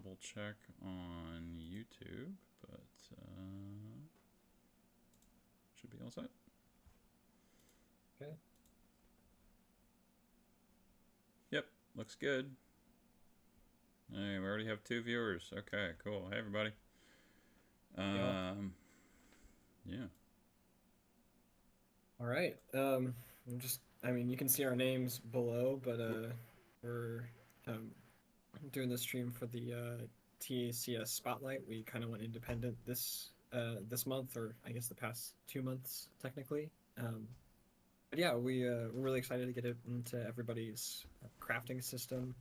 double check on YouTube, but should be all set. Okay. Yep, looks good. Hey, we already have 2 viewers. Okay, cool. Hey, everybody. Yeah. All right. I mean, you can see our names below, but we're doing the stream for the TCS Spotlight. We kind of went independent this month, or I guess the past 2 months technically. But yeah, we're really excited to get it into everybody's crafting system.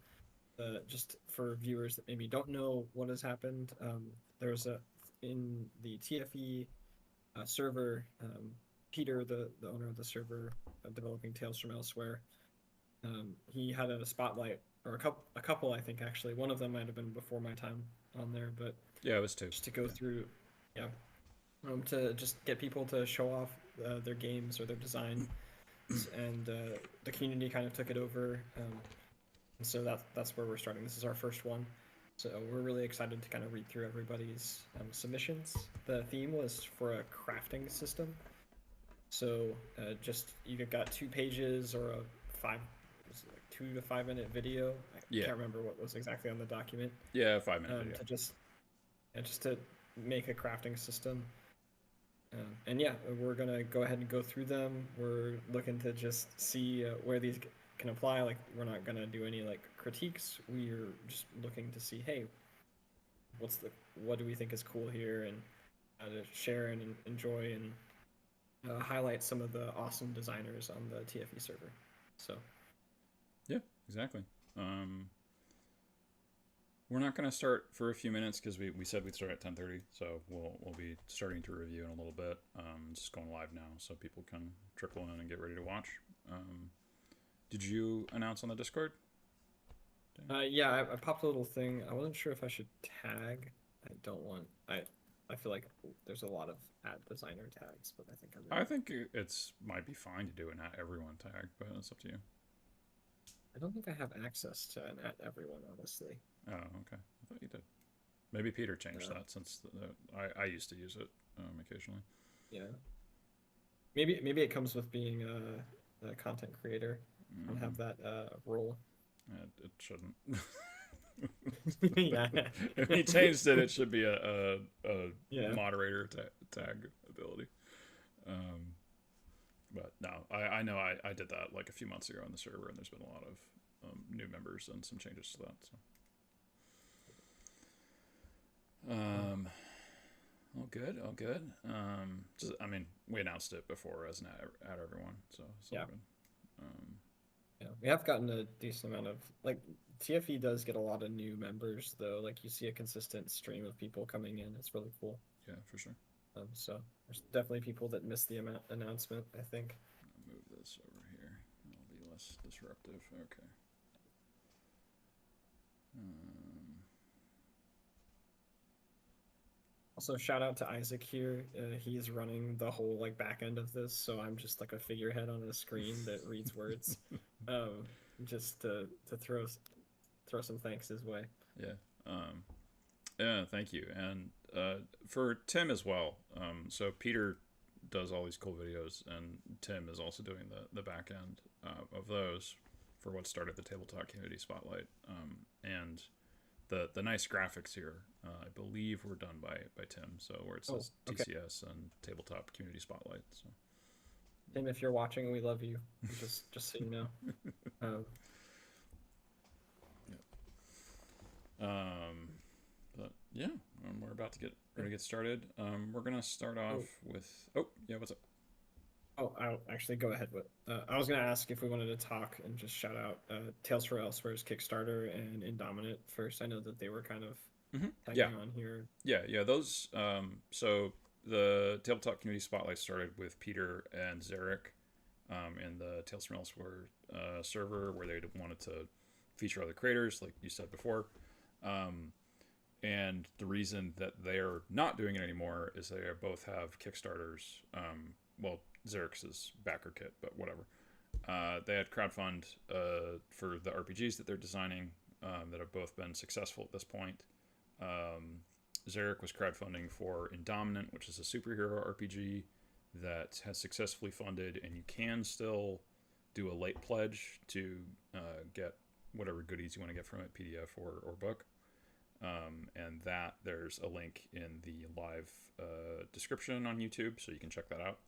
Just for viewers that maybe don't know what has happened, there's in the TFE server. Peter, the owner of the server, developing Tales from Elsewhere, he had a spotlight, or a couple, I think actually. One of them might have been before my time on there, but yeah, it was 2. Just to go through, yeah, to just get people to show off their games or their design, and the community kind of took it over, and so that's where we're starting. This is our first one. So we're really excited to kind of read through everybody's submissions. The theme was for a crafting system. So just you got 2 pages or a 2 to 5 minute video. I can't remember what was exactly on the document. Yeah, 5-minute video. To just to make a crafting system. And yeah, we're gonna go ahead and go through them. We're looking to just see where these can apply. Like, we're not gonna do any like critiques. We're just looking to see, hey, what do we think is cool here, and how to share and enjoy and highlight some of the awesome designers on the TFE server. So yeah, exactly. We're not going to start for a few minutes because we said we'd start at 10:30, so we'll be starting to review in a little bit. Just going live now so people can trickle in and get ready to watch. Did you announce on the Discord? Yeah, I popped a little thing. I wasn't sure if I should tag. I feel like there's a lot of @designer tags, but I think it's might be fine to do an @everyone tag, but it's up to you. I don't think I have access to an @everyone, honestly. Oh, okay. I thought you did. Maybe Peter changed that, since I used to use it occasionally. Yeah. Maybe it comes with being a content creator. I have that role. It shouldn't. Yeah. If he changed it, it should be a moderator tag ability. But no, I know I did that like a few months ago on the server, and there's been a lot of new members and some changes to that. So, all good. I mean, we announced it before as an @everyone, so it's all good. Yeah, we have gotten a decent amount of, like, TFE does get a lot of new members though. Like, you see a consistent stream of people coming in. It's really cool. Yeah, for sure. So there's definitely people that missed the announcement, I think. I'll move this over here. It'll be less disruptive. Okay. Also, shout out to Isaac here. He's running the whole like back end of this, so I'm just like a figurehead on a screen that reads words. Just to throw some thanks his way. Yeah. Yeah, thank you. And for Tim as well. So Peter does all these cool videos, and Tim is also doing the back end of those for what started the Tabletop Community Spotlight. And the nice graphics here, I believe, were done by Tim. So where it says TCS and Tabletop Community Spotlight. So Tim, if you're watching, we love you. Just so you know. But yeah, we're about to get ready to get started. We're gonna start off with. Oh yeah, what's up? Oh, I'll actually go ahead with. I was gonna ask if we wanted to talk and just shout out Tales from Elsewhere's Kickstarter and Indominate first. I know that they were kind of tagging on here. Yeah. Those. So the Tabletop Community Spotlight started with Peter and Zarek, in the Tales from Elsewhere server, where they wanted to feature other creators, like you said before. And the reason that they're not doing it anymore is they both have Kickstarters. Well, Zarek's backer kit, but whatever. They had crowdfund for the RPGs that they're designing that have both been successful at this point. Zarek was crowdfunding for Indominant, which is a superhero RPG that has successfully funded, and you can still do a late pledge to get whatever goodies you want to get from it, PDF or book. And that there's a link in the live description on YouTube, so you can check that out.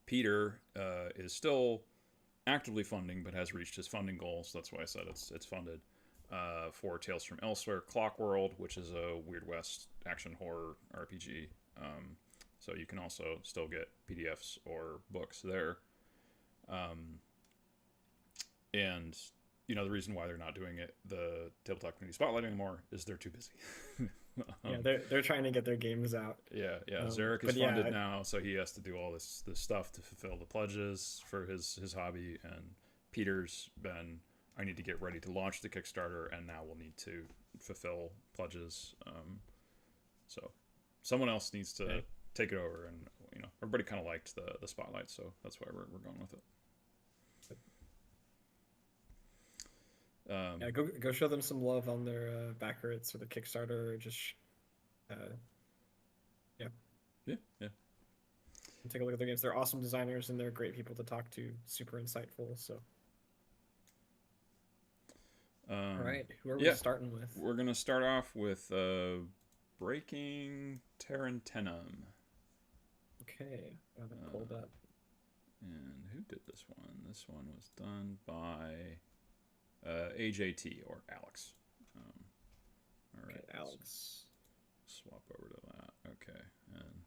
Peter is still actively funding, but has reached his funding goal, so that's why I said it's funded. For Tales from Elsewhere, Clock World, which is a Weird West action horror RPG. So you can also still get PDFs or books there. And the reason why they're not doing the Tabletop Community Spotlight anymore is they're too busy. Yeah, they're trying to get their games out. Yeah. Zarek is funded now, so he has to do all this stuff to fulfill the pledges for his hobby. And Peter's been, I need to get ready to launch the Kickstarter, and now we'll need to fulfill pledges. So someone else needs to take it over, and everybody kind of liked the spotlight, so that's why we're going with it. Go show them some love on their backers or the Kickstarter, or just take a look at their games. They're awesome designers, and they're great people to talk to. Super insightful. So, all right, who are we starting with? We're gonna start off with Breaking Tarentum. Okay, got it pulled up. And who did this one? This one was done by AJT or Alex. All right, Alex. Swap over to that. Okay, and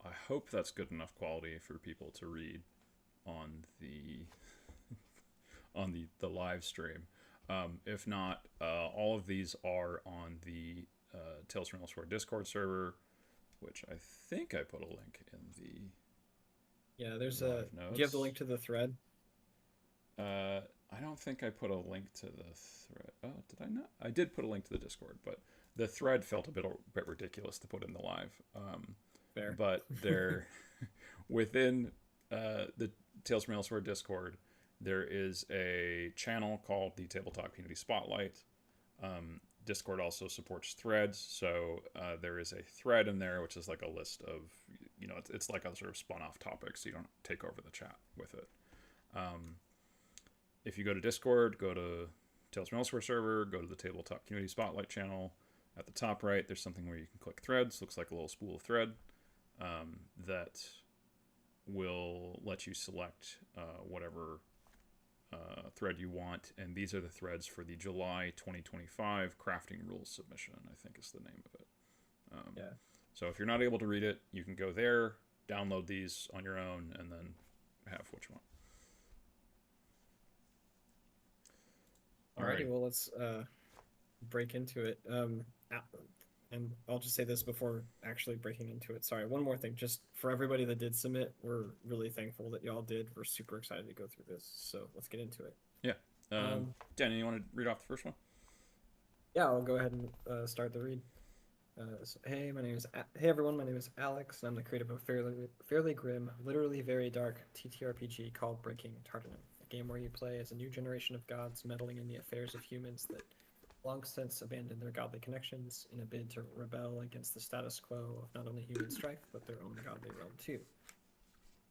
I hope that's good enough quality for people to read on the the live stream. If not, all of these are on the Tales from Elsewhere Discord server, which I think I put a link in the. Yeah, there's a. Do you have the link to the thread? I don't think I put a link to the thread. Oh, did I not? I did put a link to the Discord, but the thread felt a bit ridiculous to put in the live. Fair. But they're within the Tales from Elsewhere Discord. There is a channel called the Tabletop Community Spotlight. Discord also supports threads, so there is a thread in there, which is like a list of, it's like a sort of spun-off topic, so you don't take over the chat with it. If you go to Discord, go to Tales from Elsewhere server, go to the Tabletop Community Spotlight channel. At the top right, there's something where you can click threads. Looks like a little spool of thread that will let you select whatever thread you want. And these are the threads for the July 2025 crafting rules submission, I think is the name of it. So if you're not able to read it, you can go there, download these on your own, and then have what you want. Alrighty, well, let's break into it. And I'll just say this before actually breaking into it. Sorry, one more thing. Just for everybody that did submit, we're really thankful that y'all did. We're super excited to go through this. So let's get into it. Yeah. Danny, you want to read off the first one? Yeah, I'll go ahead and start the read. Hey everyone, my name is Alex, and I'm the creator of a fairly grim, literally very dark TTRPG called Breaking Tarentum. A game where you play as a new generation of gods meddling in the affairs of humans that long since abandoned their godly connections in a bid to rebel against the status quo of not only human strife, but their own godly realm too.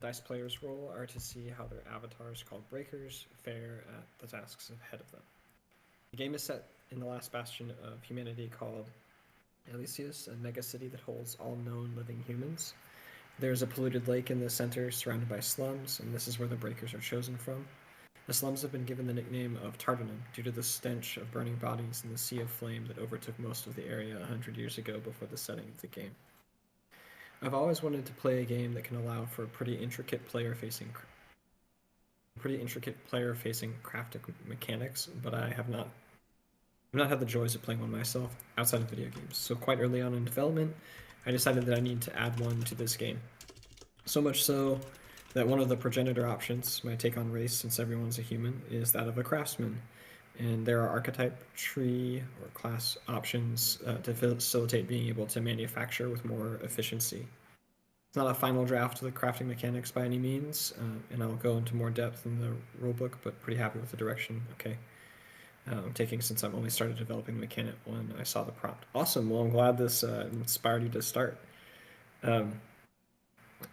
Dice players' role are to see how their avatars, called Breakers, fare at the tasks ahead of them. The game is set in the last bastion of humanity called Elysius, a megacity that holds all known living humans. There's a polluted lake in the center surrounded by slums, and this is where the Breakers are chosen from. The slums have been given the nickname of Tarentum due to the stench of burning bodies and the sea of flame that overtook most of the area 100 years ago before the setting of the game. I've always wanted to play a game that can allow for pretty intricate player-facing crafting mechanics, but I have not had the joys of playing one myself outside of video games. So quite early on in development, I decided that I need to add one to this game. So much so that one of the progenitor options, my take on race since everyone's a human, is that of a craftsman. And there are archetype, tree, or class options to facilitate being able to manufacture with more efficiency. It's not a final draft of the crafting mechanics by any means, and I'll go into more depth in the rulebook, but pretty happy with the direction. Okay. taking since I'm only started developing the mechanic when I saw the prompt. Awesome. Well, I'm glad this inspired you to start.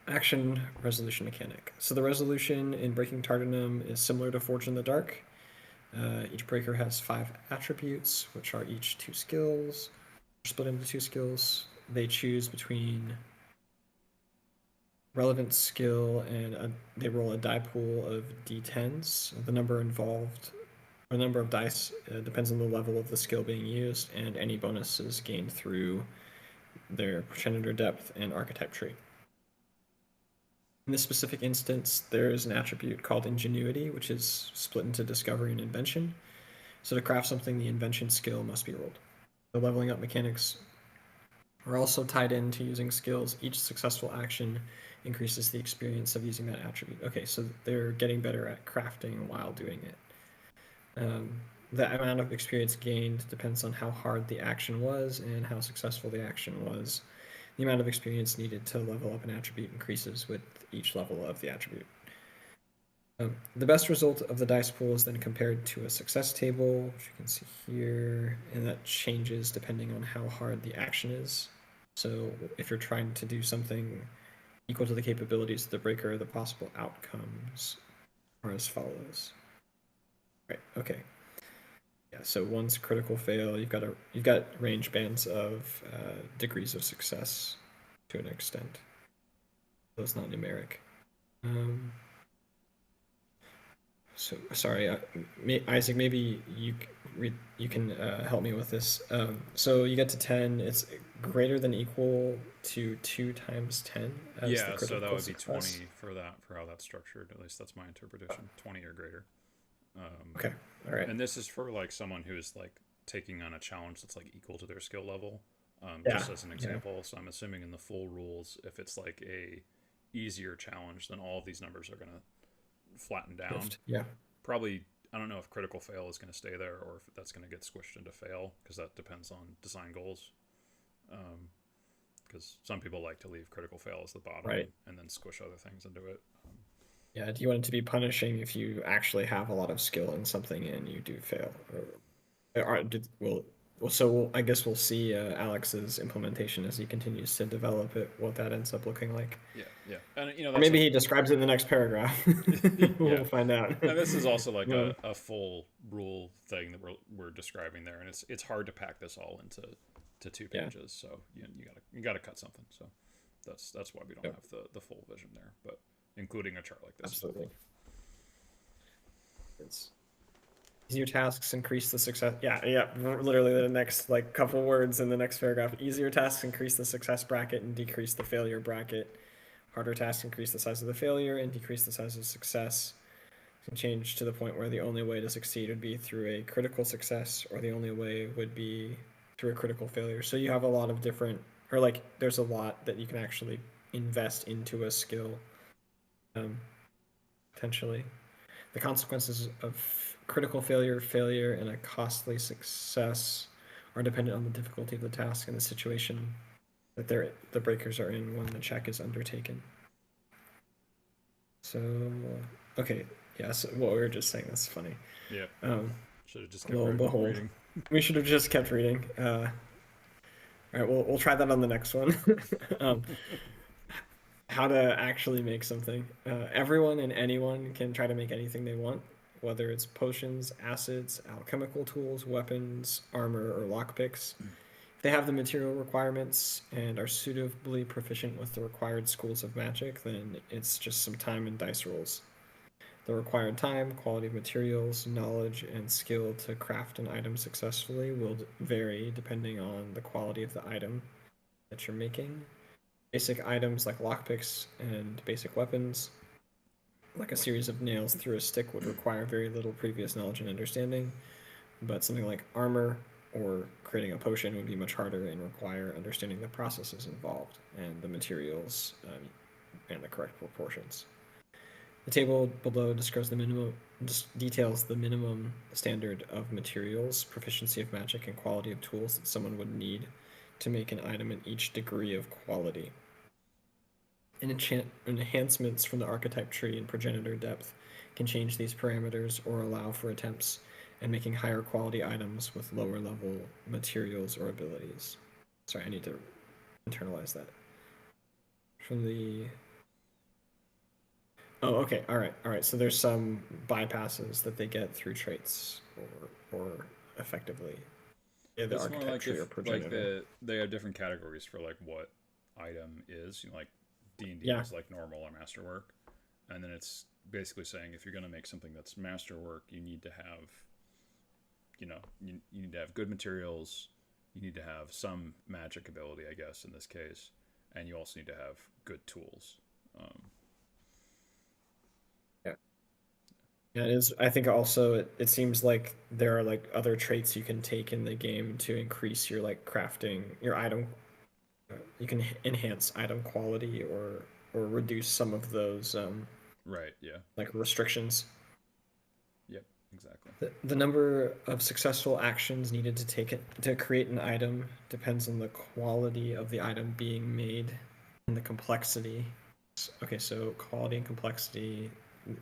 Action resolution mechanic. So the resolution in Breaking Tarentum is similar to Forge in the Dark. Each breaker has 5 attributes, which are each 2 skills. Split into 2 skills. They choose between relevant skill and they roll a die pool of d10s. The number involved, or the number of dice, depends on the level of the skill being used, and any bonuses gained through their progenitor depth and archetype tree. In this specific instance, there is an attribute called ingenuity, which is split into discovery and invention. So to craft something, the invention skill must be rolled. The leveling up mechanics are also tied into using skills. Each successful action increases the experience of using that attribute. Okay, so they're getting better at crafting while doing it. The amount of experience gained depends on how hard the action was and how successful the action was. The amount of experience needed to level up an attribute increases with each level of the attribute. The best result of the dice pool is then compared to a success table, which you can see here, and that changes depending on how hard the action is. So if you're trying to do something equal to the capabilities of the breaker, the possible outcomes are as follows. Right, okay. Yeah, so one's critical fail. You've got range bands of degrees of success to an extent. So it's not numeric. So sorry, Isaac. Maybe you can help me with this. So you get to 10. It's greater than equal to 2 times 10. As Yeah, the so that would success. be 20 for how that's structured. At least that's my interpretation. 20 or greater. Okay. All right. And this is for like someone who's like taking on a challenge that's like equal to their skill level. Yeah. Just as an example. So I'm assuming in the full rules, if it's like a easier challenge, then all of these numbers are gonna flatten down. Yeah. Probably, I don't know if critical fail is going to stay there or if that's going to get squished into fail, because that depends on design goals. Because some people like to leave critical fail as the bottom, right, and then squish other things into it. Yeah. Do you want it to be punishing if you actually have a lot of skill in something and you do fail? So I guess we'll see Alex's implementation as he continues to develop it, what that ends up looking like. Yeah, and or maybe he describes it in the next paragraph. We'll find out. And this is also like a full rule thing that we're describing there, and it's hard to pack this all into 2 pages. So you gotta cut something. So that's why we don't have the full vision there, but including a chart like this. Absolutely. It's easier tasks increase the success. Yeah. Literally the next like couple words in the next paragraph. Easier tasks increase the success bracket and decrease the failure bracket. Harder tasks increase the size of the failure and decrease the size of success. Can change to the point where the only way to succeed would be through a critical success, or the only way would be through a critical failure. So you have a lot of different, or like there's a lot that you can actually invest into a skill. Potentially. The consequences of critical failure, and a costly success are dependent on the difficulty of the task and the situation that the breakers are in when the check is undertaken. So, okay, yeah. So what we were just saying, that's funny. Yeah. Should have just kept reading. We should have just kept reading. All right, we'll try that on the next one. How to actually make something. Everyone and anyone can try to make anything they want, whether it's potions, acids, alchemical tools, weapons, armor, or lockpicks. If they have the material requirements and are suitably proficient with the required schools of magic, then it's just some time and dice rolls. The required time, quality of materials, knowledge, and skill to craft an item successfully will vary depending on the quality of the item that you're making. Basic items like lockpicks and basic weapons, like a series of nails through a stick, would require very little previous knowledge and understanding, but something like armor or creating a potion would be much harder and require understanding the processes involved and the materials and the correct proportions. The table below details the minimum standard of materials, proficiency of magic, and quality of tools that someone would need to make an item in each degree of quality. Enhancements from the archetype tree and progenitor depth can change these parameters or allow for attempts and making higher quality items with lower level materials or abilities. Sorry, I need to internalize that. From the Oh, okay. All right. All right. So there's some bypasses that they get through traits or effectively the It's more like architecture or if like progenitor. they have different categories for like what item is. You know, like D&D Yeah. is like normal or masterwork, and then it's basically saying if you're going to make something that's masterwork, you need to have, you need to have good materials, you need to have some magic ability, I guess, in this case, and you also need to have good tools. Um, Yeah. Yeah, it is. I think also it seems like there are like other traits you can take in the game to increase your like crafting, your item. You can enhance item quality or reduce some of those right. Yeah. like restrictions. Yep. Exactly. The number of successful actions needed to take it to create an item depends on the quality of the item being made and the complexity. Okay, so quality and complexity.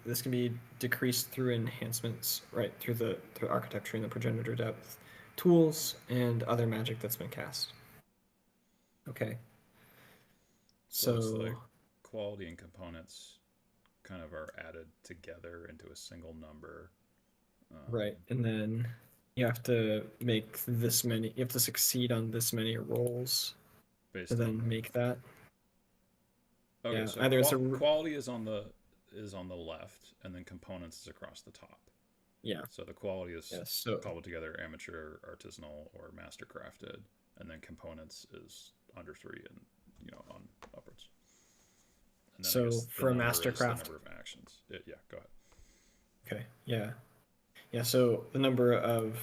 This can be decreased through enhancements, right? Through architecture and the progenitor depth, tools, and other magic that's been cast. Okay, So it's like so quality and components kind of are added together into a single number. right, Um, and then you have to make this many. You have to succeed on this many rolls to based on then make that. okay, Yeah, so either it's a quality is on the left, and then components is across the top. yeah, So the quality is yeah. So cobbled together, amateur, artisanal, or master crafted, and then components is under three and on upwards. And then I so guess the for a number is the mastercraft, number of actions. Yeah, go ahead. okay, yeah, yeah. So the number of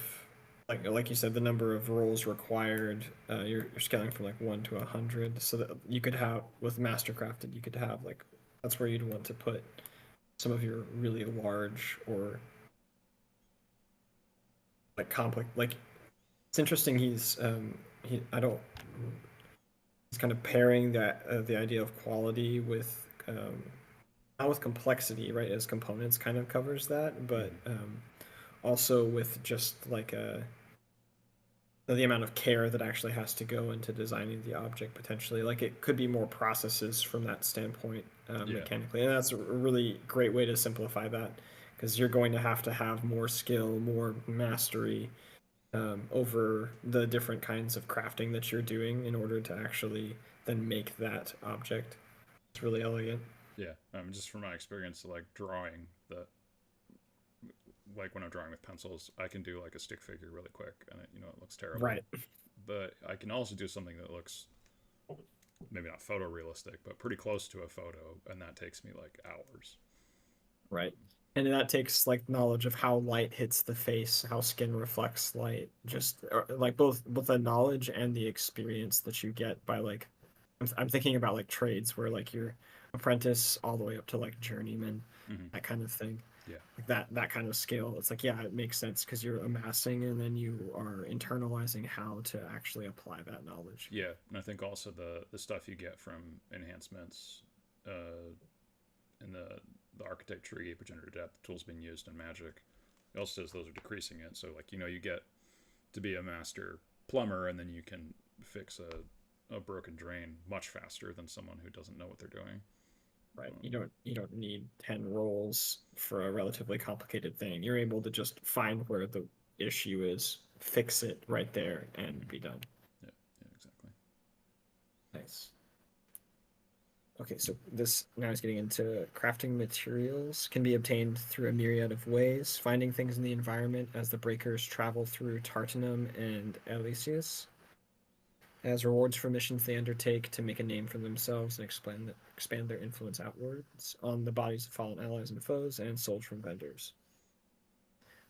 like you said, the number of rolls required, you're scaling from like 1 to 100, so that you could have with mastercrafted, you could have like that's where you'd want to put some of your really large or like complex like it's interesting he I don't he's kind of pairing that the idea of quality with not with complexity, right, as components kind of covers that, but Mm-hmm. also with just like the amount of care that actually has to go into designing the object potentially. Like it could be more processes from that standpoint Yeah, mechanically, and that's a really great way to simplify that because you're going to have more skill, more mastery over the different kinds of crafting that you're doing in order to actually then make that object. It's really elegant. yeah. Just from my experience, like drawing the like when I'm drawing with pencils, I can do like a stick figure really quick, and it looks terrible. Right. But I can also do something that looks maybe not photorealistic, but pretty close to a photo, and that takes me like hours. Right. And that takes like knowledge of how light hits the face, how skin reflects light, just like both the knowledge and the experience that you get by like I'm thinking about like trades where like you're apprentice all the way up to like journeyman, Mm-hmm. that kind of thing. Yeah, Like that kind of scale. It's like yeah, it makes sense because you're amassing and then you are internalizing how to actually apply that knowledge. yeah, and I think also the stuff you get from enhancements, in the architect tree, progenitor depth, tools being used in magic. It also says those are decreasing it. So like you get to be a master plumber, and then you can fix a broken drain much faster than someone who doesn't know what they're doing. Right. You don't need 10 rolls for a relatively complicated thing. You're able to just find where the issue is, fix it right there, and be done. Yeah, yeah, exactly. Nice. Okay, so this now is getting into crafting materials can be obtained through a myriad of ways, finding things in the environment as the breakers travel through Tarentum and Elysius, as rewards for missions they undertake to make a name for themselves and expand their influence outwards on the bodies of fallen allies and foes, and sold from vendors.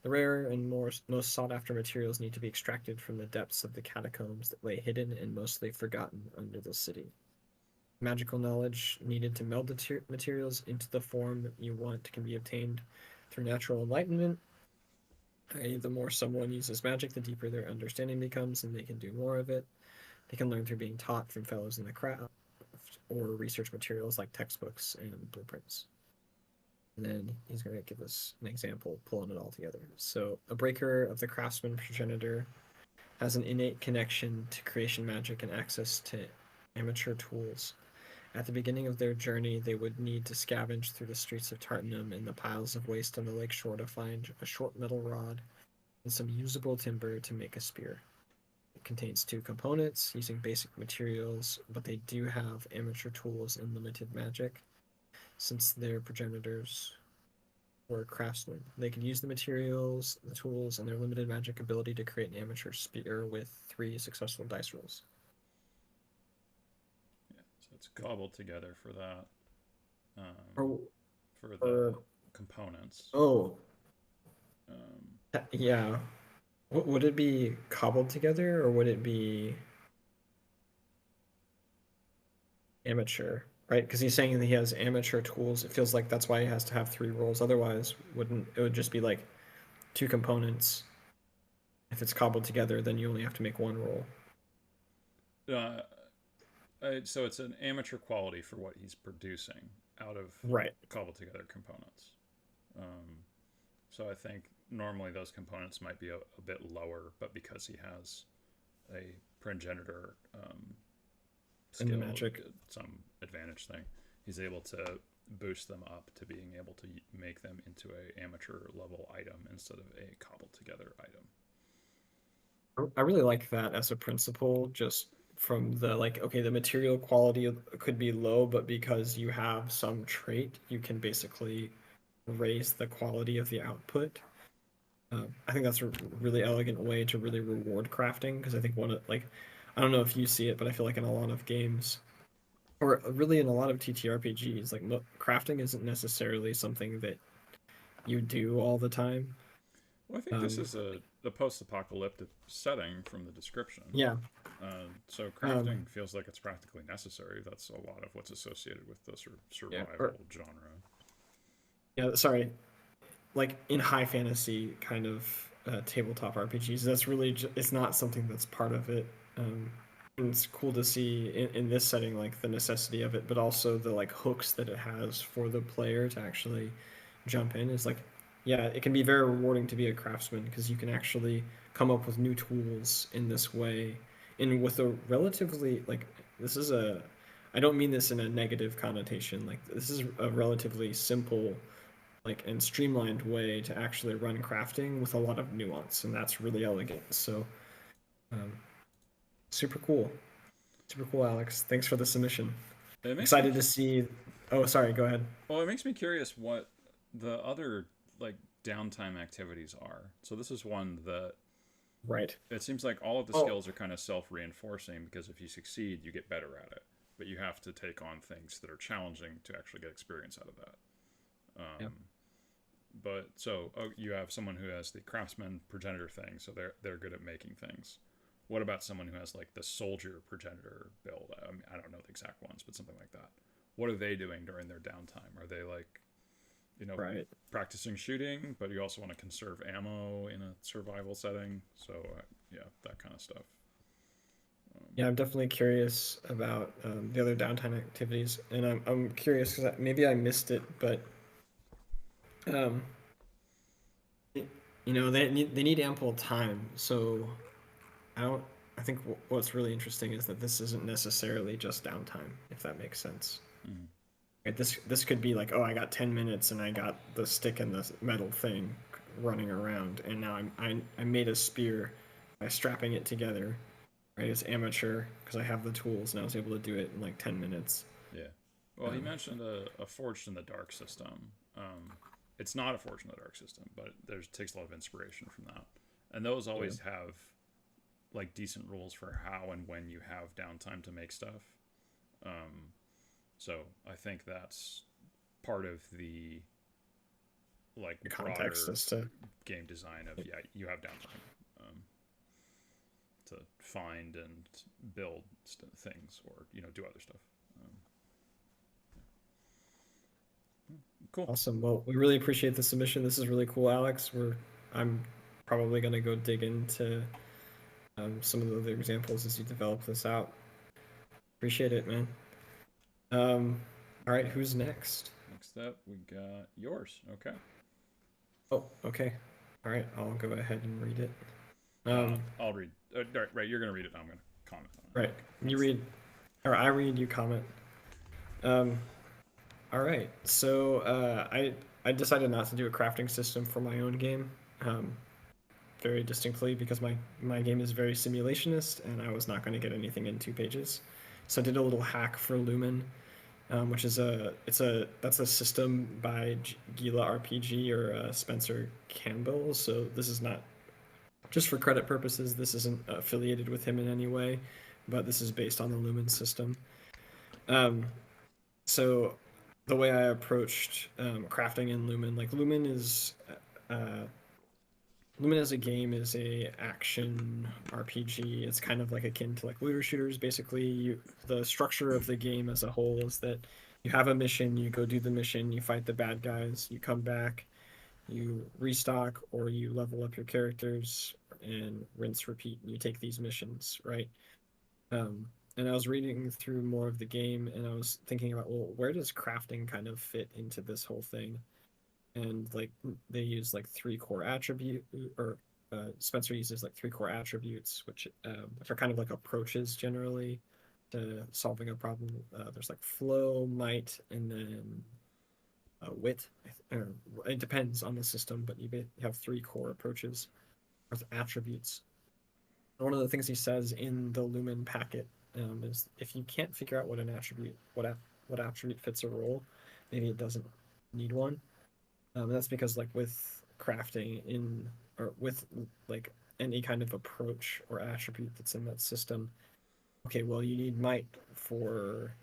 The rarer and most sought after materials need to be extracted from the depths of the catacombs that lay hidden and mostly forgotten under the city. Magical knowledge needed to meld the materials into the form you want can be obtained through natural enlightenment. I.e., the more someone uses magic, the deeper their understanding becomes, and they can do more of it. They can learn through being taught from fellows in the craft or research materials like textbooks and blueprints. And then he's going to give us an example, pulling it all together. So, a breaker of the craftsman progenitor has an innate connection to creation magic and access to amateur tools. At the beginning of their journey, they would need to scavenge through the streets of Tarentum and the piles of waste on the lakeshore to find a short metal rod and some usable timber to make a spear. It contains 2 components using basic materials, but they do have amateur tools and limited magic. Since their progenitors were craftsmen, they could use the materials, the tools, and their limited magic ability to create an amateur spear with 3 successful dice rolls. Yeah, so it's cobbled together for that. Oh, for the components. Oh, Um, yeah. Would it be cobbled together or would it be amateur? Right? Because he's saying that he has amateur tools. It feels like that's why he has to have 3 rolls. Otherwise, wouldn't it would just be like 2 components. If it's cobbled together, then you only have to make 1 roll. So it's an amateur quality for what he's producing out of Right. cobbled together components. So I think normally those components might be a bit lower, but because he has a progenitor skill, magic. some advantage thing, he's able to boost them up to being able to make them into a amateur level item instead of a cobbled together item. I really like that as a principle, just from the like, okay, the material quality could be low, but because you have some trait, you can basically raise the quality of the output. I think that's a really elegant way to really reward crafting, because I think I don't know if you see it, but I feel like in a lot of games, or really in a lot of TTRPGs, like crafting isn't necessarily something that you do all the time. Well, I think this is the post-apocalyptic setting from the description. Yeah. So crafting feels like it's practically necessary. That's a lot of what's associated with the sort of survival genre. Yeah, sorry. Like in high fantasy kind of tabletop RPGs, that's really it's not something that's part of it. And it's cool to see in this setting like the necessity of it, but also the like hooks that it has for the player to actually jump in. Is like, yeah, it can be very rewarding to be a craftsman because you can actually come up with new tools in this way, and with a relatively like this is a I don't mean this in a negative connotation. Like this is a relatively simple like and streamlined way to actually run crafting with a lot of nuance, and that's really elegant. So um, super cool, Alex. Thanks for the submission. Excited to see. Oh, sorry, go ahead. Well, it makes me curious what the other like downtime activities are. So this is one that right. It seems like all of the skills are kind of self-reinforcing because if you succeed, you get better at it. But you have to take on things that are challenging to actually get experience out of that. Yep. But so you have someone who has the craftsman progenitor thing, so they're good at making things. What about someone who has like the soldier progenitor build? I mean, I don't know the exact ones, but something like that. What are they doing during their downtime? Are they like, practicing shooting, but you also want to conserve ammo in a survival setting? So yeah, that kind of stuff. Yeah, I'm definitely curious about the other downtime activities, and I'm curious because maybe I missed it, but they need ample time. So I think what's really interesting is that this isn't necessarily just downtime, if that makes sense. Mm-hmm. Right, this could be like, oh, I got 10 minutes and I got the stick and the metal thing running around, and now I made a spear by strapping it together. Right, it's amateur because I have the tools and I was able to do it in like 10 minutes. Yeah. Well, he mentioned a Forged in the Dark system. It's not a Forged in the Dark system, but it takes a lot of inspiration from that. And those always have like decent rules for how and when you have downtime to make stuff. So I think that's part of the like context broader as to game design of you have downtime to find and build things or do other stuff. Cool. Awesome. Well, we really appreciate the submission. This is really cool, Alex. I'm probably gonna go dig into some of the other examples as you develop this out. Appreciate it, man. All right, who's next? next up, we got yours. Okay. Oh, okay. All right, I'll go ahead and read it. I'll read. Right, you're gonna read it. I'm gonna comment on it. Right, Okay. you read, or I read, you comment. Um, all right. So I decided not to do a crafting system for my own game, very distinctly because my game is very simulationist, and I was not going to get anything in 2 pages. So I did a little hack for Lumen, which is that's a system by Gila RPG or Spencer Campbell. So this is not just for credit purposes. This isn't affiliated with him in any way, but this is based on the Lumen system. So the way I approached crafting in Lumen, like uh, Lumen as a game is a action RPG. It's kind of like akin to like looter shooters. Basically, the structure of the game as a whole is that you have a mission, you go do the mission, you fight the bad guys, you come back, you restock or you level up your characters and rinse repeat. And you take these missions, right? And I was reading through more of the game, and I was thinking about, well, where does crafting kind of fit into this whole thing? And like they use like 3 core attribute, or Spencer uses like 3 core attributes, which are kind of like approaches generally to solving a problem. There's like flow, might, and then wit. It depends on the system, but you have 3 core approaches or attributes. One of the things he says in the Lumen packet is if you can't figure out what an attribute, what attribute fits a role, maybe it doesn't need one. That's because like with crafting or with like any kind of approach or attribute that's in that system, okay, well you need might or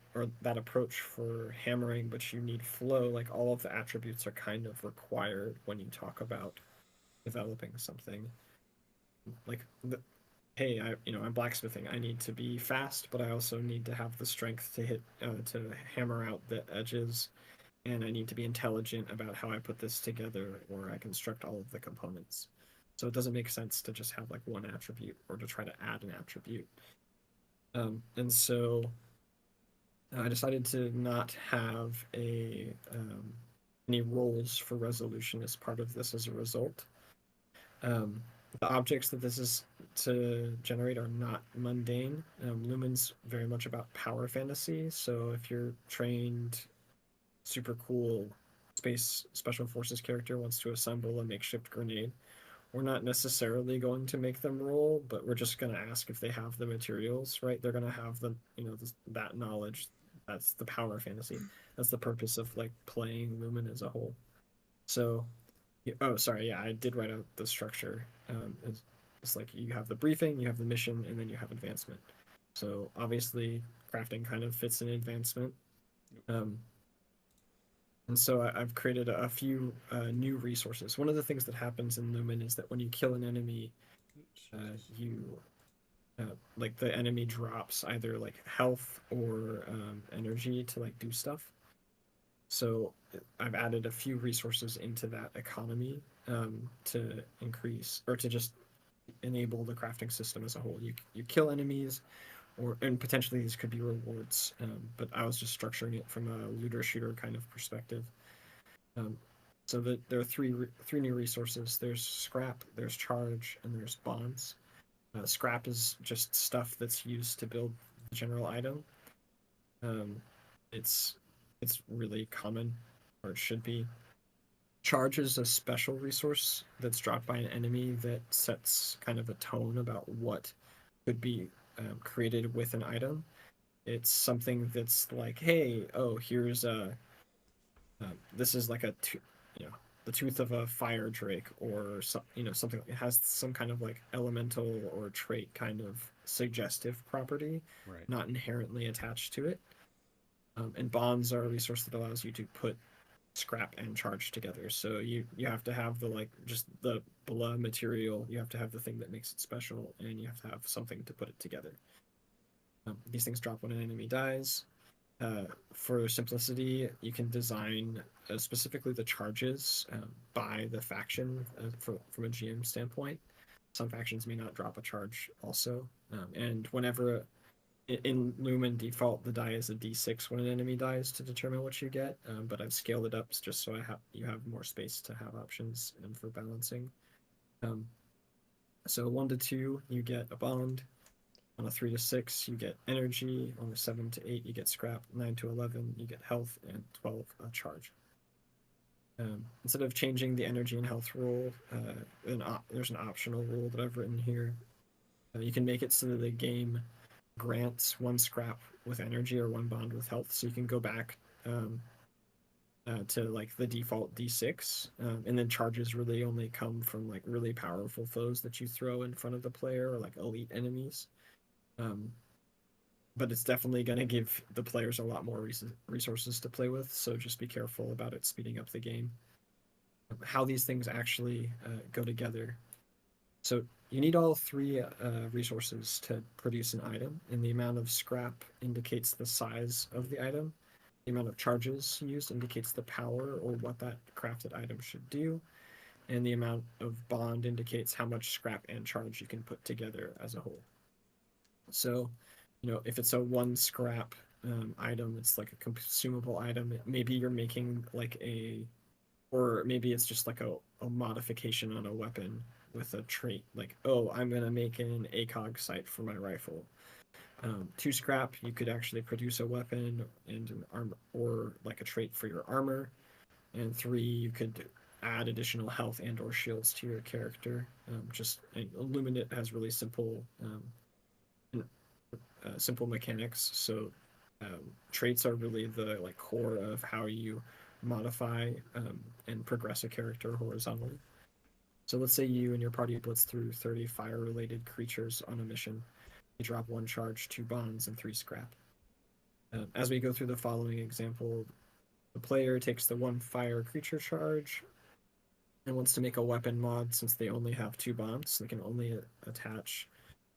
that approach for hammering, but you need flow. Like all of the attributes are kind of required when you talk about developing something. Like hey, I'm blacksmithing. I need to be fast, but I also need to have the strength to to hammer out the edges, and I need to be intelligent about how I put this together or I construct all of the components. So it doesn't make sense to just have like one attribute or to try to add an attribute. And so I decided to not have any roles for resolution as part of this as a result. The objects that this is to generate are not mundane. Lumen's very much about power fantasy. So if you're trained, super cool space special forces character wants to assemble a makeshift grenade, we're not necessarily going to make them roll, but we're just going to ask if they have the materials, right? They're going to have the, that knowledge. That's the power fantasy. That's the purpose of like playing Lumen as a whole. So oh, sorry. Yeah, I did write out the structure. It's like you have the briefing, you have the mission, and then you have advancement. So obviously, crafting kind of fits in advancement. And so I've created a few new resources. One of the things that happens in Lumen is that when you kill an enemy, you like the enemy drops either like health or energy to like do stuff. So I've added a few resources into that economy to increase or to just enable the crafting system as a whole. You kill enemies, and potentially these could be rewards, but I was just structuring it from a looter shooter kind of perspective. So there are three new resources. There's scrap, there's charge, and there's bonds. Scrap is just stuff that's used to build the general item. It's really common, or it should be. Charge is a special resource that's dropped by an enemy that sets kind of a tone about what could be created with an item. It's something that's like, hey, oh, here's this is like the tooth of a fire drake, or something. It has some kind of like elemental or trait kind of suggestive property, right, not inherently attached to it. And bonds are a resource that allows you to put scrap and charge together. So you have to have just the blah material, you have to have the thing that makes it special, and you have to have something to put it together. These things drop when an enemy dies. For simplicity, you can design specifically the charges by the faction from a GM standpoint. Some factions may not drop a charge also. And whenever in Lumen default, the die is a d6 when an enemy dies to determine what you get, but I've scaled it up just so you have more space to have options and for balancing. So 1 to 2, you get a bond. On a 3 to 6, you get energy. On a 7 to 8, you get scrap. 9 to 11, you get health, and 12, a charge. Instead of changing the energy and health rule, there's an optional rule that I've written here. You can make it so that the game grants 1 scrap with energy or 1 bond with health, so you can go back to like the default d6, and then charges really only come from like really powerful foes that you throw in front of the player or like elite enemies. But it's definitely going to give the players a lot more resources to play with, so just be careful about it speeding up the game. How these things actually go together. So you need all 3 resources to produce an item, and the amount of scrap indicates the size of the item. The amount of charges used indicates the power or what that crafted item should do, and the amount of bond indicates how much scrap and charge you can put together as a whole. So, if it's a 1 scrap item, it's like a consumable item. Maybe you're making like or maybe it's just like a modification on a weapon with a trait, like, oh, I'm going to make an ACOG sight for my rifle. 2 scrap, you could actually produce a weapon and an armor, or like a trait for your armor. And 3, you could add additional health and or shields to your character. Illuminate has really simple mechanics, so traits are really the like core of how you modify and progress a character horizontally. So let's say you and your party blitz through 30 fire-related creatures on a mission. You drop 1 charge, 2 bonds, and 3 scrap. As we go through the following example, the player takes the 1 fire creature charge and wants to make a weapon mod. Since they only have 2 bonds, they can only attach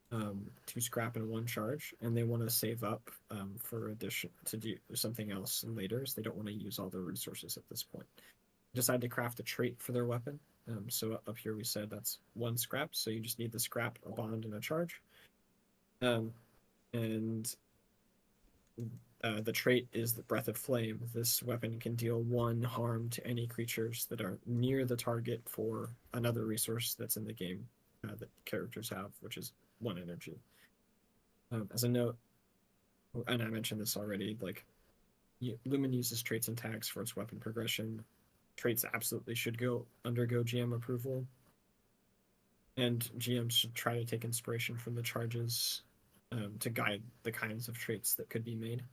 2 scrap and 1 charge, and they want to save up for addition to do something else later, so they don't want to use all their resources at this point. Decide to craft a trait for their weapon. So up here we said that's 1 scrap, so you just need the scrap, a bond, and a charge. And the trait is the Breath of Flame. This weapon can deal 1 harm to any creatures that are near the target for another resource that's in the game that characters have, which is 1 energy. As a note, and I mentioned this already, like Lumen uses traits and tags for its weapon progression. Traits absolutely should undergo GM approval, and GMs should try to take inspiration from the charges to guide the kinds of traits that could be made.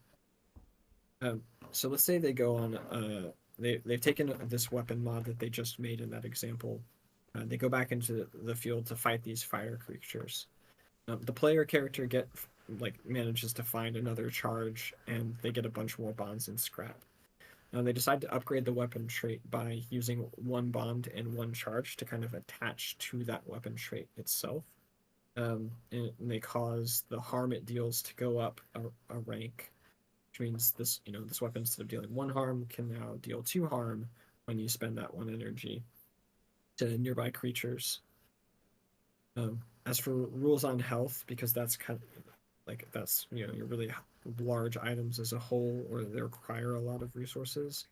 So let's say they go on they've taken this weapon mod that they just made in that example. They go back into the field to fight these fire creatures. The player character manages to find another charge, and they get a bunch more bonds and scrap. They decide to upgrade the weapon trait by using 1 bond and 1 charge to kind of attach to that weapon trait itself. And they cause the harm it deals to go up a rank, which means this weapon, instead of dealing 1 harm, can now deal 2 harm when you spend that 1 energy to nearby creatures. As for rules on health, because that's kind of like your really large items as a whole, or they require a lot of resources.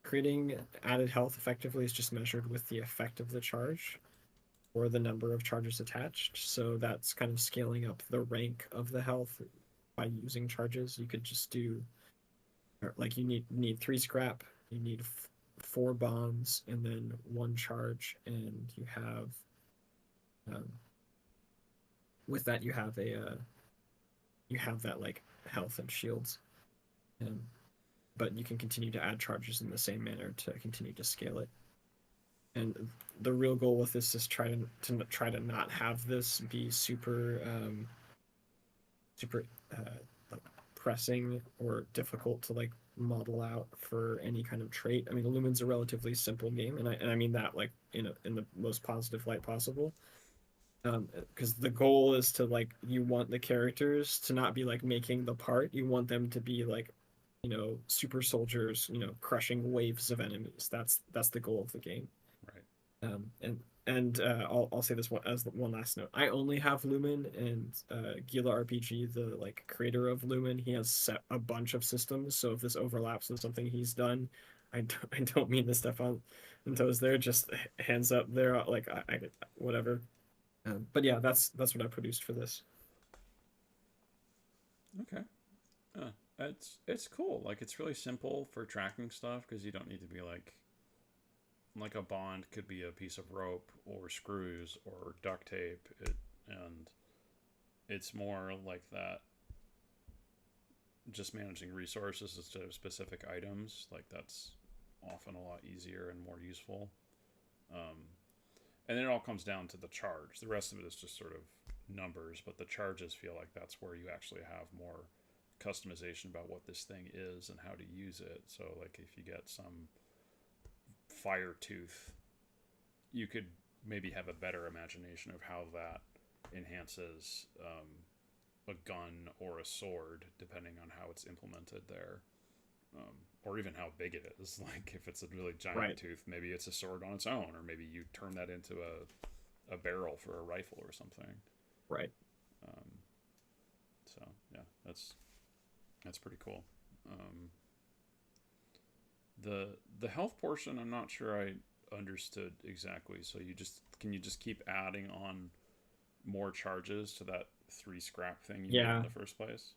Creating added health effectively is just measured with the effect of the charge or the number of charges attached. So that's kind of scaling up the rank of the health by using charges. You could just do, like, you need 3 scrap, you need 4 bonds, and then 1 charge, and you have with that you have that like health and shields, but you can continue to add charges in the same manner to continue to scale it. And the real goal with this is try to not have this be super like pressing or difficult to like model out for any kind of trait. I mean, Lumen's a relatively simple game, and I mean that like in the most positive light possible. Because the goal is to like, you want the characters to not be like making the part. You want them to be like, super soldiers, crushing waves of enemies. That's the goal of the game. Right. And and I'll say this one as one last note. I only have Lumen, and Gila RPG, the like creator of Lumen, he has set a bunch of systems. So if this overlaps with something he's done, I don't mean to step on toes there. Just hands up there, like I whatever. But yeah, that's what I produced for this. Okay. It's cool. Like it's really simple for tracking stuff because you don't need to be like a bond could be a piece of rope or screws or duct tape. And it's more like that. Just managing resources instead of specific items, like that's often a lot easier and more useful. Um, and then it all comes down to the charge. The rest of it is just sort of numbers, but the charges feel like that's where you actually have more customization about what this thing is and how to use it. So, like, if you get some fire tooth, you could maybe have a better imagination of how that enhances a gun or a sword, depending on how it's implemented there. Or even how big it is. Like if it's a really giant tooth, maybe it's a sword on its own, or maybe you turn that into a barrel for a rifle or something. Right. So yeah, that's pretty cool. The health portion, I'm not sure I understood exactly. So can you just keep adding on more charges to that 3 scrap thing you made in the first place?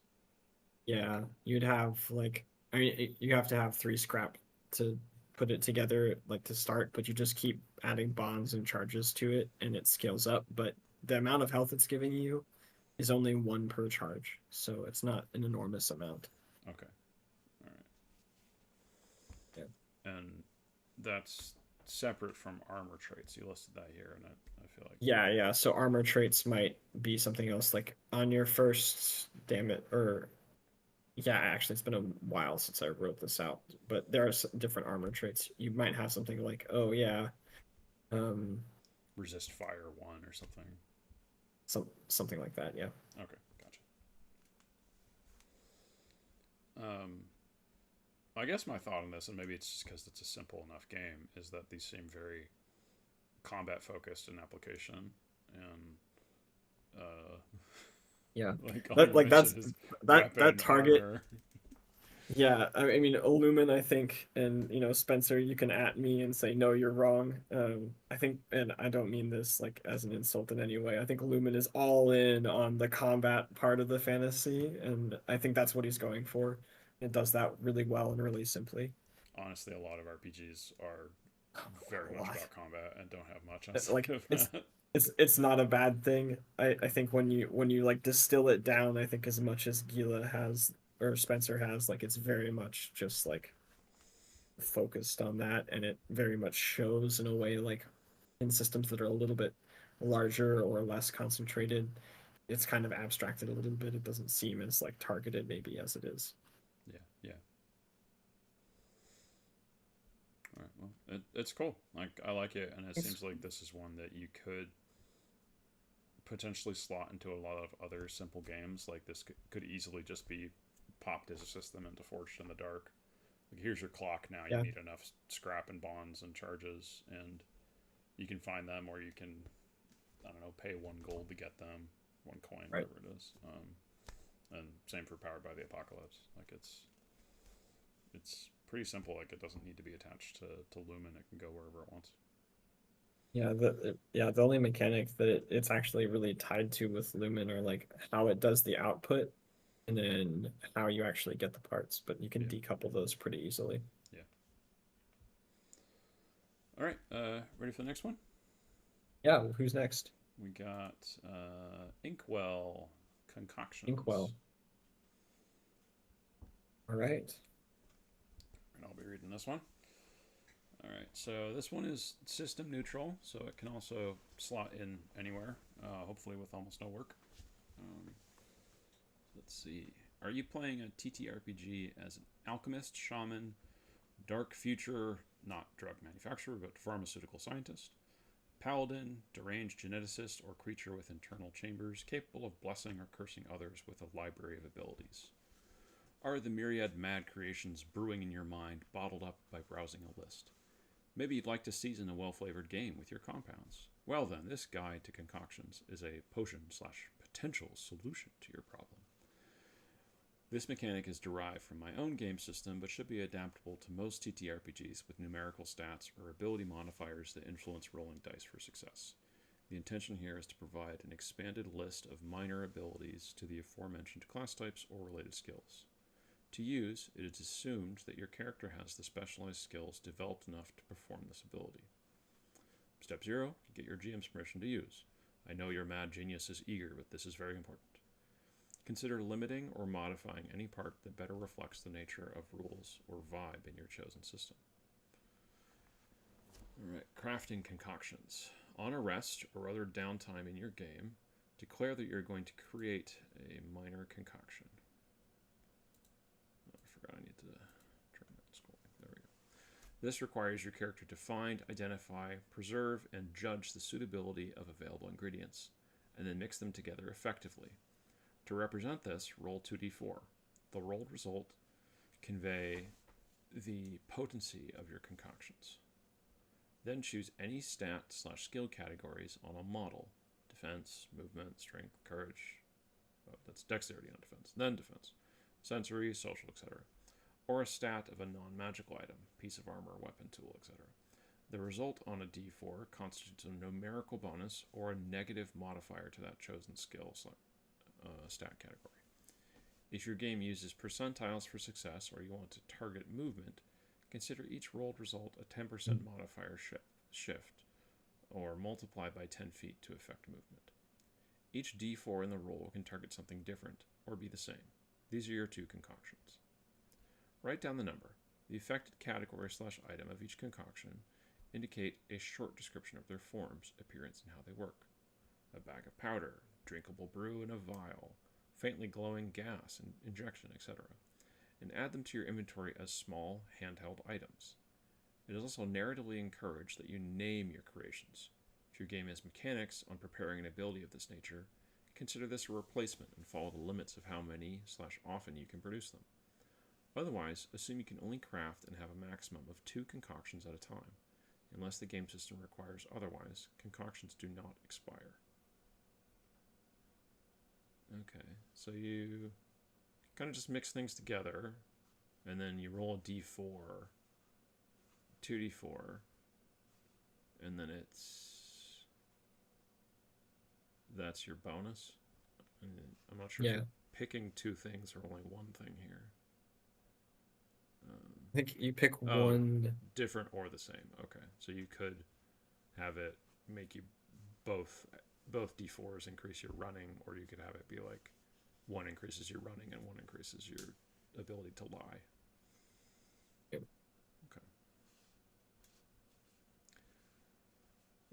Yeah, you'd have like, I mean, you have to have 3 scrap to put it together, like to start, but you just keep adding bonds and charges to it, and it scales up. But the amount of health it's giving you is only 1 per charge, so it's not an enormous amount. Okay. All right. Yeah. And that's separate from armor traits. You listed that here, and I feel like Yeah. So armor traits might be something else, like on your first damage, or yeah, actually, it's been a while since I wrote this out, but there are different armor traits. You might have something like, oh yeah, um, resist fire 1 or something. something like that. Yeah. Okay, gotcha. I guess my thought on this, and maybe it's just because it's a simple enough game, is that these seem very combat focused in application, and Yeah, like all that you like that's mentioned is that weapon target. armor. Yeah, I mean, Lumen, I think, and Spencer, you can at me and say no, you're wrong. I think, and I don't mean this like as an insult in any way. I think Lumen is all in on the combat part of the fantasy, and I think that's what he's going for. It does that really well and really simply. Honestly, a lot of RPGs are very A much lot. about combat and don't have much outside Like of it's that. it's not a bad thing. I think when you like distill it down, I think as much as Gila has or Spencer has, like it's very much just like focused on that, and it very much shows in a way like in systems that are a little bit larger or less concentrated, it's kind of abstracted a little bit. It doesn't seem as like targeted maybe as it is. Yeah, yeah. All right. Well, it's cool. Like I like it, and it It's, seems like this is one that you could potentially slot into a lot of other simple games. Like this could easily just be popped as a system into Forged in the Dark. Like here's your clock now. You yeah, need enough scrap and bonds and charges, and you can find them, or you can, I don't know, pay 1 gold to get them, 1 coin, right. whatever it is. And same for Powered by the Apocalypse. Like it's pretty simple. Like it doesn't need to be attached to Lumen. It can go wherever it wants. The only mechanic that it's actually really tied to with Lumen are like how it does the output and then how you actually get the parts, but you can Yeah, decouple those pretty easily. yeah. All right. Ready for the next one? Yeah, well, who's next? We got Inkwell Concoctions. Inkwell. All right. And I'll be reading this one. All right, so this one is system neutral, so it can also slot in anywhere, hopefully with almost no work. Um, let's see. Are you playing a TTRPG as an alchemist, shaman, dark future, not drug manufacturer, but pharmaceutical scientist, paladin, deranged geneticist, or creature with internal chambers capable of blessing or cursing others with a library of abilities? Are the myriad mad creations brewing in your mind bottled up by browsing a list? Maybe you'd like to season a well-flavored game with your compounds. Well then, this guide to concoctions is a potion/potential solution to your problem. This mechanic is derived from my own game system, but should be adaptable to most TTRPGs with numerical stats or ability modifiers that influence rolling dice for success. The intention here is to provide an expanded list of minor abilities to the aforementioned class types or related skills. To use, it is assumed that your character has the specialized skills developed enough to perform this ability. Step 0, get your GM's permission to use. I know your mad genius is eager, but this is very important. Consider limiting or modifying any part that better reflects the nature of rules or vibe in your chosen system. Alright, crafting concoctions. On a rest or other downtime in your game, declare that you're going to create a minor concoction. Oh, I forgot I need to turn that scrolling. There we go. This requires your character to find, identify, preserve, and judge the suitability of available ingredients, and then mix them together effectively. To represent this, roll 2d4. The rolled result convey the potency of your concoctions. Then choose any stat/skill categories on a model. Defense, movement, strength, courage. Oh, that's dexterity on defense. Then defense. Sensory, social, etc. Or a stat of a non-magical item, piece of armor, weapon, tool, etc. The result on a d4 constitutes a numerical bonus or a negative modifier to that chosen skill stat category. If your game uses percentiles for success or you want to target movement, consider each rolled result a 10% modifier shift, or multiply by 10 feet to affect movement. Each d4 in the roll can target something different or be the same. These are your 2 concoctions. Write down the number. The affected category/item of each concoction indicate a short description of their forms, appearance, and how they work. A bag of powder, drinkable brew in a vial, faintly glowing gas and injection, etc., and add them to your inventory as small, handheld items. It is also narratively encouraged that you name your creations. If your game has mechanics on preparing an ability of this nature, consider this a replacement and follow the limits of how many/often you can produce them. Otherwise, assume you can only craft and have a maximum of 2 concoctions at a time. Unless the game system requires otherwise, concoctions do not expire. Okay, so you kind of just mix things together, and then you roll a d4, 2d4, and then that's your bonus. And I'm not sure if you're picking 2 things or only 1 thing here. I think you pick one. Different or the same. Okay, so you could have it make you both d4s increase your running, or you could have it be like 1 increases your running and 1 increases your ability to lie. Yep. Okay.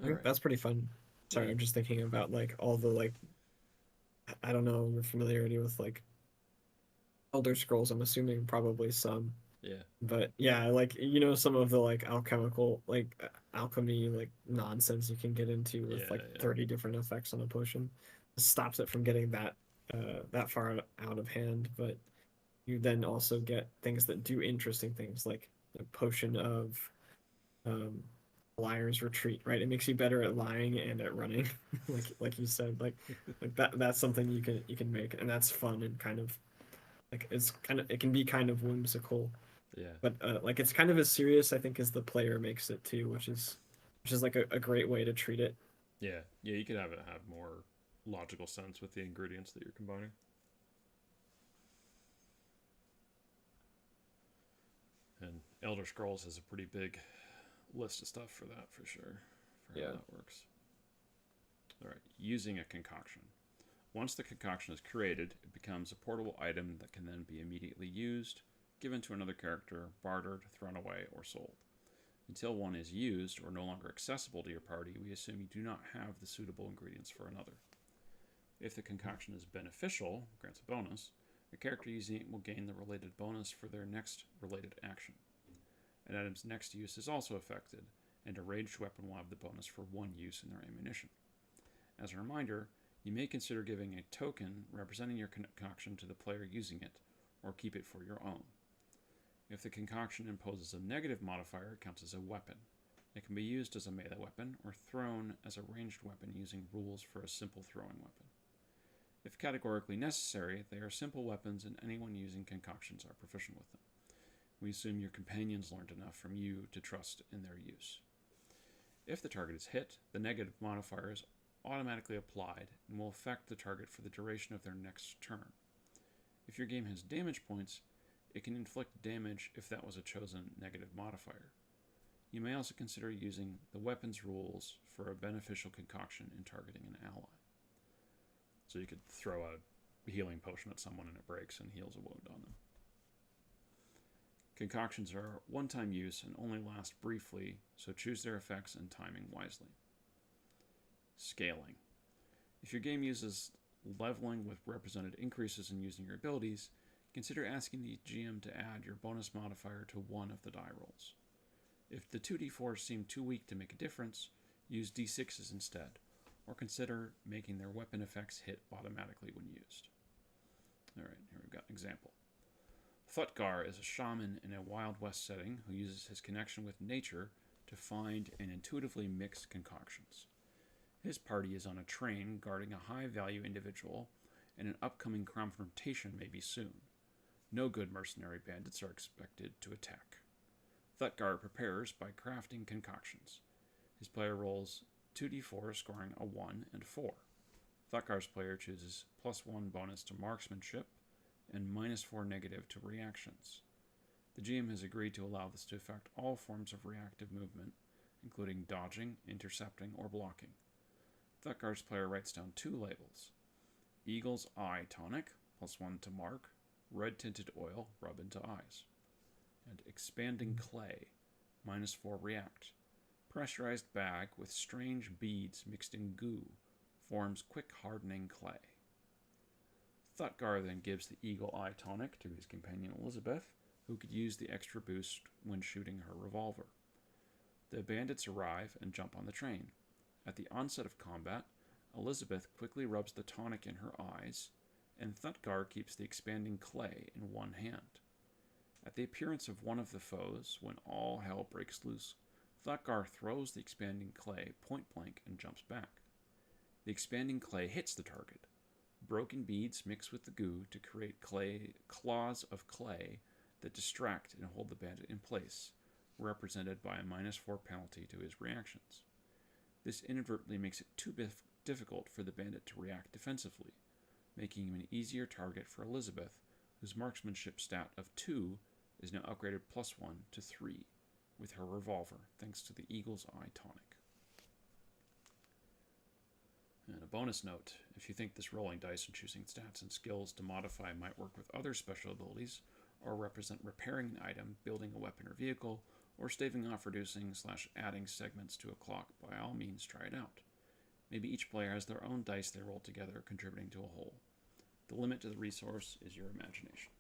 I think that's pretty fun. Sorry, I'm just thinking about like all the like, I don't know, your familiarity with like Elder Scrolls. I'm assuming probably some. Yeah. But yeah, like, you know, some of the like alchemical, like alchemy, like nonsense you can get into with 30 different effects on a potion. It stops it from getting that far out of hand. But you then also get things that do interesting things, like the potion of liar's retreat, right? It makes you better at lying and at running, like you said, like that's something you can make, and that's fun and kind of like it can be kind of whimsical. Yeah. But like it's kind of as serious, I think, as the player makes it too, which is like a great way to treat it. Yeah. Yeah, you could have it have more logical sense with the ingredients that you're combining. And Elder Scrolls has a pretty big list of stuff for that, for sure. For how that works. All right, using a concoction. Once the concoction is created, it becomes a portable item that can then be immediately used, given to another character, bartered, thrown away, or sold. Until one is used or no longer accessible to your party, we assume you do not have the suitable ingredients for another. If the concoction is beneficial, grants a bonus, the character using it will gain the related bonus for their next related action. An item's next use is also affected, and a ranged weapon will have the bonus for 1 use in their ammunition. As a reminder, you may consider giving a token representing your concoction to the player using it, or keep it for your own. If the concoction imposes a negative modifier, it counts as a weapon. It can be used as a melee weapon or thrown as a ranged weapon using rules for a simple throwing weapon. If categorically necessary, they are simple weapons and anyone using concoctions are proficient with them. We assume your companions learned enough from you to trust in their use. If the target is hit, the negative modifier is automatically applied and will affect the target for the duration of their next turn. If your game has damage points, it can inflict damage if that was a chosen negative modifier. You may also consider using the weapons rules for a beneficial concoction in targeting an ally. So you could throw a healing potion at someone and it breaks and heals a wound on them. Concoctions are one-time use and only last briefly, so choose their effects and timing wisely. Scaling. If your game uses leveling with represented increases in using your abilities, consider asking the GM to add your bonus modifier to one of the die rolls. If the 2d4s seem too weak to make a difference, use d6s instead, or consider making their weapon effects hit automatically when used. Alright, here we've got an example. Thutgar is a shaman in a Wild West setting who uses his connection with nature to find and intuitively mix concoctions. His party is on a train guarding a high-value individual, and an upcoming confrontation may be soon. No good mercenary bandits are expected to attack. Thutgar prepares by crafting concoctions. His player rolls 2d4, scoring a 1 and 4. Thutgar's player chooses +1 bonus to marksmanship and -4 negative to reactions. The GM has agreed to allow this to affect all forms of reactive movement, including dodging, intercepting, or blocking. Thutgar's player writes down 2 labels. Eagle's Eye Tonic, +1 to mark, red tinted oil, rub into eyes. And Expanding Clay, -4 react. Pressurized bag with strange beads mixed in goo, forms quick hardening clay. Thutgar then gives the Eagle Eye Tonic to his companion Elizabeth, who could use the extra boost when shooting her revolver. The bandits arrive and jump on the train. At the onset of combat, Elizabeth quickly rubs the tonic in her eyes, and Thutgar keeps the expanding clay in one hand. At the appearance of one of the foes, when all hell breaks loose, Thutgar throws the expanding clay point blank and jumps back. The expanding clay hits the target. Broken beads mix with the goo to create claws of clay that distract and hold the bandit in place, represented by a -4 penalty to his reactions. This inadvertently makes it too difficult for the bandit to react defensively, making him an easier target for Elizabeth, whose marksmanship stat of 2 is now upgraded +1 to 3 with her revolver, thanks to the Eagle's Eye Tonic. And a bonus note, if you think this rolling dice and choosing stats and skills to modify might work with other special abilities, or represent repairing an item, building a weapon or vehicle, or staving off reducing/adding segments to a clock, by all means try it out. Maybe each player has their own dice they roll together, contributing to a whole. The limit to the resource is your imagination.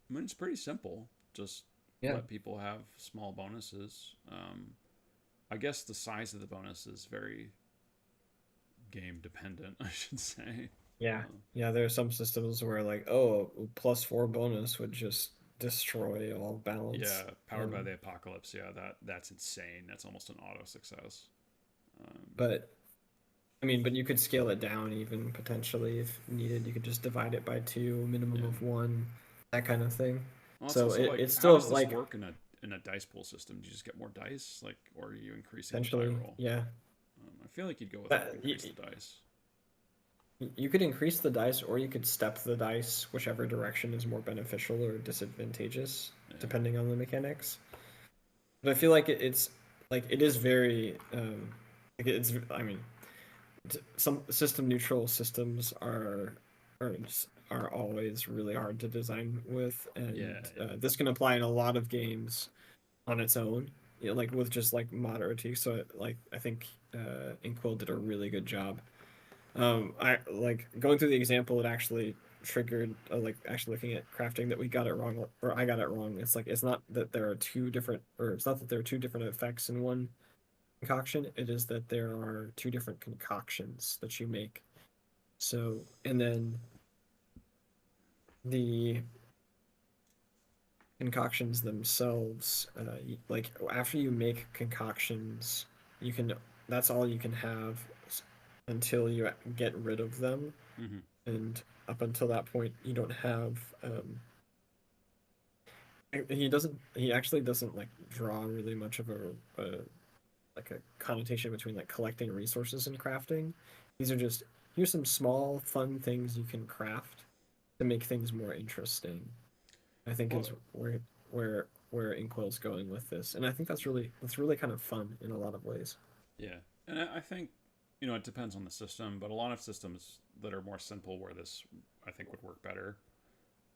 I mean, it's pretty simple. Just let people have small bonuses. I guess the size of the bonus is very game dependent, I should say. Yeah. There are some systems where like, +4 bonus would just destroy all balance. Yeah, Powered by the Apocalypse. Yeah, that's insane. That's almost an auto success. But you could scale it down even potentially if needed. You could just divide it by 2, minimum of 1, that kind of thing. Well, so how it's still does this like work in a dice pool system? Do you just get more dice, or are you increasing essentially the die roll? Yeah. I feel like you'd go with increase the dice. You could increase the dice, or you could step the dice, whichever direction is more beneficial or disadvantageous, depending on the mechanics. But I feel like it is very some system neutral systems are always really hard to design with, and this can apply in a lot of games on its own, like with just like moderate. So I think Inkwell did a really good job. I like going through the example. It actually triggered actually looking at crafting that we got it wrong, or I got it wrong. It's not that there are two different effects in one concoction. It is that there are 2 different concoctions that you make. So, and then the concoctions themselves, like after you make concoctions, you can that's all you can have until you get rid of them, Mm-hmm. and up until that point, you don't have. He actually doesn't like draw really much of a like a connotation between like collecting resources and crafting. These are just here's some small fun things you can craft to make things more interesting. I think Well, is where Inkwell's going with this, and I think that's really kind of fun in a lot of ways. yeah, and I think it depends on the system, but a lot of systems that are more simple where this I think would work better.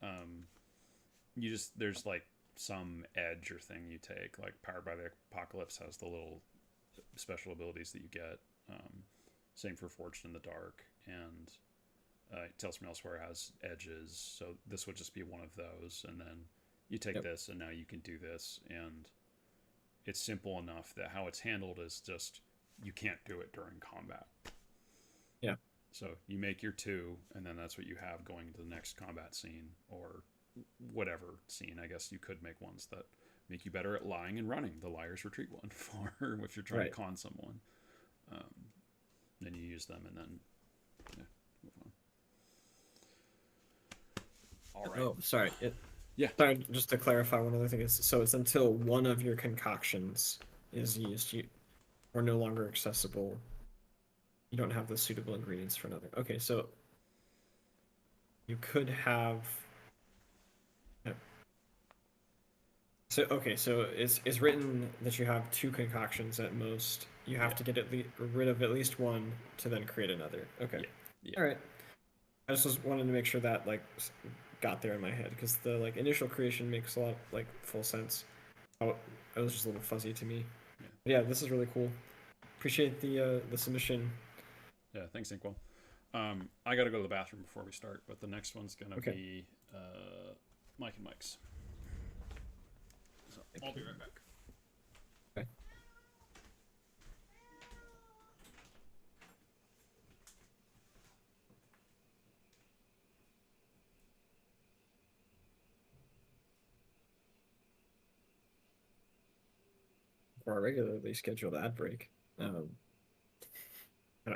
Um, there's like some edge or thing you take, like Powered by the Apocalypse has the little special abilities that you get. Same for Forged in the Dark, and Tales from Elsewhere has edges, so this would just be one of those. And then you take Yep. this, and now you can do this, and it's simple enough that how it's handled is just you can't do it during combat. Yeah. So you make your two, and then that's what you have going into the next combat scene or whatever scene. I guess you could make ones that make you better at lying and running. The liar's retreat one for if you're trying Right. to con someone. Then you use them, and then yeah, move on. All right. Oh, sorry. Yeah. Sorry, just to clarify one other thing is so it's until one of your concoctions is used, or no longer accessible. You don't have the suitable ingredients for another. Okay, so you could have. Yeah. So okay, so it's written that you have two concoctions at most. You have Yeah. to get rid of at least one to then create another. Okay. Yeah. Yeah. All right. I just was wanted to make sure that like got there in my head because the like initial creation makes a lot like full sense. Oh, it was just a little fuzzy to me. Yeah. But yeah, this is really cool. Appreciate the submission. Yeah. Thanks, Inkwell. I got to go to the bathroom before we start, but the next one's gonna Okay. be Mike and Mike's. So I'll be right back. Okay. For our regularly scheduled ad break, I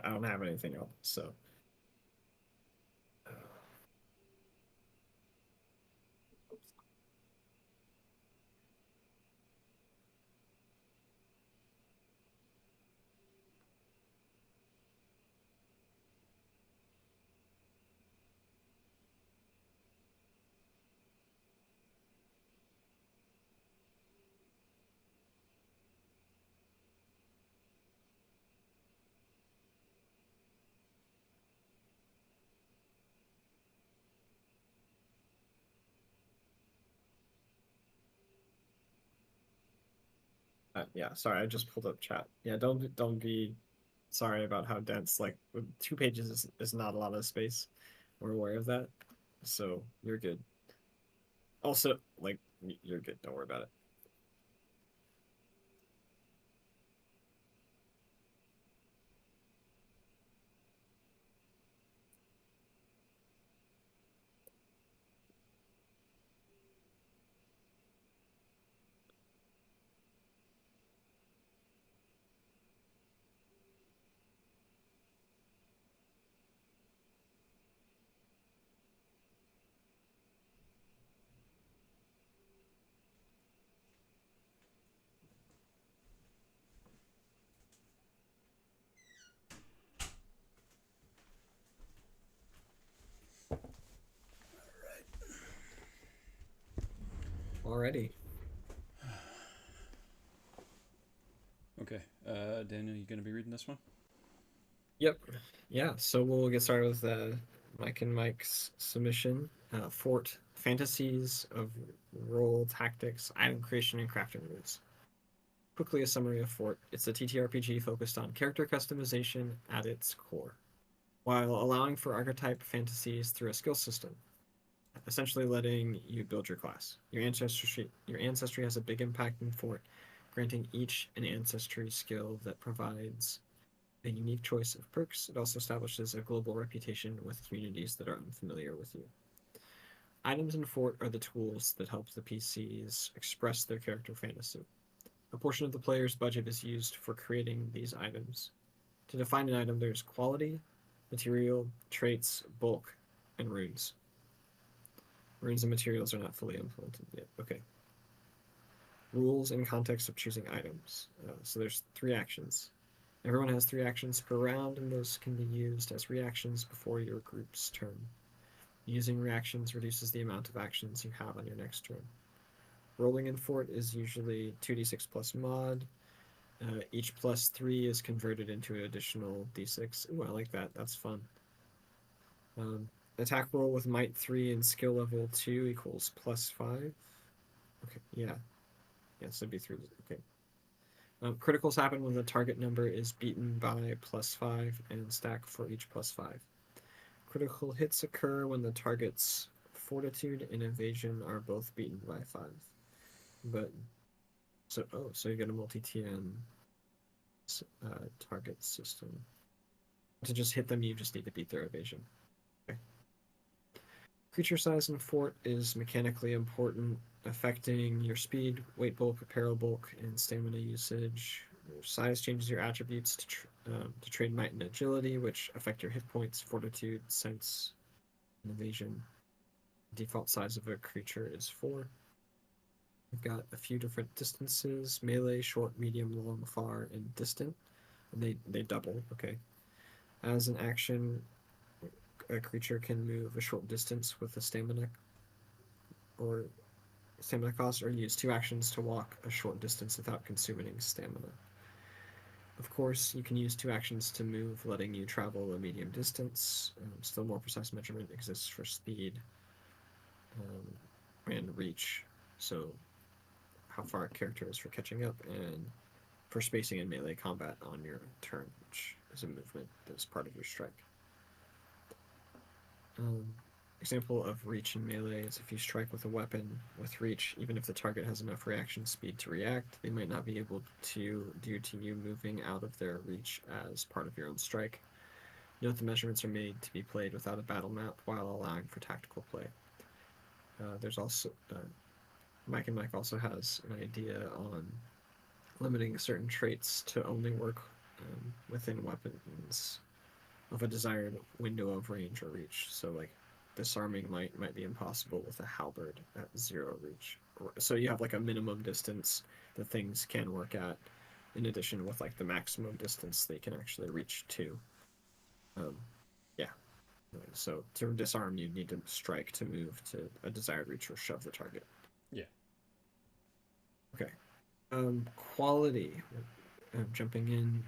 don't have anything else. So. Yeah, sorry, I just pulled up chat. Yeah, don't be sorry about how dense. Like 2 pages is not a lot of space. We're aware of that, so you're good. Also, like you're good. Don't worry about it. Alrighty. Okay, Daniel, you gonna be reading this one? Yep. Yeah. So we'll get started with Mike and Mike's submission. Fort Fantasies of Role Tactics, Item Creation, and Crafting Rules. Quickly, a summary of Fort. It's a TTRPG focused on character customization at its core, while allowing for archetype fantasies through a skill system, essentially letting you build your class. Your ancestry has a big impact in Fort, granting each an ancestry skill that provides a unique choice of perks. It also establishes a global reputation with communities that are unfamiliar with you. Items in Fort are the tools that help the PCs express their character fantasy. A portion of the player's budget is used for creating these items. To define an item, there's quality, material, traits, bulk, and runes. Runes and materials are not fully implemented yet. Okay. Rules and context of choosing items. So there's 3 actions. Everyone has 3 actions per round, and those can be used as reactions before your group's turn. Using reactions reduces the amount of actions you have on your next turn. Rolling in Fort is usually 2d6 plus mod. Each +3 is converted into an additional d6. Ooh, I like that. That's fun. Attack roll with might 3 and skill level 2 equals +5. Okay, yeah. Yes, it'd be 3. Okay. Criticals happen when the target number is beaten by +5 and stack for each +5. Critical hits occur when the target's fortitude and evasion are both beaten by 5. But so you get a multi-TN target system. To just hit them, you just need to beat their evasion. Okay. Creature size in Fort is mechanically important, affecting your speed, weight bulk, apparel bulk, and stamina usage. Your size changes your attributes to trade might and agility, which affect your hit points, fortitude, sense, and evasion. Default size of a creature is 4. We've got a few different distances: melee, short, medium, long, far, and distant. And they double, okay. As an action, a creature can move a short distance with a stamina cost, or use 2 actions to walk a short distance without consuming stamina. Of course, you can use 2 actions to move, letting you travel a medium distance. Still more precise measurement exists for speed and reach. So how far a character is for catching up, and for spacing in melee combat on your turn, which is a movement that's part of your strike. Example of reach in melee is if you strike with a weapon with reach, even if the target has enough reaction speed to react, they might not be able to due to you moving out of their reach as part of your own strike. Note the measurements are made to be played without a battle map while allowing for tactical play. There's also miknemike also has an idea on limiting certain traits to only work within weapons of a desired window of range or reach. So like disarming might be impossible with a halberd at 0 reach. So you have like a minimum distance that things can work at, in addition with like the maximum distance they can actually reach to. Yeah. So to disarm, you need to strike to move to a desired reach or shove the target. Yeah. Okay. Quality. Jumping in.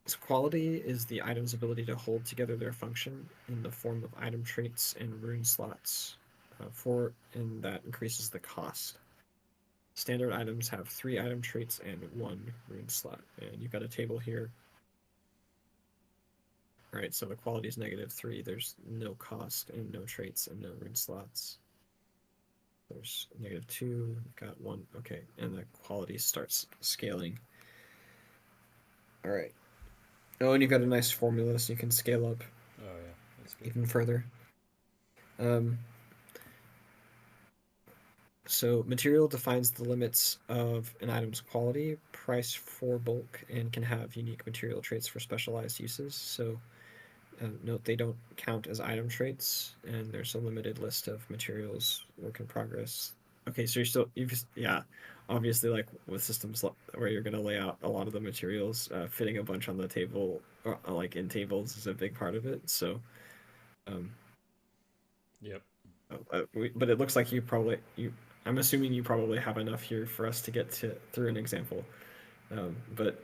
So quality is the item's ability to hold together their function in the form of item traits and rune slots, and that increases the cost. Standard items have 3 item traits and 1 rune slot, and you've got a table here. All right, so the quality is -3. There's no cost and no traits and no rune slots. There's -2. You've got 1. Okay, and the quality starts scaling. All right. Oh, and you've got a nice formula, so you can scale up. Oh yeah, that's good. Even further. So material defines the limits of an item's quality, price for bulk, and can have unique material traits for specialized uses. So note they don't count as item traits, and there's a limited list of materials, work in progress. Okay, so obviously like with systems where you're going to lay out a lot of the materials, fitting a bunch on the table, or like in tables, is a big part of it. So Yep. but it looks like I'm assuming you probably have enough here for us to get through an example. But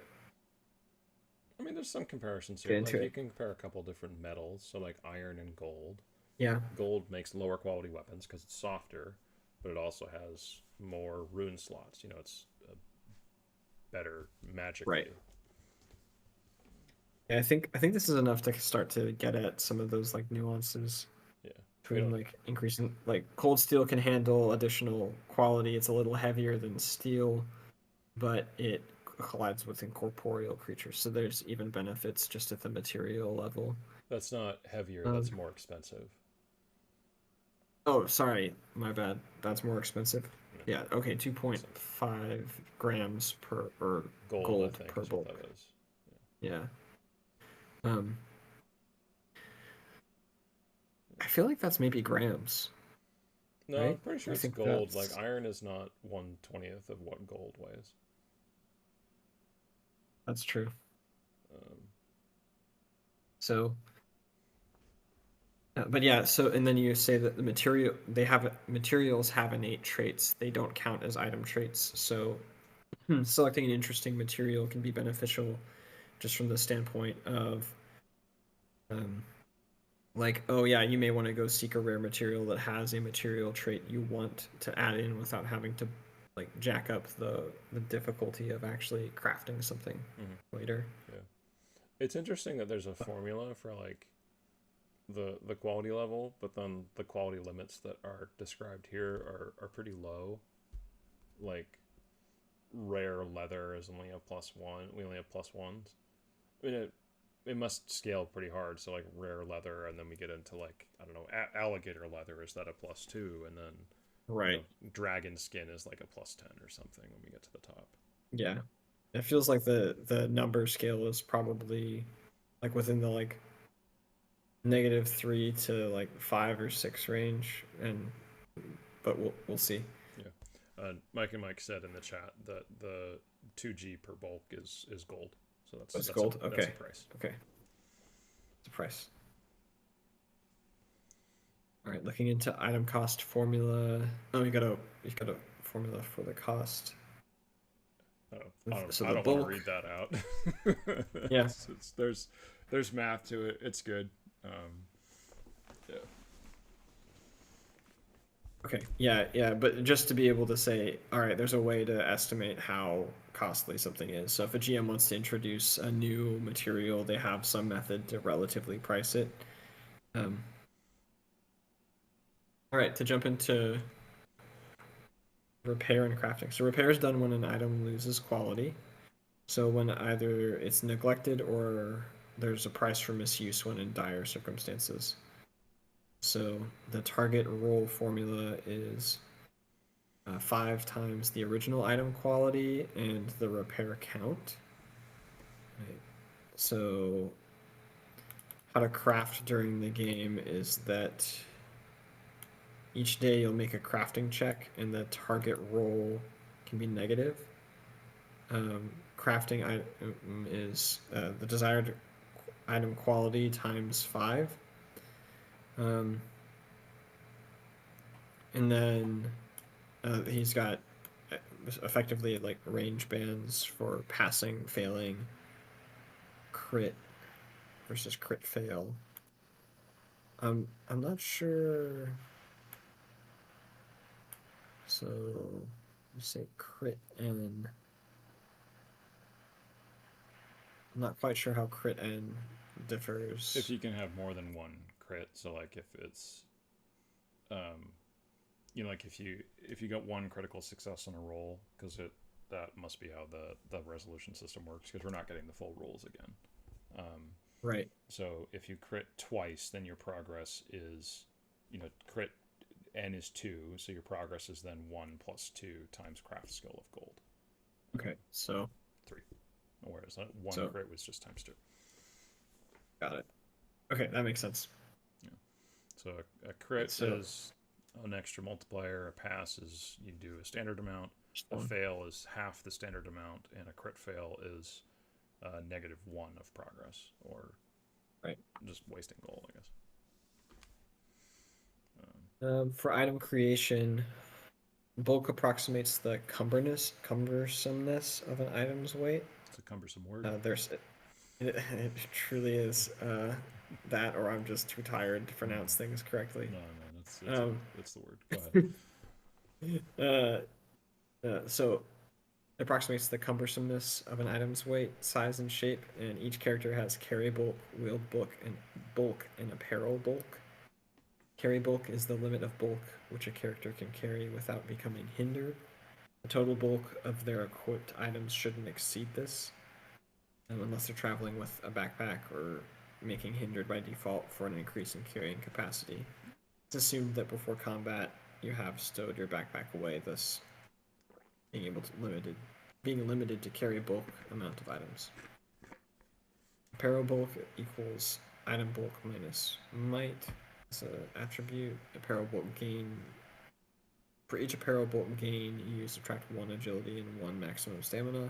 I mean, there's some comparisons get here. into Like you it. can compare a couple different metals, so like iron and gold. Yeah. Gold makes lower quality weapons because it's softer, but it also has more rune slots. You know, it's better magically. Right. Yeah, I think this is enough to start to get at some of those like nuances. Yeah. Between like increasing, like cold steel can handle additional quality. It's a little heavier than steel, but it collides with incorporeal creatures. So there's even benefits just at the material level. That's not heavier. That's more expensive. Oh, sorry, my bad. That's more expensive. Yeah. Yeah, okay, 2.5 grams per or Gold, I gold think, per is what bulk. that is. Yeah. Um, I feel like that's maybe grams, No, I'm right? pretty sure I it's think gold. Like, that's iron is not 1/20th of what gold weighs. true. Um, So, but yeah, so and then you say that materials have innate traits. They don't count as item traits. So, selecting an interesting material can be beneficial just from the standpoint of um, like, oh yeah, you may want to go seek a rare material that has a material trait you want to add in without having to like jack up the difficulty of actually crafting something later. yeah. It's interesting that there's a formula for, like, the quality level, but then the quality limits that are described here are pretty low. Like, rare leather is only a +1. We only have +1s. I mean, it must scale pretty hard. So, like, rare leather, and then we get into, like, I don't know, alligator leather, is that a +2? And then, Right. dragon skin is like a +10 or something when we get to the top. Yeah. It feels like the number scale is probably like within the like -3 to like 5 or 6 range, and but we'll see. Yeah. Mike and Mike said in the chat that the 2G per bulk is gold. So That's gold. that's a Okay. price. Okay. It's a price. All right. Looking into item cost formula. Oh, you got a formula for the cost. So I the don't want to bulk. read that out. Yeah. There's math to it. It's good. Yeah. Okay. Yeah. But just to be able to say, all right, there's a way to estimate how costly something is. So if a GM wants to introduce a new material, they have some method to relatively price it. All right, to jump into repair and crafting. So repair is done when an item loses quality. So when either it's neglected or there's a price for misuse when in dire circumstances. So the target roll formula is 5 times the original item quality and the repair count. Right. So how to craft during the game is that each day you'll make a crafting check and the target roll can be negative. Crafting item is the desired item quality times 5. And then he's got effectively like range bands for passing, failing, crit versus crit fail. I'm not sure. So you say crit N. I'm not quite sure how crit N differs. If you can have more than one crit, so like if it's, like if you got one critical success on a roll, because that must be how the resolution system works, because we're not getting the full rolls again. Right. So if you crit twice, then your progress is, crit N is 2, so your progress is then 1 + 2 times craft skill of gold. Okay, so 3. Whereas one crit was just times 2. Got it. Okay, that makes sense. Yeah. So a crit is an extra multiplier. A pass is you do a standard amount. A fail is half the standard amount, and a crit fail is -1 of progress, or just wasting gold, I guess. For item creation, bulk approximates the cumbersomeness of an item's weight. It's a cumbersome word. It truly is that, or I'm just too tired to pronounce things correctly. No, it's the word. Go ahead. So it approximates the cumbersomeness of an item's weight, size, and shape, and each character has carry bulk, wield bulk, and apparel bulk. Carry bulk is the limit of bulk which a character can carry without becoming hindered. The total bulk of their equipped items shouldn't exceed this, unless they're traveling with a backpack or making hindered by default for an increase in carrying capacity. it's assumed that before combat you have stowed your backpack away, thus being limited to carry a bulk amount of items. Apparel bulk equals item bulk minus might. It's an attribute. Apparel bulk gain. For each apparel bulk gain, you subtract 1 agility and 1 maximum stamina.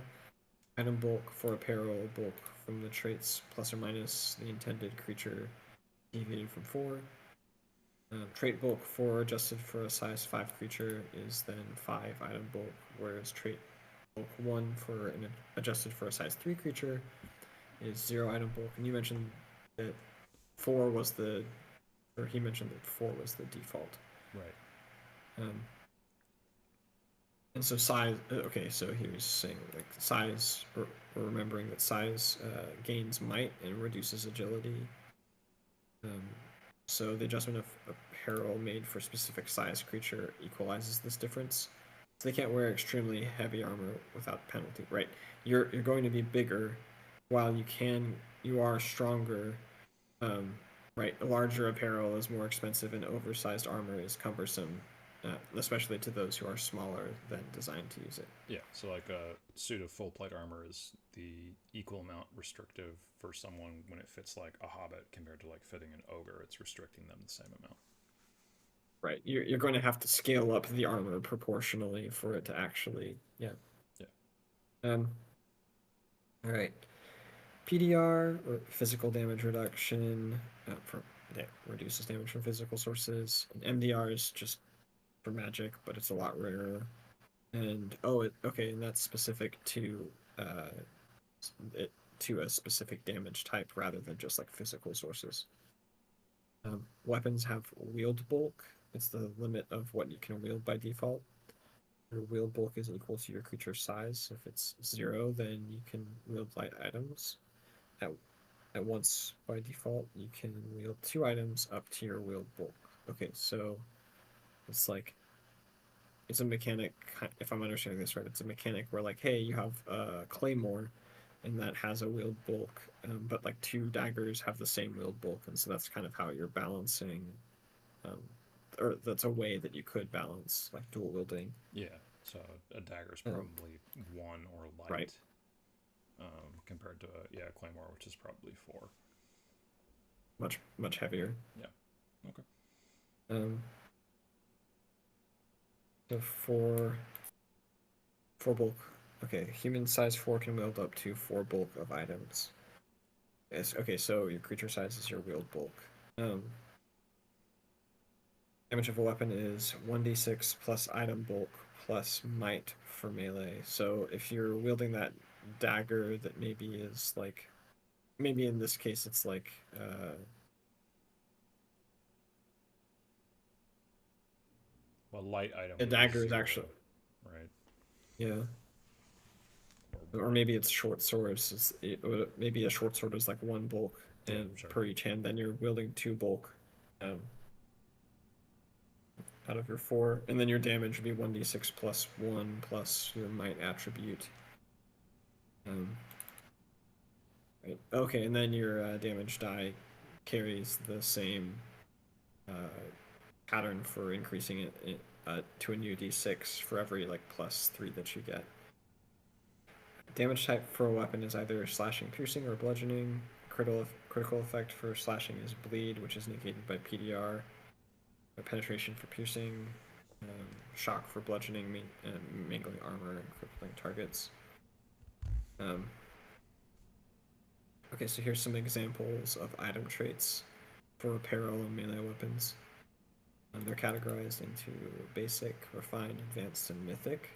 Item bulk for apparel bulk from the traits plus or minus the intended creature deviated from 4. Trait bulk for adjusted for a size 5 creature is then 5 item bulk, whereas trait bulk 1 for an adjusted for a size 3 creature is 0 item bulk. And you mentioned that 4 was the, or he mentioned that 4 was the default. Right. And so size, okay, so he was saying like size, or remembering that size gains might and reduces agility. So the adjustment of apparel made for specific size creature equalizes this difference. So they can't wear extremely heavy armor without penalty, right? You're going to be bigger, while you are stronger. Right, larger apparel is more expensive, and oversized armor is cumbersome. Especially to those who are smaller than designed to use it. Yeah, so like a suit of full plate armor is the equal amount restrictive for someone when it fits like a hobbit compared to like fitting an ogre. It's restricting them the same amount. Right, you're going to have to scale up the armor proportionally for it to actually, yeah. All right. PDR, or physical damage reduction, reduces damage from physical sources. And MDR is just for magic, but it's a lot rarer. And and that's specific to a specific damage type rather than just like physical sources. Weapons have wield bulk. It's the limit of what you can wield by default. Your wield bulk is equal to your creature's size. If it's 0, then you can wield light items. At once by default, you can wield 2 items up to your wield bulk. Okay, so it's like, it's a mechanic, if I'm understanding this right, it's a mechanic where like, hey, you have a claymore and that has a wield bulk, but like 2 daggers have the same wield bulk, and so that's kind of how you're balancing, or that's a way that you could balance like dual wielding. Yeah, so a dagger is probably 1 or light, right. Compared to a claymore, which is probably 4. Much heavier. Yeah. Okay. So for bulk, okay, human size 4 can wield up to 4 bulk of items. Yes, okay, so your creature size is your wield bulk. Damage of a weapon is 1d6 plus item bulk plus might for melee. So if you're wielding that dagger that maybe is like, maybe in this case it's like well, light item, a dagger is actually right, yeah, or maybe it's short swords. Maybe a short sword is like 1 bulk and per each hand, then you're wielding 2 bulk out of your 4, and then your damage would be 1d6 plus 1 plus your might attribute. Right. Okay, and then your damage die carries the same pattern for increasing it to a new d6 for every like +3 that you get. Damage type for a weapon is either slashing, piercing, or bludgeoning. Critical effect for slashing is bleed, which is negated by PDR. Penetration for piercing, shock for bludgeoning, mangling armor, and crippling targets. Okay, so here's some examples of item traits for apparel and melee weapons. They're categorized into basic, refined, advanced, and mythic.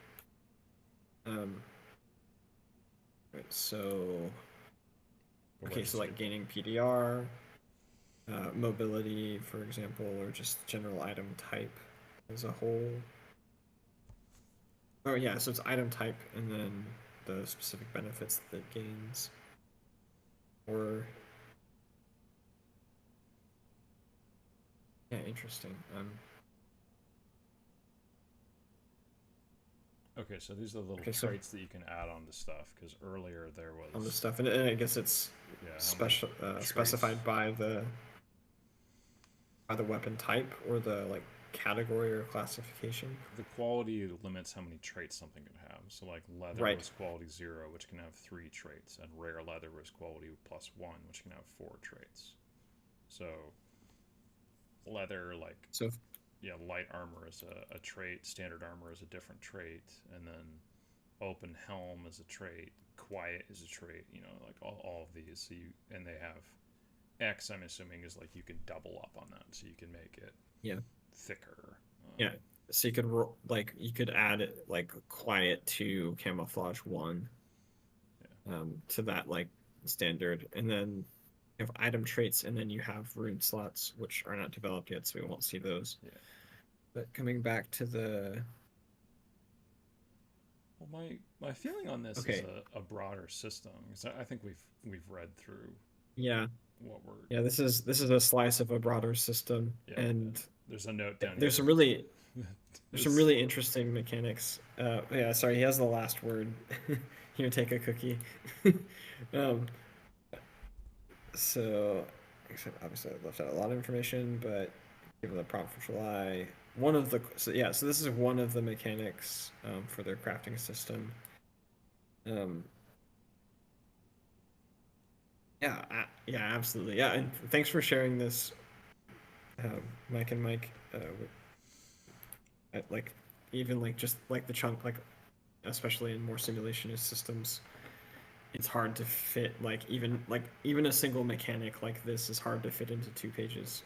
Right, so okay, so like gaining PDR, mobility, for example, or just general item type as a whole. Oh yeah, so it's item type and then the specific benefits that it gains. Or yeah, interesting. Okay, so these are the little traits that you can add on to stuff, because earlier there was on the stuff, and I guess it's specified by the by the weapon type or the like category or classification? The quality limits how many traits something can have. So like leather Right. was quality 0, which can have 3 traits, and rare leather was quality +1, which can have 4 traits. So leather, like, So yeah, light armor is a trait, standard armor is a different trait, and then open helm is a trait, quiet is a trait, you know, like all of these. So and they have X, I'm assuming, is like you can double up on that, so you can make it yeah, thicker. yeah. So you could like you could add like quiet to camouflage 1 Yeah. to that like standard, and then you have item traits, and then you have rune slots which are not developed yet, so we won't see those. Yeah. But coming back to the Well, my feeling on this is okay, a broader system, because I think we've read through yeah, what we're. yeah. This is a slice of a broader system, Yeah, and and there's a note down there's here. some really there's some This. really interesting mechanics. Yeah, sorry, he has the last word. Here, take a cookie. um, so, obviously, I left out a lot of information, but given the prompt for July, one of the so this is one of the mechanics for their crafting system. Um, yeah, yeah, absolutely, yeah, and thanks for sharing this, Mike and Mike. Like even like just like the chunk, like especially in more simulationist systems, it's hard to fit like even a single mechanic like this is hard to fit into 2 pages.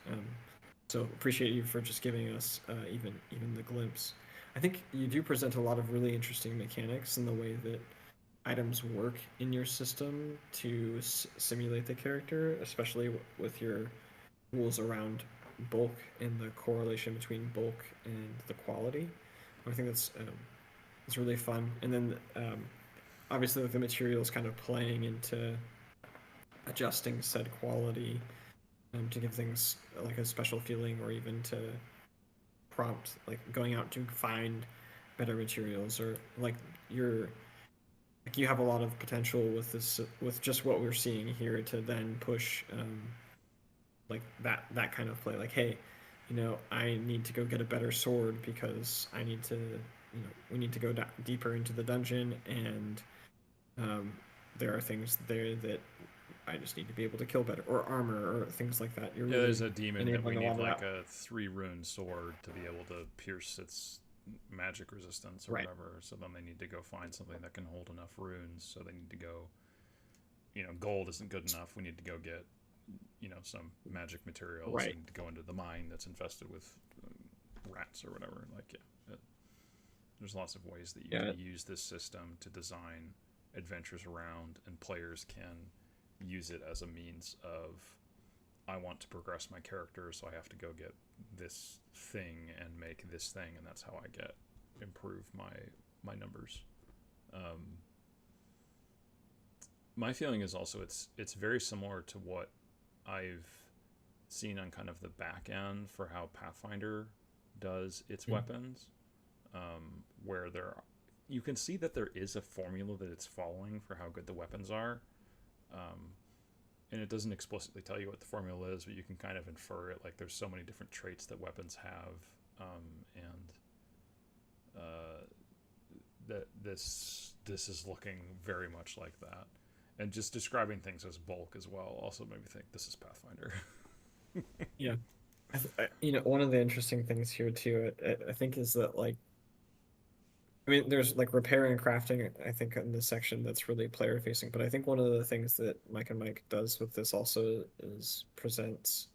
So appreciate you for just giving us even the glimpse. I think you do present a lot of really interesting mechanics in the way that items work in your system to simulate the character, especially with your rules around bulk and the correlation between bulk and the quality. I think that's it's really fun. And then obviously like the materials kind of playing into adjusting said quality to give things like a special feeling, or even to prompt like going out to find better materials, or like you're like you have a lot of potential with this, with just what we're seeing here, to then push like that kind of play, like, hey, I need to go get a better sword because I need to, we need to go deeper into the dungeon, and um, there are things there that I just need to be able to kill better, or armor, or things like that. You're Yeah, really there's a demon that we enabling a need lot of like that. a 3 rune sword to be able to pierce its magic resistance or Right. whatever. So then they need to go find something that can hold enough runes. So they need to go. Gold isn't good enough. We need to go get some magic materials Right. and to go into the mine that's infested with rats or whatever. Like, yeah, there's lots of ways that you Yeah. can use this system to design adventures around, and players can use it as a means of, I want to progress my character, so I have to go get this thing and make this thing, and that's how I improve my numbers. Um, my feeling is also it's very similar to what I've seen on kind of the back end for how Pathfinder does its weapons, where you can see that there is a formula that it's following for how good the weapons are. And it doesn't explicitly tell you what the formula is, but you can kind of infer it. Like, there's so many different traits that weapons have, and that this is looking very much like that. And just describing things as bulk as well also made me think this is Pathfinder. Yeah. One of the interesting things here too, I think, is that like, I mean, there's like repair and crafting, I think, in this section that's really player facing. But I think one of the things that Mike and Mike does with this also is presents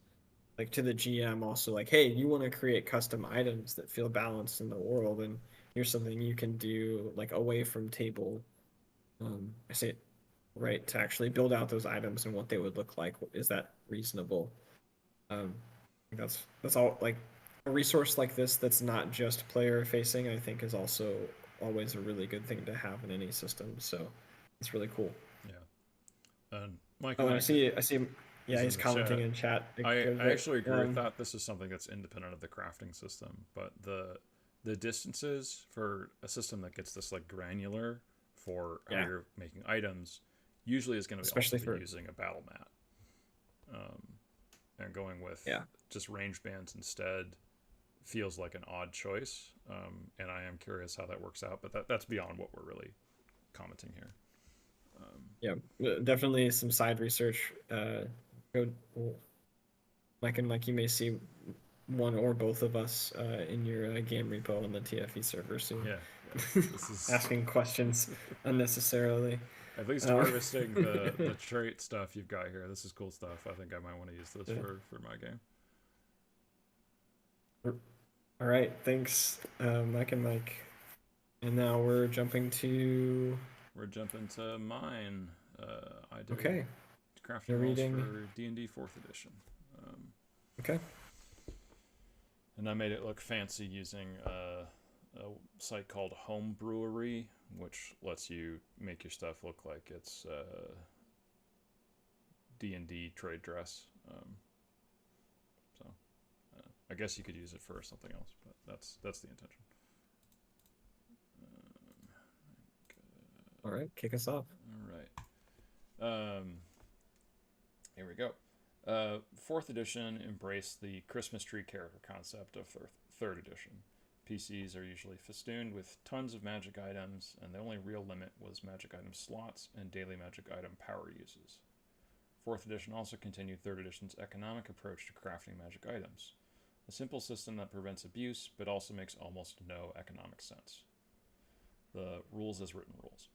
like to the GM also, like, hey, you want to create custom items that feel balanced in the world, and here's something you can do like away from table. I say it right, to actually build out those items and what they would look like. Is that reasonable? Um, that's all. Like a resource like this that's not just player facing, I think, is also always a really good thing to have in any system. So it's really cool. Yeah. And Mike Oh, and and Mike I see. Yeah, is in he's the commenting chat. in chat. I actually agree with that. This is something that's independent of the crafting system, but the distances for a system that gets this like granular for how Yeah, you're making items usually is going to also especially be for using a battle mat. and going with Yeah. just range bands instead feels like an odd choice. And I am curious how that works out, but that's beyond what we're really commenting here. Yeah, definitely some side research. Go, Mike and Mike, you may see one or both of us in your game repo on the TFE server soon. Yeah, this is asking questions unnecessarily. At least harvesting the trait stuff you've got here. This is cool stuff. I think I might want to use this for my game. All right, thanks, Mike and Mike. And now we're jumping to mine. I did crafting rules for D&D 4th edition. Okay. And I made it look fancy using a site called Home Brewery, which lets you make your stuff look like it's D&D trade dress. I guess you could use it for something else, but that's the intention. All right, kick us off. All right. Here we go. 4th edition embraced the Christmas tree character concept of 3rd edition. PCs are usually festooned with tons of magic items, and the only real limit was magic item slots and daily magic item power uses. 4th edition also continued 3rd edition's economic approach to crafting magic items, a simple system that prevents abuse but also makes almost no economic sense. The rules as written rules.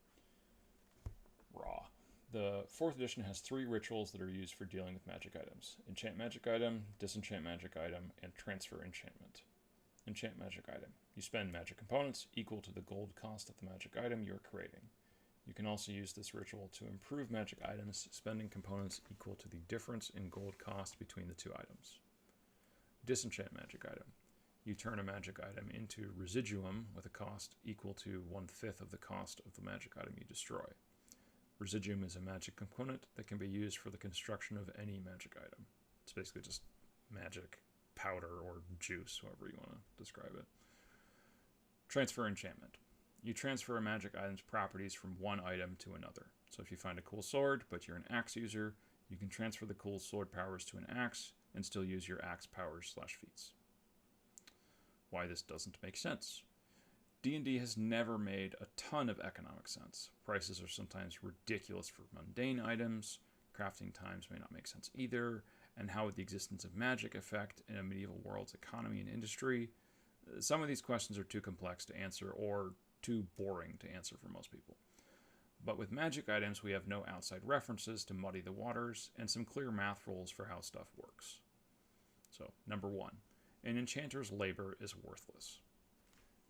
Raw. The 4th edition has 3 rituals that are used for dealing with magic items: enchant magic item, disenchant magic item, and transfer enchantment. Enchant magic item. You spend magic components equal to the gold cost of the magic item you are creating. You can also use this ritual to improve magic items, spending components equal to the difference in gold cost between the 2 items. Disenchant magic item. You turn a magic item into residuum with a cost equal to 1/5 of the cost of the magic item you destroy. Residuum is a magic component that can be used for the construction of any magic item. It's basically just magic powder or juice, however you want to describe it. Transfer enchantment. You transfer a magic item's properties from one item to another. So if you find a cool sword, but you're an axe user, you can transfer the cool sword powers to an axe and still use your axe powers / feats. Why this doesn't make sense. D&D has never made a ton of economic sense. Prices are sometimes ridiculous for mundane items, crafting times may not make sense either, and how would the existence of magic affect in a medieval world's economy and industry? Some of these questions are too complex to answer or too boring to answer for most people. But with magic items, we have no outside references to muddy the waters and some clear math rules for how stuff works. So, number 1, an enchanter's labor is worthless.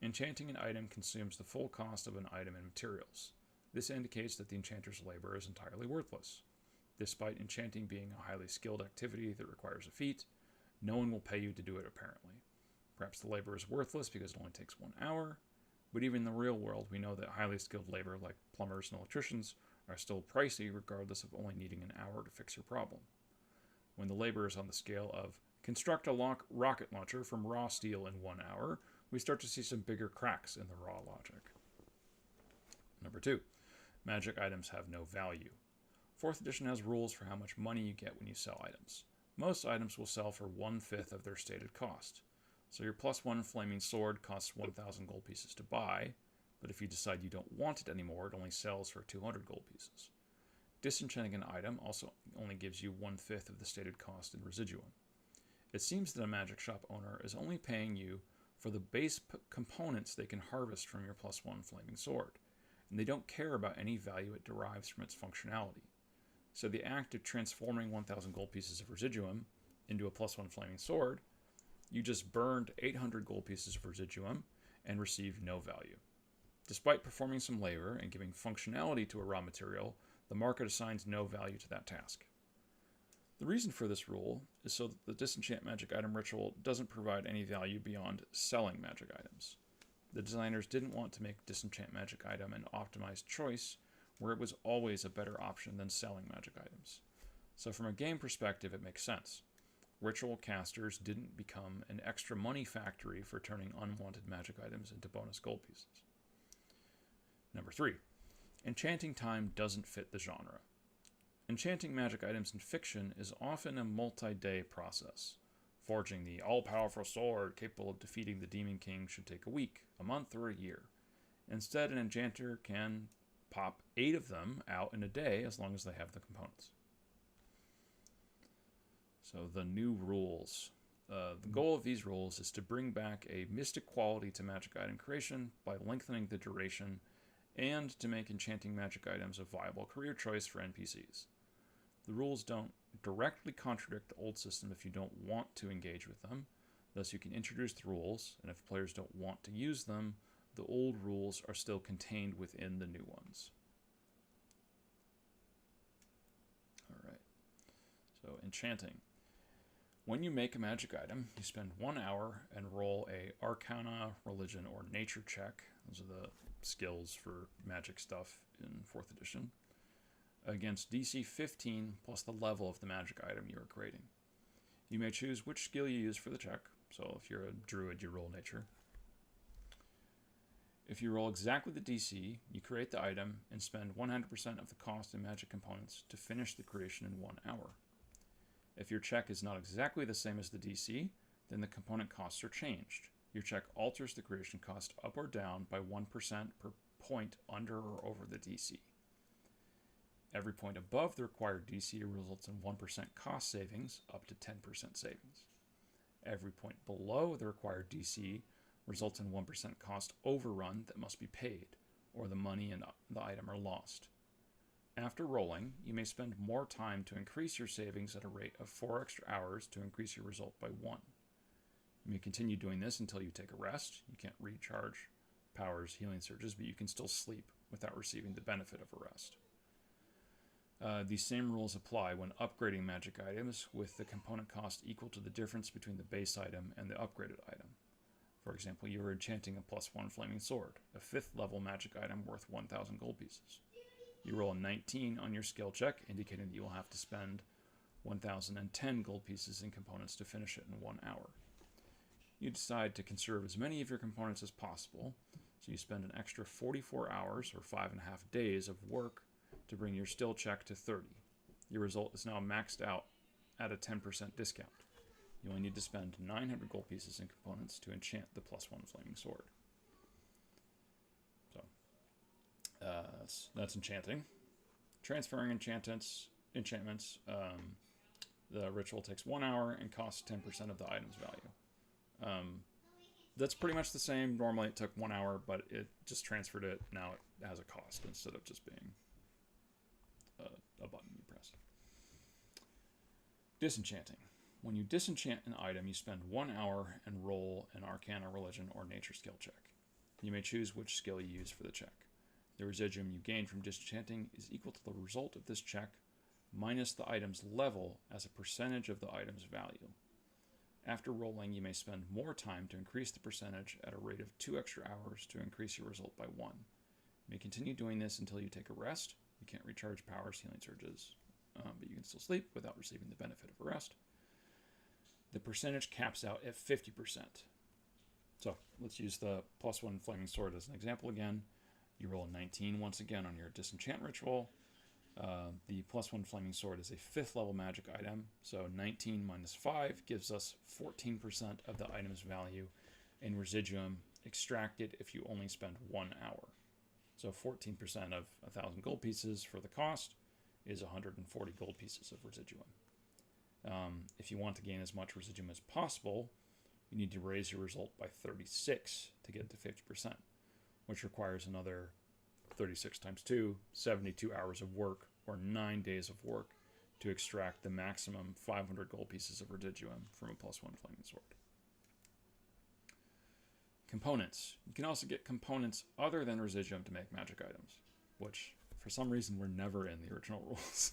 Enchanting an item consumes the full cost of an item and materials. This indicates that the enchanter's labor is entirely worthless. Despite enchanting being a highly skilled activity that requires a feat, no one will pay you to do it apparently. Perhaps the labor is worthless because it only takes 1 hour, but even in the real world we know that highly skilled labor like plumbers and electricians are still pricey regardless of only needing an hour to fix your problem. When the labor is on the scale of construct a rocket launcher from raw steel in 1 hour, we start to see some bigger cracks in the raw logic. Number 2, magic items have no value. 4th edition has rules for how much money you get when you sell items. Most items will sell for 1/5 of their stated cost. So your +1 flaming sword costs 1,000 gold pieces to buy, but if you decide you don't want it anymore, it only sells for 200 gold pieces. Disenchanting an item also only gives you 1/5 of the stated cost in residuum. It seems that a magic shop owner is only paying you for the base components they can harvest from your +1 flaming sword, and they don't care about any value it derives from its functionality. So the act of transforming 1,000 gold pieces of residuum into a +1 flaming sword, you just burned 800 gold pieces of residuum and received no value. Despite performing some labor and giving functionality to a raw material, the market assigns no value to that task. The reason for this rule is so that the disenchant magic item ritual doesn't provide any value beyond selling magic items. The designers didn't want to make disenchant magic item an optimized choice where it was always a better option than selling magic items. So from a game perspective, it makes sense. Ritual casters didn't become an extra money factory for turning unwanted magic items into bonus gold pieces. Number 3, enchanting time doesn't fit the genre. Enchanting magic items in fiction is often a multi-day process. Forging the all-powerful sword capable of defeating the Demon King should take a week, a month, or a year. Instead, an enchanter can pop 8 of them out in a day as long as they have the components. So the new rules. The goal of these rules is to bring back a mystic quality to magic item creation by lengthening the duration and to make enchanting magic items a viable career choice for NPCs. The rules don't directly contradict the old system if you don't want to engage with them. Thus, you can introduce the rules, and if players don't want to use them, the old rules are still contained within the new ones. Alright, so enchanting. When you make a magic item, you spend 1 hour and roll a Arcana, Religion, or Nature check. Those are the skills for magic stuff in 4th edition. Against DC 15 plus the level of the magic item you are creating. You may choose which skill you use for the check. So if you're a druid, you roll nature. If you roll exactly the DC, you create the item and spend 100% of the cost in magic components to finish the creation in 1 hour. If your check is not exactly the same as the DC, then the component costs are changed. Your check alters the creation cost up or down by 1% per point under or over the DC. Every point above the required DC results in 1% cost savings, up to 10% savings. Every point below the required DC results in 1% cost overrun that must be paid, or the money and the item are lost. After rolling, you may spend more time to increase your savings at a rate of 4 extra hours to increase your result by 1. You may continue doing this until you take a rest. You can't recharge powers, healing surges, but you can still sleep without receiving the benefit of a rest. These same rules apply when upgrading magic items with the component cost equal to the difference between the base item and the upgraded item. For example, you are enchanting a +1 flaming sword, a 5th level magic item worth 1,000 gold pieces. You roll a 19 on your skill check, indicating that you will have to spend 1,010 gold pieces in components to finish it in 1 hour. You decide to conserve as many of your components as possible, so you spend an extra 44 hours or 5.5 days of work to bring your skill check to 30. Your result is now maxed out at a 10% discount. You only need to spend 900 gold pieces in components to enchant the +1 flaming sword. So, that's enchanting. Transferring enchantments. The ritual takes 1 hour and costs 10% of the item's value. That's pretty much the same. Normally it took 1 hour, but it just transferred it. Now it has a cost instead of just being a button you press. Disenchanting. When you disenchant an item, you spend 1 hour and roll an Arcana, Religion, or Nature skill check. You may choose which skill you use for the check. The residuum you gain from disenchanting is equal to the result of this check minus the item's level as a percentage of the item's value. After rolling, you may spend more time to increase the percentage at a rate of 2 extra hours to increase your result by 1. You may continue doing this until you take a rest. You can't recharge powers, healing surges, but you can still sleep without receiving the benefit of a rest. The percentage caps out at 50%. So let's use the +1 flaming sword as an example again. You roll a 19 once again on your disenchant ritual. The +1 flaming sword is a 5th level magic item, so 19 minus 5 gives us 14% of the item's value in residuum extracted if you only spend 1 hour. So 14% of 1,000 gold pieces for the cost is 140 gold pieces of residuum. If you want to gain as much residuum as possible, you need to raise your result by 36 to get to 50%, which requires another 36 times 2, 72 hours of work, or 9 days of work to extract the maximum 500 gold pieces of residuum from a +1 flaming sword. Components. You can also get components other than residuum to make magic items, which for some reason were never in the original rules.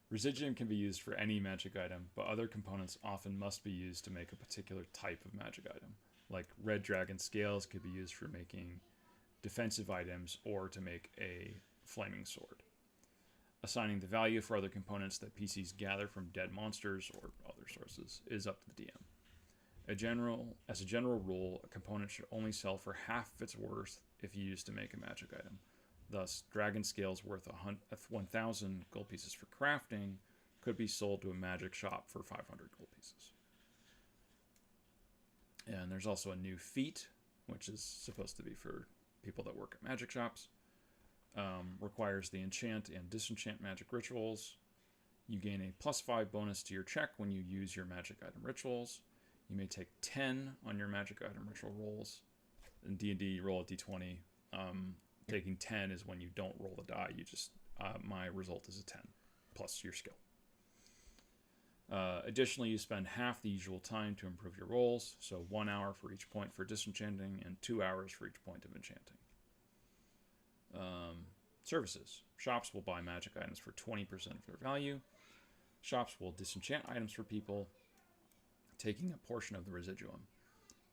Residuum can be used for any magic item, but other components often must be used to make a particular type of magic item. Like red dragon scales could be used for making defensive items or to make a flaming sword. Assigning the value for other components that PCs gather from dead monsters or other sources is up to the DM. As a general rule, a component should only sell for half its worth if used to make a magic item. Thus, dragon scales worth 1,000 gold pieces for crafting could be sold to a magic shop for 500 gold pieces. And there's also a new feat, which is supposed to be for people that work at magic shops. Requires the enchant and disenchant magic rituals. You gain a +5 bonus to your check when you use your magic item rituals. You may take 10 on your magic item ritual rolls. In D&D, you roll a d20. Taking 10 is when you don't roll the die. You just, my result is a 10, plus your skill. Additionally, you spend half the usual time to improve your rolls, so 1 hour for each point for disenchanting and 2 hours for each point of enchanting. Services. Shops will buy magic items for 20% of their value. Shops will disenchant items for people, taking a portion of the residuum.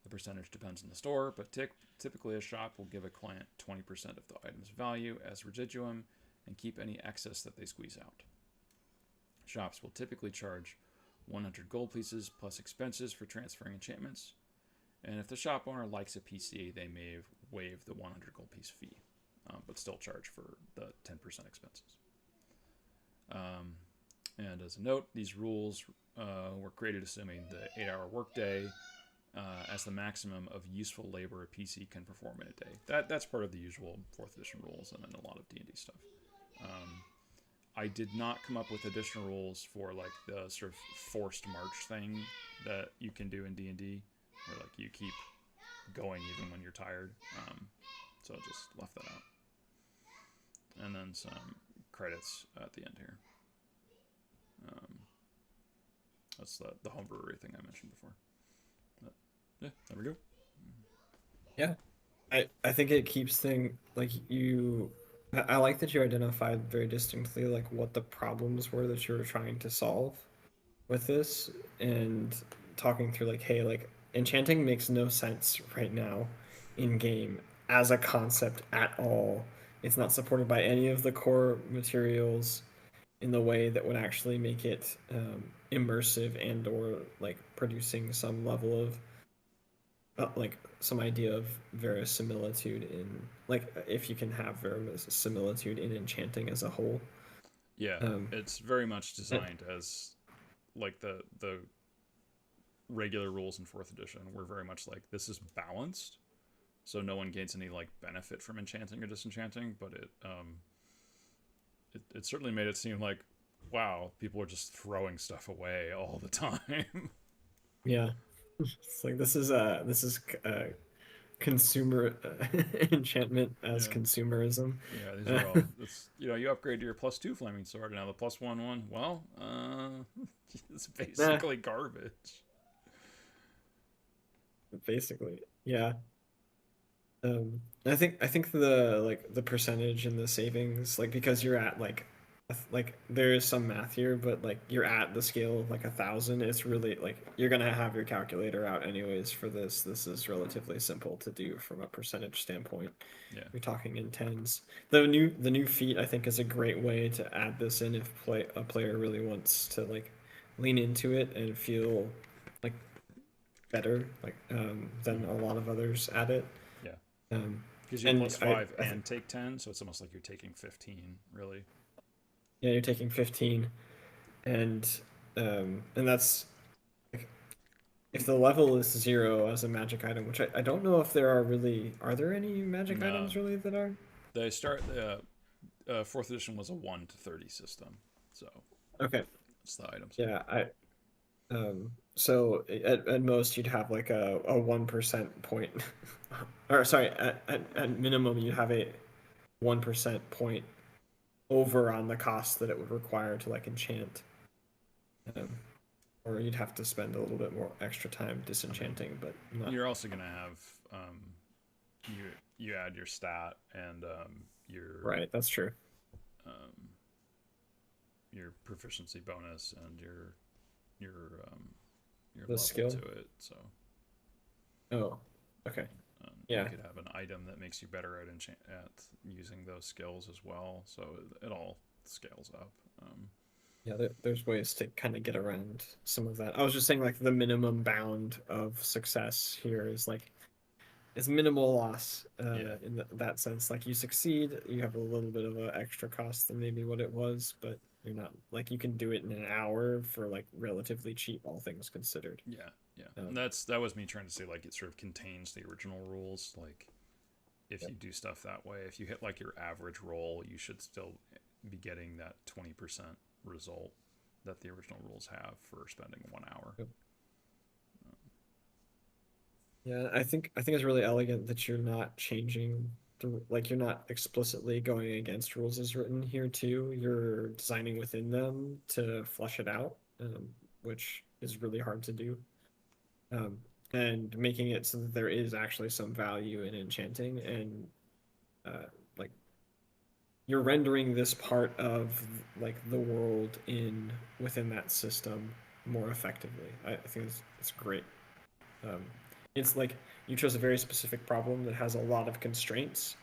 The percentage depends on the store, but typically a shop will give a client 20% of the item's value as residuum and keep any excess that they squeeze out. Shops will typically charge 100 gold pieces plus expenses for transferring enchantments, and if the shop owner likes a PCA, they may waive the 100 gold piece fee, but still charge for the 10% expenses. And as a note, these rules were created assuming the 8-hour workday as the maximum of useful labor a PC can perform in a day. That's part of the usual 4th edition rules and then a lot of D&D stuff. I did not come up with additional rules for like the sort of forced march thing that you can do in D&D, where like you keep going even when you're tired. So I just left that out. And then some credits at the end here. That's the home brewery thing I mentioned before. But, yeah, there we go. Yeah, I think it keeps things like you. I like that you identified very distinctly like what the problems were that you were trying to solve with this, and talking through like, hey, like enchanting makes no sense right now in game as a concept at all. It's not supported by any of the core materials in the way that would actually make it immersive and or like producing some level of like some idea of verisimilitude in like if you can have verisimilitude in enchanting as a whole. Yeah, it's very much designed as like the regular rules in 4th edition were very much like this is balanced, so no one gains any like benefit from enchanting or disenchanting, but it certainly made it seem like, wow, people are just throwing stuff away all the time. Yeah, it's like this is consumer enchantment as Yeah. consumerism. Yeah, these are all. It's you upgrade to your +2 flaming sword, and now the +1 well, it's basically garbage. Basically, yeah. I think the like the percentage and the savings, like because you're at like there is some math here, but like you're at the scale of like 1,000. It's really like you're gonna have your calculator out anyways for this. This is relatively simple to do from a percentage standpoint. Yeah, You're talking in tens. The new feat I think is a great way to add this in if a player really wants to like lean into it and feel like better like than a lot of others at it. yeah. Um, Because you and +5 and take 10, so it's almost like you're taking 15, really. yeah, you're taking 15, and that's like, if the level is 0 as a magic item, which I don't know if there are there any magic No. items really that are? They start the 4th edition was a 1 to 30 system, so Okay. it's the items. Yeah, so at most you'd have like a 1% point, or sorry, at minimum you'd have a 1% point over on the cost that it would require to like enchant. Or you'd have to spend a little bit more extra time disenchanting, but not. You're also gonna have you add your stat and your Right, that's true. Your proficiency bonus and your The level skill? to it. So Oh, okay. you Yeah. could have an item that makes you better at using those skills as well. So it all scales up. Yeah, there's ways to kind of get around some of that. I was just saying like the minimum bound of success here is like it's minimal loss Yeah. in that sense. Like you succeed, you have a little bit of an extra cost than maybe what it was, but you're not like you can do it in an hour for like relatively cheap, all things considered. Yeah, yeah. And Um, that was me trying to say like it sort of contains the original rules. Like if yep. you do stuff that way, if you hit like your average roll, you should still be getting that 20% result that the original rules have for spending 1 hour. Yep. Yeah, I think it's really elegant that you're not changing the like you're not explicitly going against rules as written here too. You're designing within them to flesh it out, which is really hard to do. Um, and making it so that there is actually some value in enchanting and like you're rendering this part of like the world in within that system more effectively. I think it's great. Um, it's like you chose a very specific problem that has a lot of constraints,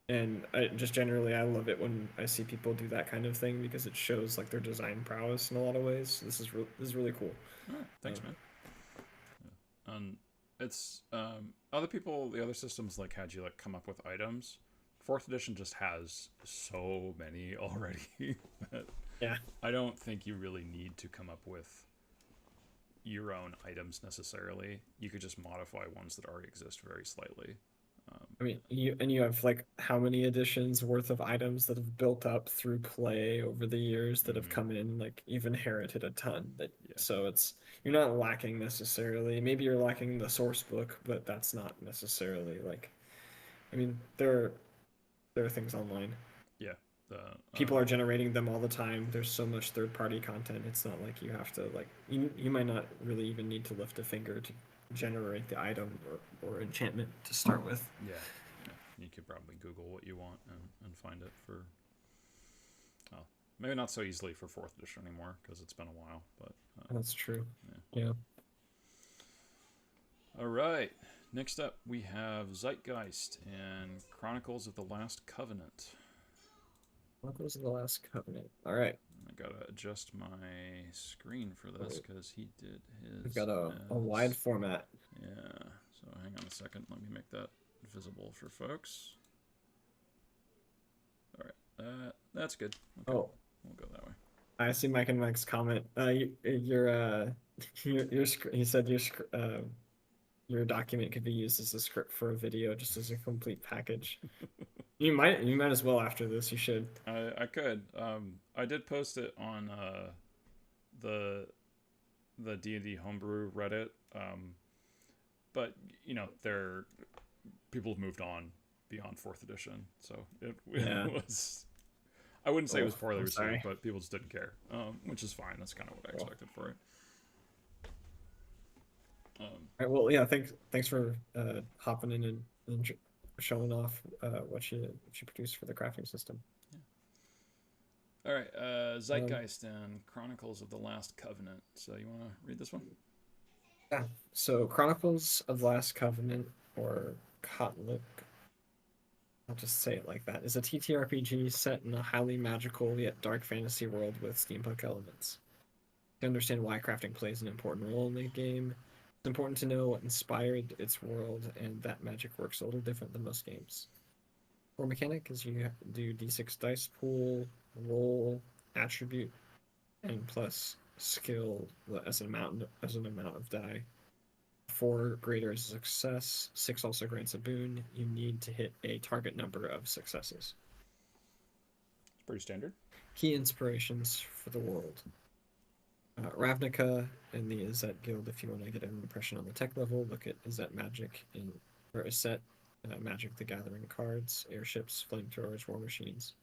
and just generally I love it when I see people do that kind of thing because it shows like their design prowess in a lot of ways. This is really cool. All right, thanks, Um, man. Yeah. It's other people, the other systems like had you like come up with items. Fourth edition just has so many already that yeah, I don't think you really need to come up with your own items necessarily. You could just modify ones that already exist very slightly. I mean you have like how many editions worth of items that have built up through play over the years that have Mm-hmm. come in like you've inherited a ton that Yeah. so it's you're not lacking necessarily. Maybe you're lacking the source book, but that's not necessarily like I mean there are things online. Yeah. The People are generating them all the time. There's so much third party content. It's not like you have to like you might not really even need to lift a finger to generate the item or enchantment to start with. yeah, yeah. You could probably Google what you want and find it for. Well, maybe not so easily for fourth edition anymore because it's been a while. But That's true. yeah. Yeah. All right. Next up, we have Zeitgeist and Chronicles of the Last Covenant. Chronicles of the Last Covenant. All right. I gotta adjust my screen for this because he did his. We've got a wide format. Yeah. So hang on a second. Let me make that visible for folks. All right. That's good. Okay. Oh, We'll go that way. I see Mike and Mike's comment. He said your document could be used as a script for a video, just as a complete package. You might as well after this. You should. I could. I did post it on the D&D homebrew Reddit. But you know, people have moved on beyond fourth edition, so it was. I wouldn't say it was poorly received, but people just didn't care, which is fine. That's kind of what I expected for it. All right, well, yeah. Thanks for hopping in and showing off what you produced for the crafting system. Yeah. All right, Zeitgeist and Chronicles of the Last Covenant. So you want to read this one? Yeah. So Chronicles of the Last Covenant, or Kotlik, I'll just say it like that, is a TTRPG set in a highly magical yet dark fantasy world with steampunk elements. To understand why crafting plays an important role in the game, it's important to know what inspired its world and that magic works a little different than most games. Core mechanic is you do d6 dice pool, roll, attribute, and plus skill as an amount of die. 4 greater is a success. 6 also grants a boon. You need to hit a target number of successes. It's pretty standard. Key inspirations for the world. Ravnica and the Izzet Guild. If you want to get an impression on the tech level, look at Izzet Magic or Izzet Magic the Gathering cards, airships, flamethrowers, war machines.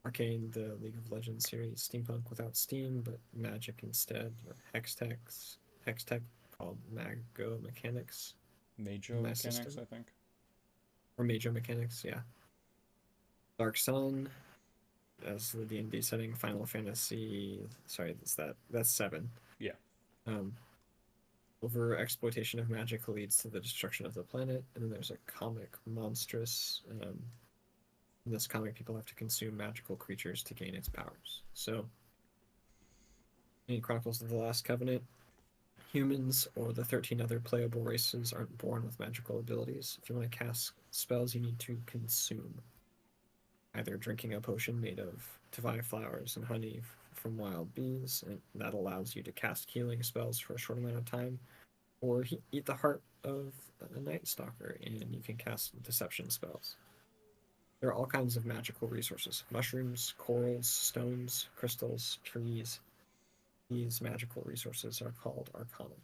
Arcane, the League of Legends series, steampunk without steam, but magic instead. Or Hextech called Mago Mechanics. Majo Mechanics, I think. Or Majo Mechanics, yeah. Dark Sun, as the D&D setting. Final Fantasy, sorry, that's 7. Yeah. Over exploitation of magic leads to the destruction of the planet, and then there's a comic, Monstrous. In this comic, people have to consume magical creatures to gain its powers. So, in Chronicles of the Last Covenant, Humans or the 13 other playable races aren't born with magical abilities. If you want to cast spells, you need to consume, either drinking a potion made of divine flowers and honey from wild bees, and that allows you to cast healing spells for a short amount of time, or eat the heart of a night stalker and you can cast deception spells. There are all kinds of magical resources: mushrooms, corals, stones, crystals, trees. These magical resources are called arcana.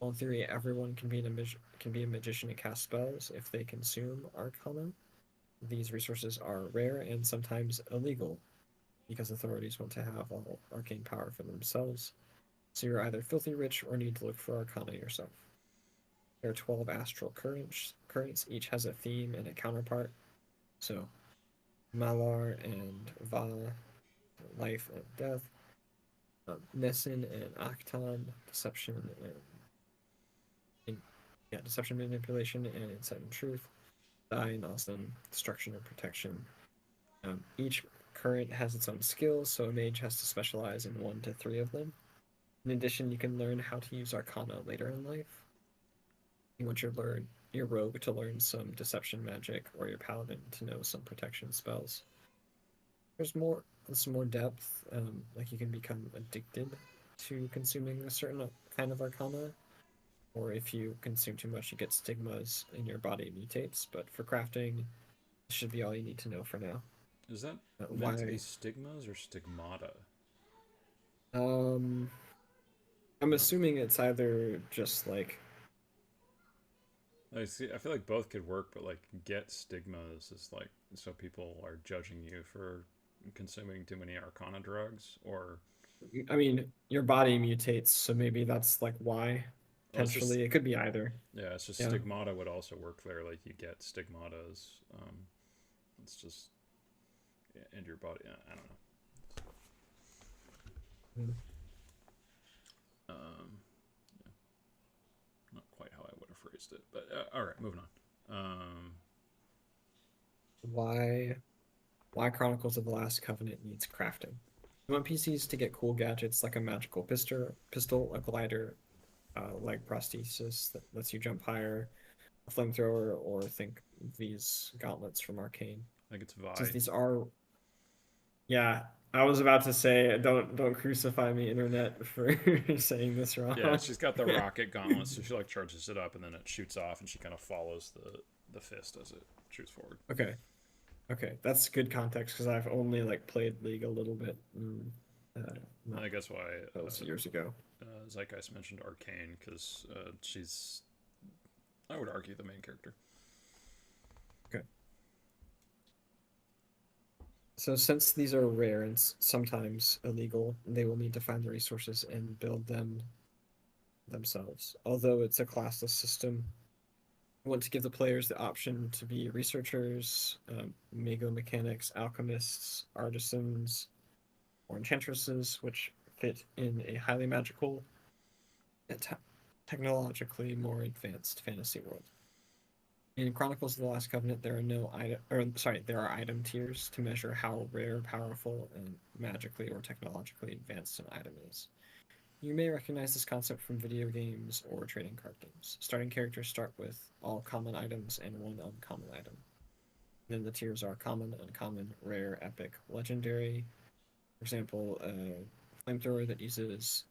Well, in theory, everyone can be a magician and cast spells if they consume arcana. These resources are rare and sometimes illegal because authorities want to have all arcane power for themselves. So you're either filthy rich or need to look for arcana yourself. There are 12 astral currents. Each has a theme and a counterpart. So Malar and Va, life and death. Nessun and Acton, deception and deception, manipulation, and insight and truth. Dai and Austin, destruction and protection. Each current has its own skills, so a mage has to specialize in 1 to 3 of them. In addition, you can learn how to use arcana later in life. You want your rogue to learn some deception magic, or your paladin to know some protection spells. There's some more depth, like you can become addicted to consuming a certain kind of arcana, or if you consume too much, you get stigmas and your body mutates. But for crafting, this should be all you need to know for now. Is that meant to be stigmas or stigmata? I'm assuming it's either just like. I feel like both could work, but like get stigmas is like so people are judging you for consuming too many arcana drugs, or I mean, your body mutates, so maybe that's like why. Potentially, it could be either. Yeah, it's just stigmata would also work there. Like you get stigmatas. It's just in your body. I don't know. Yeah. Not quite how I would have phrased it, but all right, moving on. Why Chronicles of the Last Covenant needs crafting. You want PCs to get cool gadgets like a magical pistol, a glider, leg prosthesis that lets you jump higher, a flamethrower, or think these gauntlets from Arcane. I think it's Vi. Since these are, yeah, I was about to say, don't crucify me, internet, for saying this wrong. Yeah, she's got the rocket gauntlet, so she like charges it up and then it shoots off, and she kind of follows the fist as it shoots forward. Okay, that's good context because I've only like played League a little bit. I think that's why that was years ago. Zeitgeist mentioned Arcane because she's, I would argue, the main character. Okay. So since these are rare and sometimes illegal, they will need to find the resources and build them themselves. Although it's a classless system, I want to give the players the option to be researchers, mago mechanics, alchemists, artisans, or enchantresses, which fit in a highly magical and technologically more advanced fantasy world. In Chronicles of the Last Covenant, there are item tiers to measure how rare, powerful, and magically or technologically advanced an item is. You may recognize this concept from video games or trading card games. Starting characters start with all common items and one uncommon item. Then the tiers are common, uncommon, rare, epic, legendary. For example, a flamethrower that uses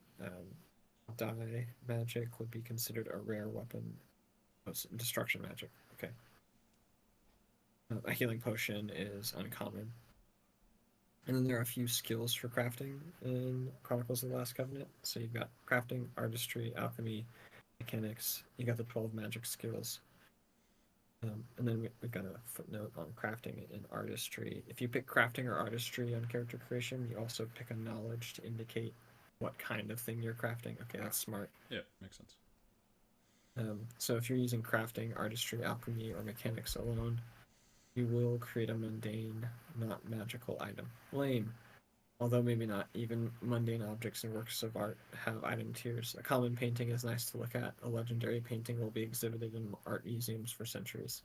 dye magic would be considered a rare weapon. Destruction magic. Okay. A healing potion is uncommon. And then there are a few skills for crafting in Chronicles of the Last Covenant. So you've got crafting, artistry, alchemy, mechanics. You got the 12 magic skills. And then we've got a footnote on crafting and artistry. If you pick crafting or artistry on character creation, you also pick a knowledge to indicate what kind of thing you're crafting. Okay, that's smart. Yeah, makes sense. So if you're using crafting, artistry, alchemy, or mechanics alone, you will create a mundane, not magical item. Lame. Although maybe not. Even mundane objects and works of art have item tiers. A common painting is nice to look at. A legendary painting will be exhibited in art museums for centuries.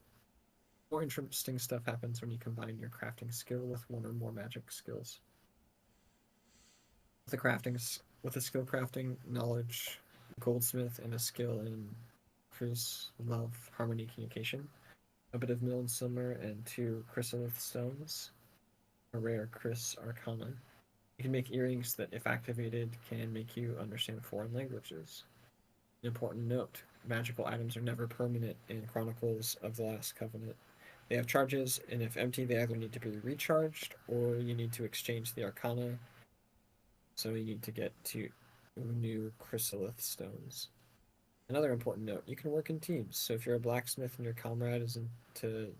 More interesting stuff happens when you combine your crafting skill with one or more magic skills. With the skill crafting, knowledge goldsmith, and a skill in truce, love, harmony, communication. A bit of mill and silver, and 2 chrysolith stones. A rare Chris Arcana. You can make earrings that, if activated, can make you understand foreign languages. An important note: magical items are never permanent in Chronicles of the Last Covenant. They have charges, and if empty, they either need to be recharged or you need to exchange the Arcana. So you need to get 2 new chrysolith stones. Another important note: you can work in teams. So if you're a blacksmith and your comrade is into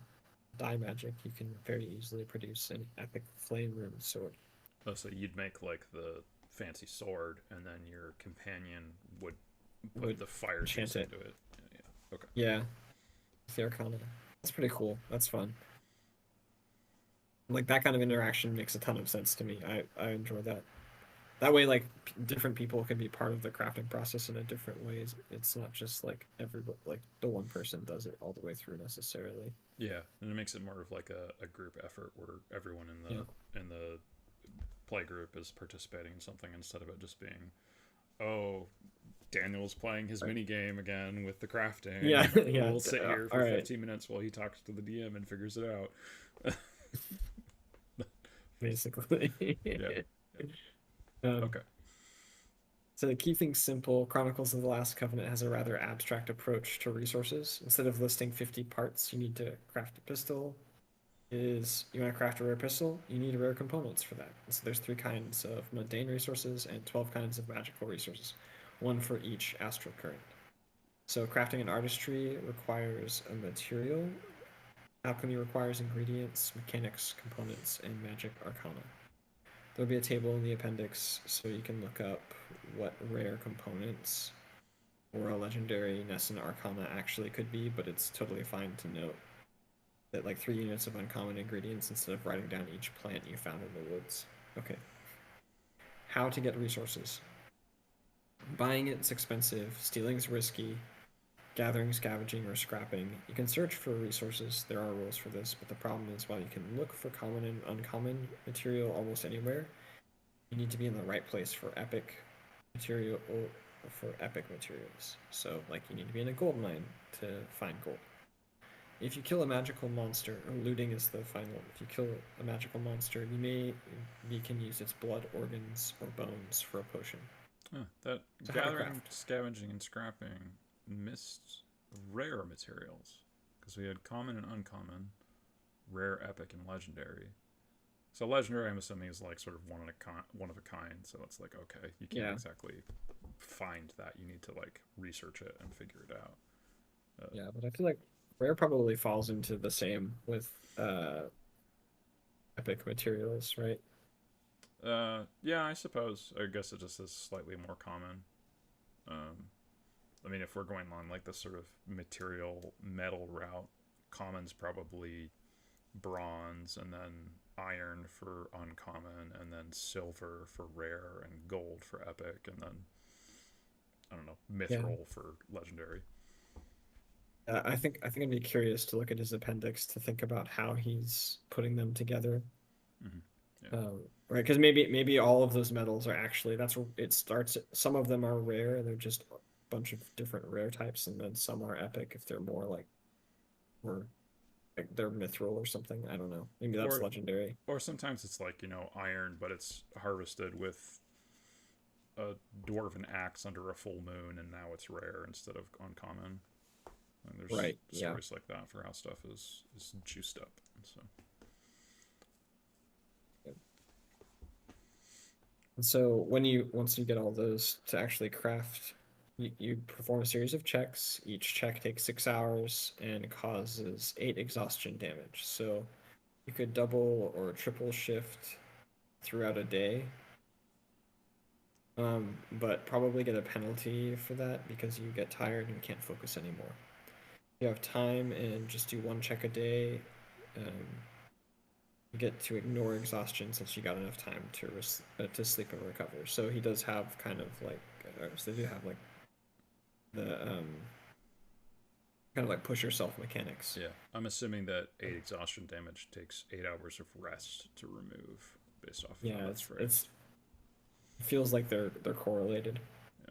dye magic, you can very easily produce an epic flame ruined sword. Oh, so you'd make like the fancy sword, and then your companion would put the fire juice into it. Yeah. Okay. Yeah. The Arcana. That's pretty cool. That's fun. Like, that kind of interaction makes a ton of sense to me. I enjoy that. That way, like, different people can be part of the crafting process in a different ways. It's not just like everybody, like the one person does it all the way through necessarily. Yeah, and it makes it more of like a group effort where everyone in the play group is participating in something instead of it just being, oh, Daniel's playing his mini game again with the crafting. Yeah, yeah. We'll sit here for 15 minutes while he talks to the DM and figures it out. Basically. Yeah. Okay. So to keep things simple, Chronicles of the Last Covenant has a rather abstract approach to resources. Instead of listing 50 parts, you need to craft a pistol. You want to craft a rare pistol, you need rare components for that. So there's 3 kinds of mundane resources and 12 kinds of magical resources, 1 for each astral current. So crafting an artistry requires a material. Alchemy requires ingredients, mechanics, components, and magic arcana. There'll be a table in the appendix so you can look up what rare components or a legendary Nessun Arcana actually could be, but it's totally fine to note that like 3 units of uncommon ingredients instead of writing down each plant you found in the woods. Okay. How to get resources. Buying it's expensive, stealing's risky, gathering, scavenging, or scrapping. You can search for resources. There are rules for this, but the problem is while you can look for common and uncommon material almost anywhere, you need to be in the right place for epic material or for epic materials. So, like, you need to be in a gold mine to find gold. If you kill a magical monster, or looting is the final. If you kill a magical monster, you can use its blood, organs, or bones for a potion. That so gathering, scavenging, and scrapping missed rare materials because we had common and uncommon, rare, epic, and legendary. So legendary, I'm assuming, is like sort of one of a kind. So it's like, okay, you can't exactly find that. You need to like research it and figure it out. Yeah, but I feel like rare probably falls into the same with epic materials, right? Yeah, I suppose. I guess it just is slightly more common. I mean, if we're going on like this sort of material metal route, common's probably bronze, and then iron for uncommon, and then silver for rare, and gold for epic, and then I don't know, mithril for legendary. I think I'd be curious to look at his appendix to think about how he's putting them together. Mm-hmm. Yeah. Right, because maybe all of those metals are actually, that's where it starts. Some of them are rare, they're just a bunch of different rare types, and then some are epic if they're more like they're mithril or something. I don't know. Maybe that's legendary. Or sometimes it's like, iron, but it's harvested with a dwarven axe under a full moon, and now it's rare instead of uncommon. And there's stories like that for how stuff is juiced up. So. And so once you get all those to actually craft, you perform a series of checks. Each check takes 6 hours and causes 8 exhaustion damage. So you could double or triple shift throughout a day, but probably get a penalty for that because you get tired and can't focus anymore. If you have time and just do 1 check a day, you get to ignore exhaustion since you got enough time to sleep and recover. So he does have kind of like, so they do have like the kind of like push yourself mechanics. Yeah, I'm assuming that 8 exhaustion damage takes 8 hours of rest to remove based off of how that's phrased. It feels like they're correlated. Yeah.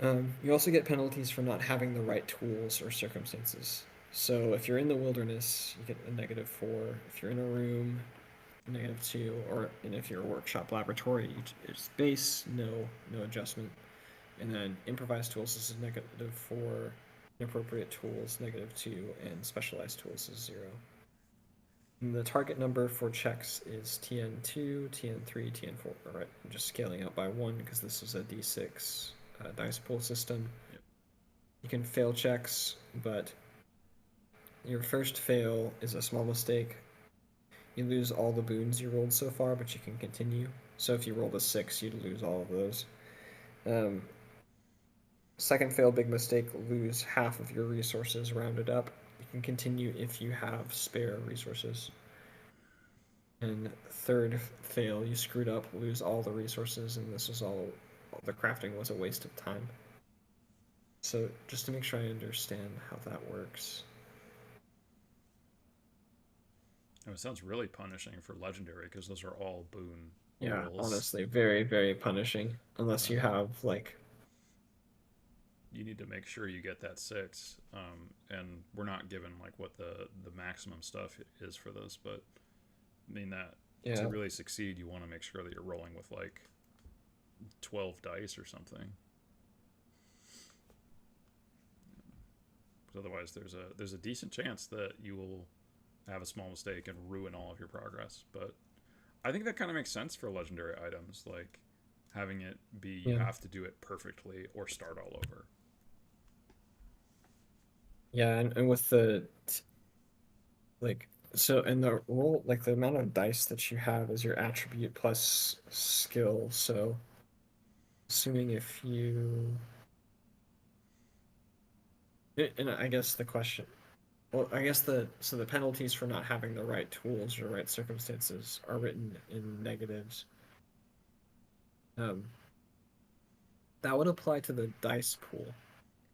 You also get penalties for not having the right tools or circumstances. So if you're in the wilderness, you get a -4. If you're in a room, -2. Or and if you're a workshop laboratory, it's base, no adjustment. And then improvised tools is a -4. Inappropriate tools -2, and specialized tools is 0. And the target number for checks is TN2, TN3, TN4. All right, I'm just scaling out by 1 because this is a D6 dice pool system. Yep. You can fail checks, but your first fail is a small mistake. You lose all the boons you rolled so far, but you can continue. So if you rolled a 6, you'd lose all of those. Second fail, big mistake, lose half of your resources rounded up. You can continue if you have spare resources. And third fail, you screwed up, lose all the resources, and this was all the crafting was a waste of time. So just to make sure I understand how that works. It sounds really punishing for legendary because those are all boon Yeah, rolls. honestly, very, very punishing. Unless you have like, you need to make sure you get that 6. And we're not given like what the maximum stuff is for this, but I mean that to really succeed, you want to make sure that you're rolling with like 12 dice or something. Because otherwise, there's a decent chance that you will have a small mistake and ruin all of your progress. But I think that kind of makes sense for legendary items, like having it be you have to do it perfectly or start all over. Yeah, and with the like so and the roll, like the amount of dice that you have is your attribute plus skill. So assuming if you and I guess the question, well, I guess the penalties for not having the right tools or right circumstances are written in negatives. That would apply to the dice pool.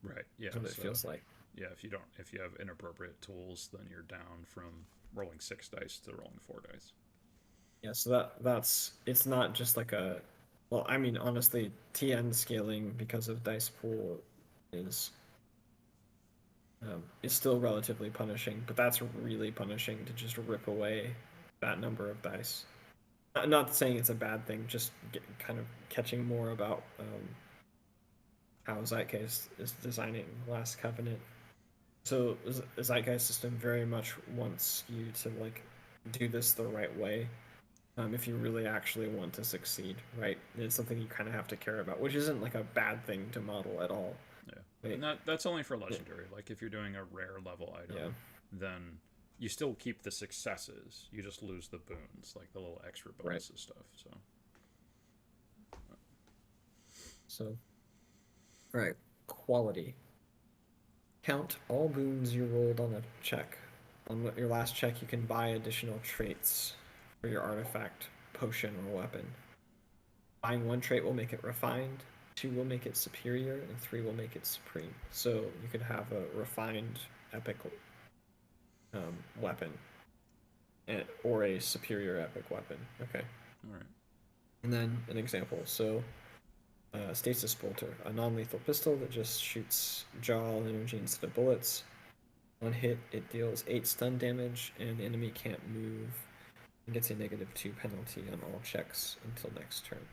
Right. Yeah. That's what it feels like. Yeah, if you have inappropriate tools, then you're down from rolling 6 dice to rolling 4 dice. Yeah, so that's it's not just like a, well, I mean, honestly, TN scaling because of dice pool is still relatively punishing, but that's really punishing to just rip away that number of dice. Not saying it's a bad thing, just kind of catching more about how Zeitgeist is designing Last Covenant. So the Zeitgeist system very much wants you to like do this the right way. If you really actually want to succeed, right? It's something you kind of have to care about, which isn't like a bad thing to model at all. Yeah, and that's only for legendary. Like if you're doing a rare level item, then you still keep the successes. You just lose the boons, like the little extra bonuses stuff. So, all right, quality. Count all boons you rolled on a check. On your last check, you can buy additional traits for your artifact, potion, or weapon. Buying 1 trait will make it refined, 2 will make it superior, and 3 will make it supreme. So you could have a refined epic weapon, or a superior epic weapon. Okay. All right. And then an example. So Stasis Bolter, a non-lethal pistol that just shoots jaw energy instead of bullets. On hit, it deals 8 stun damage, and the enemy can't move and gets a -2 penalty on all checks until next turn.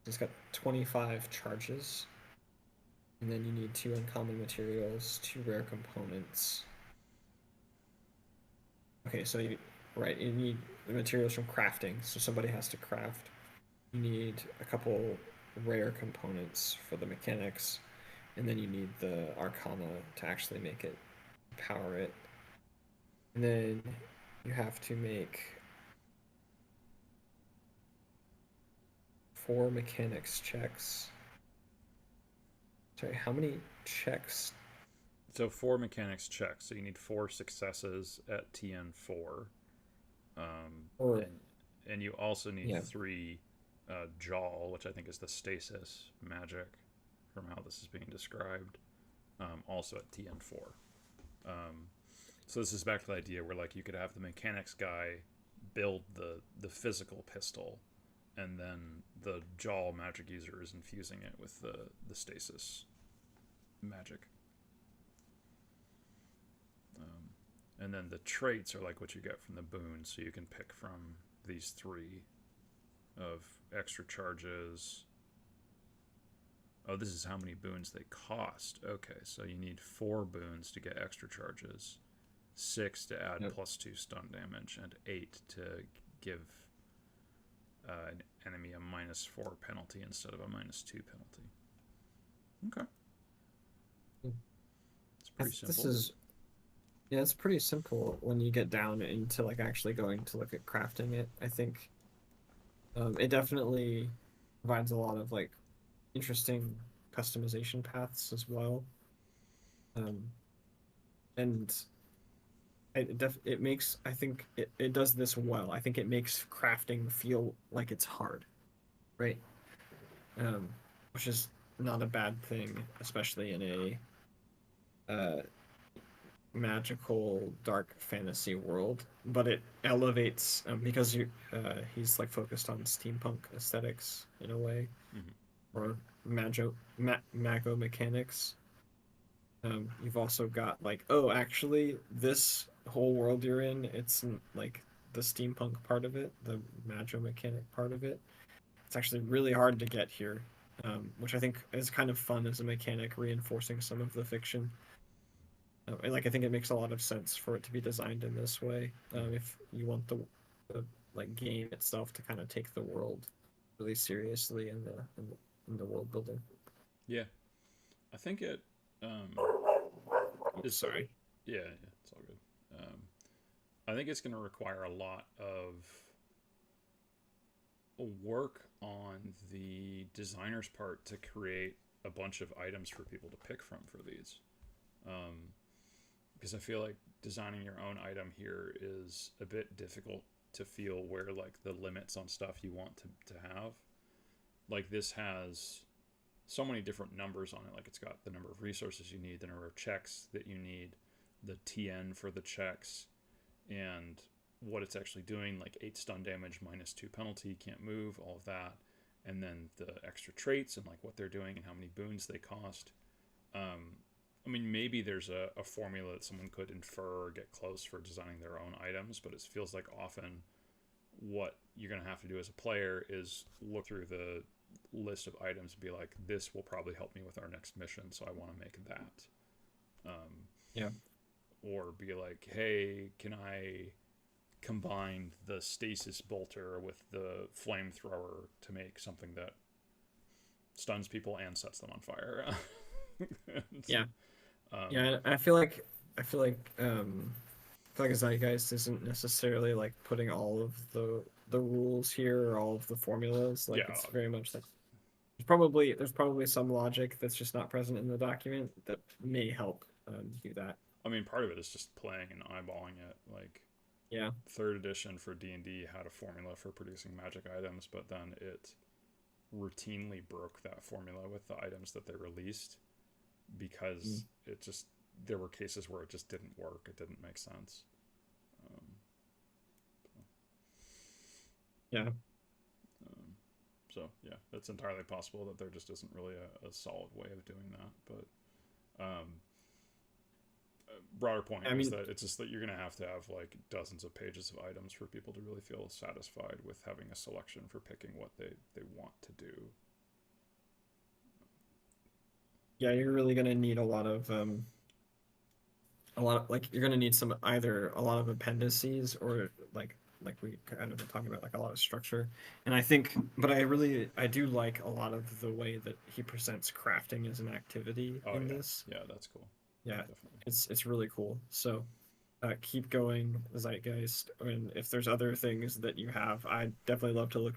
It's got 25 charges, and then you need 2 uncommon materials, 2 rare components. Okay, so you need the materials from crafting, so somebody has to craft. You need a couple rare components for the mechanics, and then you need the arcana to actually make it, power it. And then you have to make 4 mechanics checks. Sorry, how many checks? So 4 mechanics checks. So you need 4 successes at TN4. And you also need 3 jaw, which I think is the stasis magic from how this is being described, also at TN4. So this is back to the idea where like you could have the mechanics guy build the physical pistol, and then the Jaw magic user is infusing it with the stasis magic. And then the traits are like what you get from the boons, so you can pick from these 3 of extra charges. Oh, this is how many boons they cost. Okay, so you need 4 boons to get extra charges, 6 to add +2 stun damage, and 8 to give an enemy a -4 penalty instead of a -2 penalty. Okay. It's pretty simple. Yeah, it's pretty simple when you get down into like actually going to look at crafting it. I think it definitely provides a lot of like interesting customization paths as well. And it makes, I think it does this well. I think it makes crafting feel like it's hard, right? Which is not a bad thing, especially in a magical dark fantasy world. But it elevates because he's like focused on steampunk aesthetics in a way, or mago mechanics. You've also got like, oh, actually, this whole world you're in, it's like the steampunk part of it, the mago mechanic part of it. It's actually really hard to get here, which I think is kind of fun as a mechanic, reinforcing some of the fiction. And like, I think it makes a lot of sense for it to be designed in this way. If you want the like game itself to kind of take the world really seriously in the world building. Yeah, I think it. Sorry. Yeah, it's all good. I think it's going to require a lot of work on the designer's part to create a bunch of items for people to pick from for these. Because I feel like designing your own item here is a bit difficult to feel where like the limits on stuff you want to have. Like this has so many different numbers on it. Like it's got the number of resources you need, the number of checks that you need, the TN for the checks, and what it's actually doing, like 8 stun damage, -2 penalty, can't move, all of that. And then the extra traits and like what they're doing and how many boons they cost. I mean, maybe there's a formula that someone could infer or get close for designing their own items, but it feels like often what you're going to have to do as a player is look through the list of items and be like, this will probably help me with our next mission, so I want to make that. Yeah. Or be like, hey, can I combine the stasis bolter with the flamethrower to make something that stuns people and sets them on fire? Yeah. Yeah, I feel like Zeitgeist isn't necessarily like putting all of the rules here or all of the formulas. Like it's very much like there's probably some logic that's just not present in the document that may help do that. I mean, part of it is just playing and eyeballing it. Like, yeah, 3rd edition for D&D had a formula for producing magic items, but then it routinely broke that formula with the items that they released because it just, there were cases where it just didn't work. It didn't make sense. Yeah. So yeah, it's entirely possible that there just isn't really a solid way of doing that. But broader point is that it's just that you're going to have like dozens of pages of items for people to really feel satisfied with having a selection for picking what they want to do. Yeah, you're really going to need a lot of like, you're going to need either a lot of appendices or like we kind of been talking about, like a lot of structure. And I think, but I do like a lot of the way that he presents crafting as an activity in this. Yeah, that's cool. Yeah, definitely. It's really cool. So keep going, Zeitgeist. And if there's other things that you have, I'd definitely love to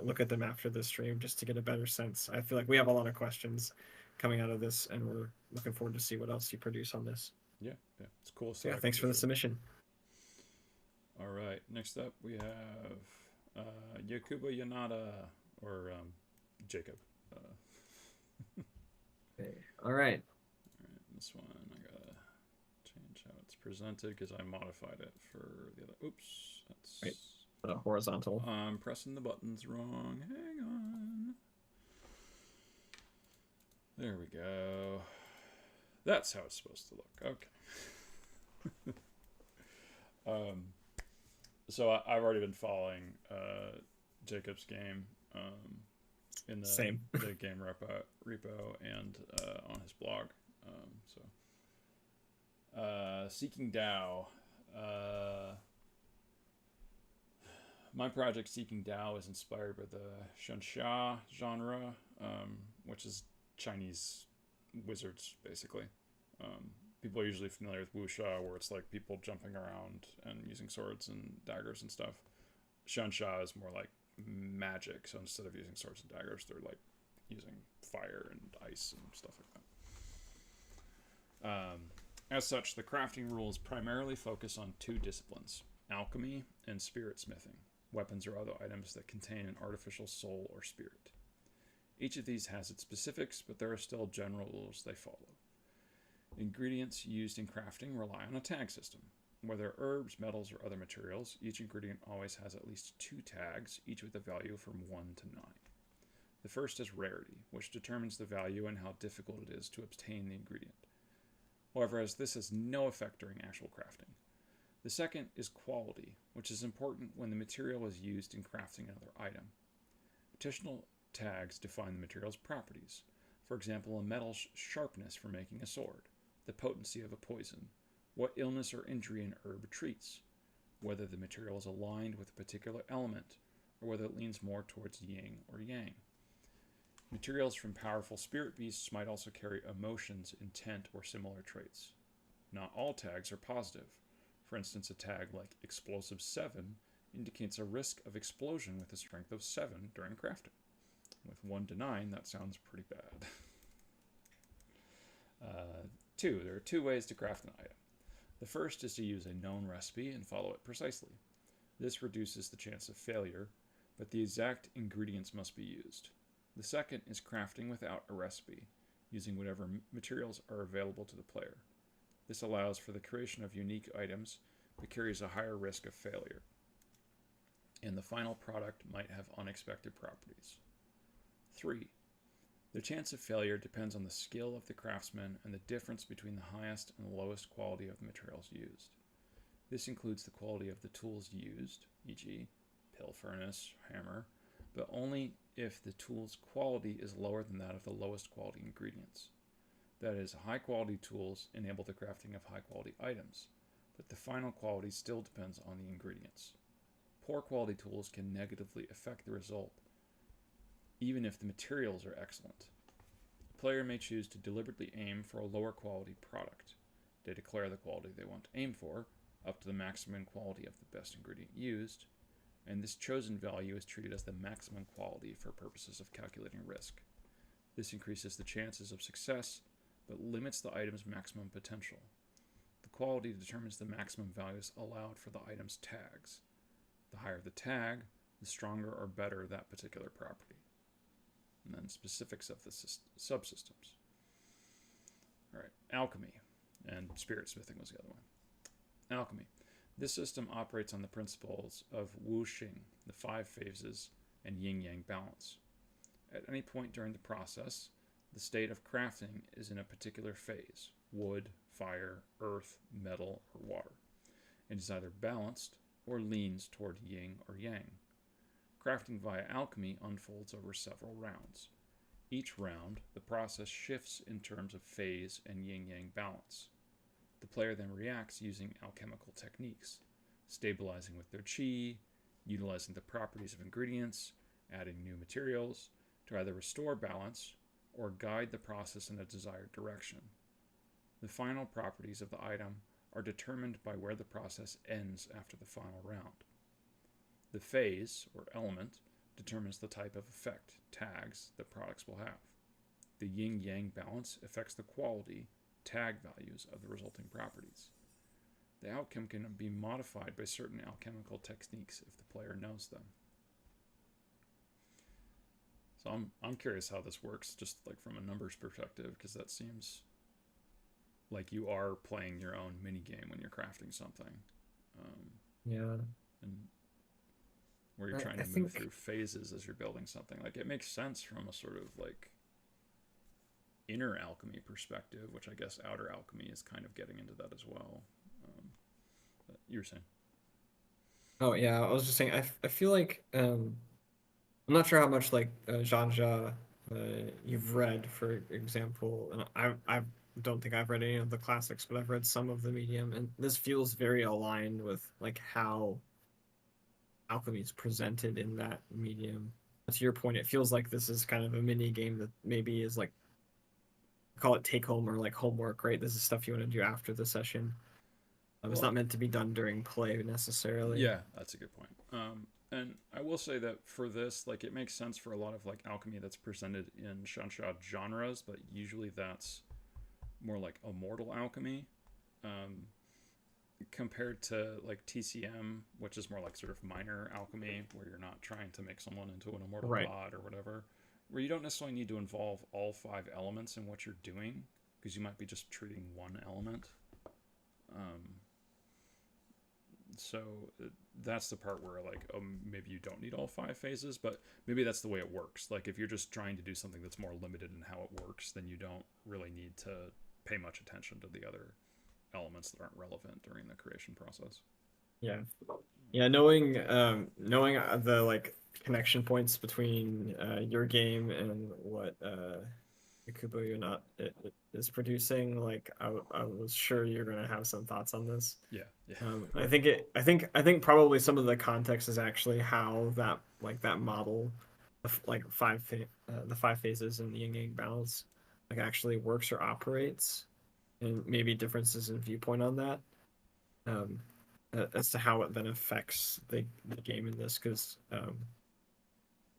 look at them after this stream just to get a better sense. I feel like we have a lot of questions coming out of this, and we're looking forward to see what else you produce on this. Yeah, it's cool. So yeah, thanks for the submission. All right, next up we have Yakubo, Yanada, or Jacob. Okay. All right. This one I gotta change how it's presented because I modified it for the other. Oops, that's right. horizontal. I'm pressing the buttons wrong. Hang on. There we go. That's how it's supposed to look. Okay. So I've already been following Jacob's game in the game repo and on his blog. Seeking Tao. My project Seeking Tao is inspired by the Xuanxia genre, which is Chinese wizards, basically. People are usually familiar with wuxia, where it's like people jumping around and using swords and daggers and stuff. Xuanxia is more like magic, so instead of using swords and daggers, they're like using fire and ice and stuff like that. As such, the crafting rules primarily focus on two disciplines: alchemy and spirit smithing, weapons or other items that contain an artificial soul or spirit. Each of these has its specifics, but there are still general rules they follow. Ingredients used in crafting rely on a tag system. Whether herbs, metals, or other materials, each ingredient always has at least 2 tags, each with a value from 1 to 9. The first is rarity, which determines the value and how difficult it is to obtain the ingredient. However, as this has no effect during actual crafting. The second is quality, which is important when the material is used in crafting another item. Additional tags define the material's properties. For example, a metal's sharpness for making a sword, the potency of a poison, what illness or injury an herb treats, whether the material is aligned with a particular element, or whether it leans more towards yin or yang. Materials from powerful spirit beasts might also carry emotions, intent, or similar traits. Not all tags are positive. For instance, a tag like Explosive 7 indicates a risk of explosion with a strength of 7 during crafting. With 1 to 9, that sounds pretty bad. 2. There are 2 ways to craft an item. The first is to use a known recipe and follow it precisely. This reduces the chance of failure, but the exact ingredients must be used. The second is crafting without a recipe, using whatever materials are available to the player. This allows for the creation of unique items, but carries a higher risk of failure, and the final product might have unexpected properties. 3. The chance of failure depends on the skill of the craftsman and the difference between the highest and the lowest quality of the materials used. This includes the quality of the tools used, e.g., pill furnace, hammer, but only if the tool's quality is lower than that of the lowest quality ingredients. That is, high-quality tools enable the crafting of high-quality items, but the final quality still depends on the ingredients. Poor quality tools can negatively affect the result, even if the materials are excellent. The player may choose to deliberately aim for a lower quality product. They declare the quality they want to aim for, up to the maximum quality of the best ingredient used, and this chosen value is treated as the maximum quality for purposes of calculating risk. This increases the chances of success, but limits the item's maximum potential. The quality determines the maximum values allowed for the item's tags. The higher the tag, the stronger or better that particular property. And then specifics of the subsystems. Alright, alchemy, and spirit smithing was the other one. Alchemy. This system operates on the principles of wuxing, the 5 phases, and yin-yang balance. At any point during the process, the state of crafting is in a particular phase: wood, fire, earth, metal, or water. It is either balanced or leans toward yin or yang. Crafting via alchemy unfolds over several rounds. Each round, the process shifts in terms of phase and yin-yang balance. The player then reacts using alchemical techniques, stabilizing with their qi, utilizing the properties of ingredients, adding new materials, to either restore balance or guide the process in a desired direction. The final properties of the item are determined by where the process ends after the final round. The phase, or element, determines the type of effect, tags, that products will have. The yin-yang balance affects the quality, tag values of the resulting properties. The outcome can be modified by certain alchemical techniques if the player knows them. So I'm curious how this works, just like from a numbers perspective, because that seems like you are playing your own mini game when you're crafting something. Yeah. And where you're trying I to move think through phases as you're building something. Like, it makes sense from a sort of like inner alchemy perspective, which I guess outer alchemy is kind of getting into that as well. But you were saying. oh yeah, I was just saying I feel like I'm not sure how much like Zhanja you've read, for example, and I don't think I've read any of the classics, but I've read some of the medium, and this feels very aligned with like how alchemy is presented in that medium. To your point, it feels like this is kind of a mini game that maybe is like, call it take home or like homework, right? This is stuff you want to do after the session. It's Well, not meant to be done during play necessarily. yeah, that's a good point. And I will say that for this, like, it makes sense for a lot of like alchemy that's presented in Shansha genres, but usually that's more like immortal alchemy, um, compared to like TCM, which is more like sort of minor alchemy, where you're not trying to make someone into an immortal Right. god or whatever, where you don't necessarily need to involve all 5 elements in what you're doing, because you might be just treating one element. Um, so that's the part where like, maybe you don't need all 5 phases, but maybe that's the way it works. Like, if you're just trying to do something that's more limited in how it works, then you don't really need to pay much attention to the other elements that aren't relevant during the creation process. Yeah. Yeah, knowing the like connection points between your game and what Yakubo you're not it is producing, like I was sure you're gonna have some thoughts on this. Yeah, yeah. I think probably some of the context is actually how that like that model of like the 5 phases in the yin yang balance like actually works or operates, and maybe differences in viewpoint on that. Um, as to how it then affects the game in this, because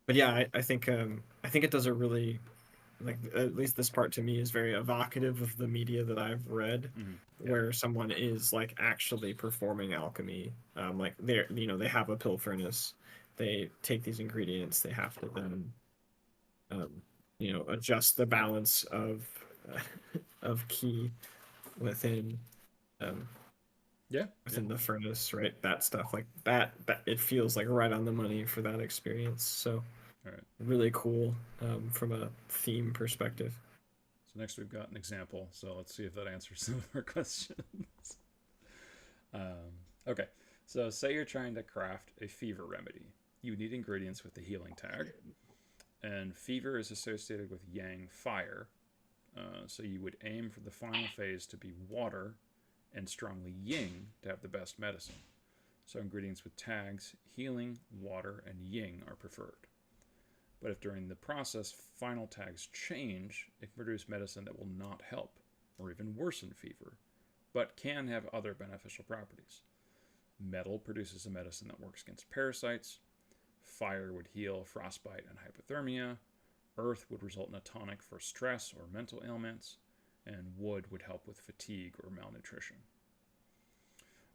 but yeah, I think it does a really like, at least this part to me is very evocative of the media that I've read, Yeah. where someone is like actually performing alchemy. Like they're, you know, they have a pill furnace, they take these ingredients, they have to then um, you know, adjust the balance of key within um, Yeah, yeah. within the furnace, right? That stuff like that it feels like right on the money for that experience. So All right. really cool from a theme perspective. So next we've got an example. So let's see if that answers some of our questions. Okay. So say you're trying to craft a fever remedy. You need ingredients with the healing tag, and fever is associated with yang fire. So you would aim for the final phase to be water, and strongly yin to have the best medicine. So ingredients with tags healing, water, and yin are preferred. But if during the process final tags change, it can produce medicine that will not help, or even worsen fever, but can have other beneficial properties. Metal produces a medicine that works against parasites. Fire would heal frostbite and hypothermia. Earth would result in a tonic for stress or mental ailments. And wood would help with fatigue or malnutrition.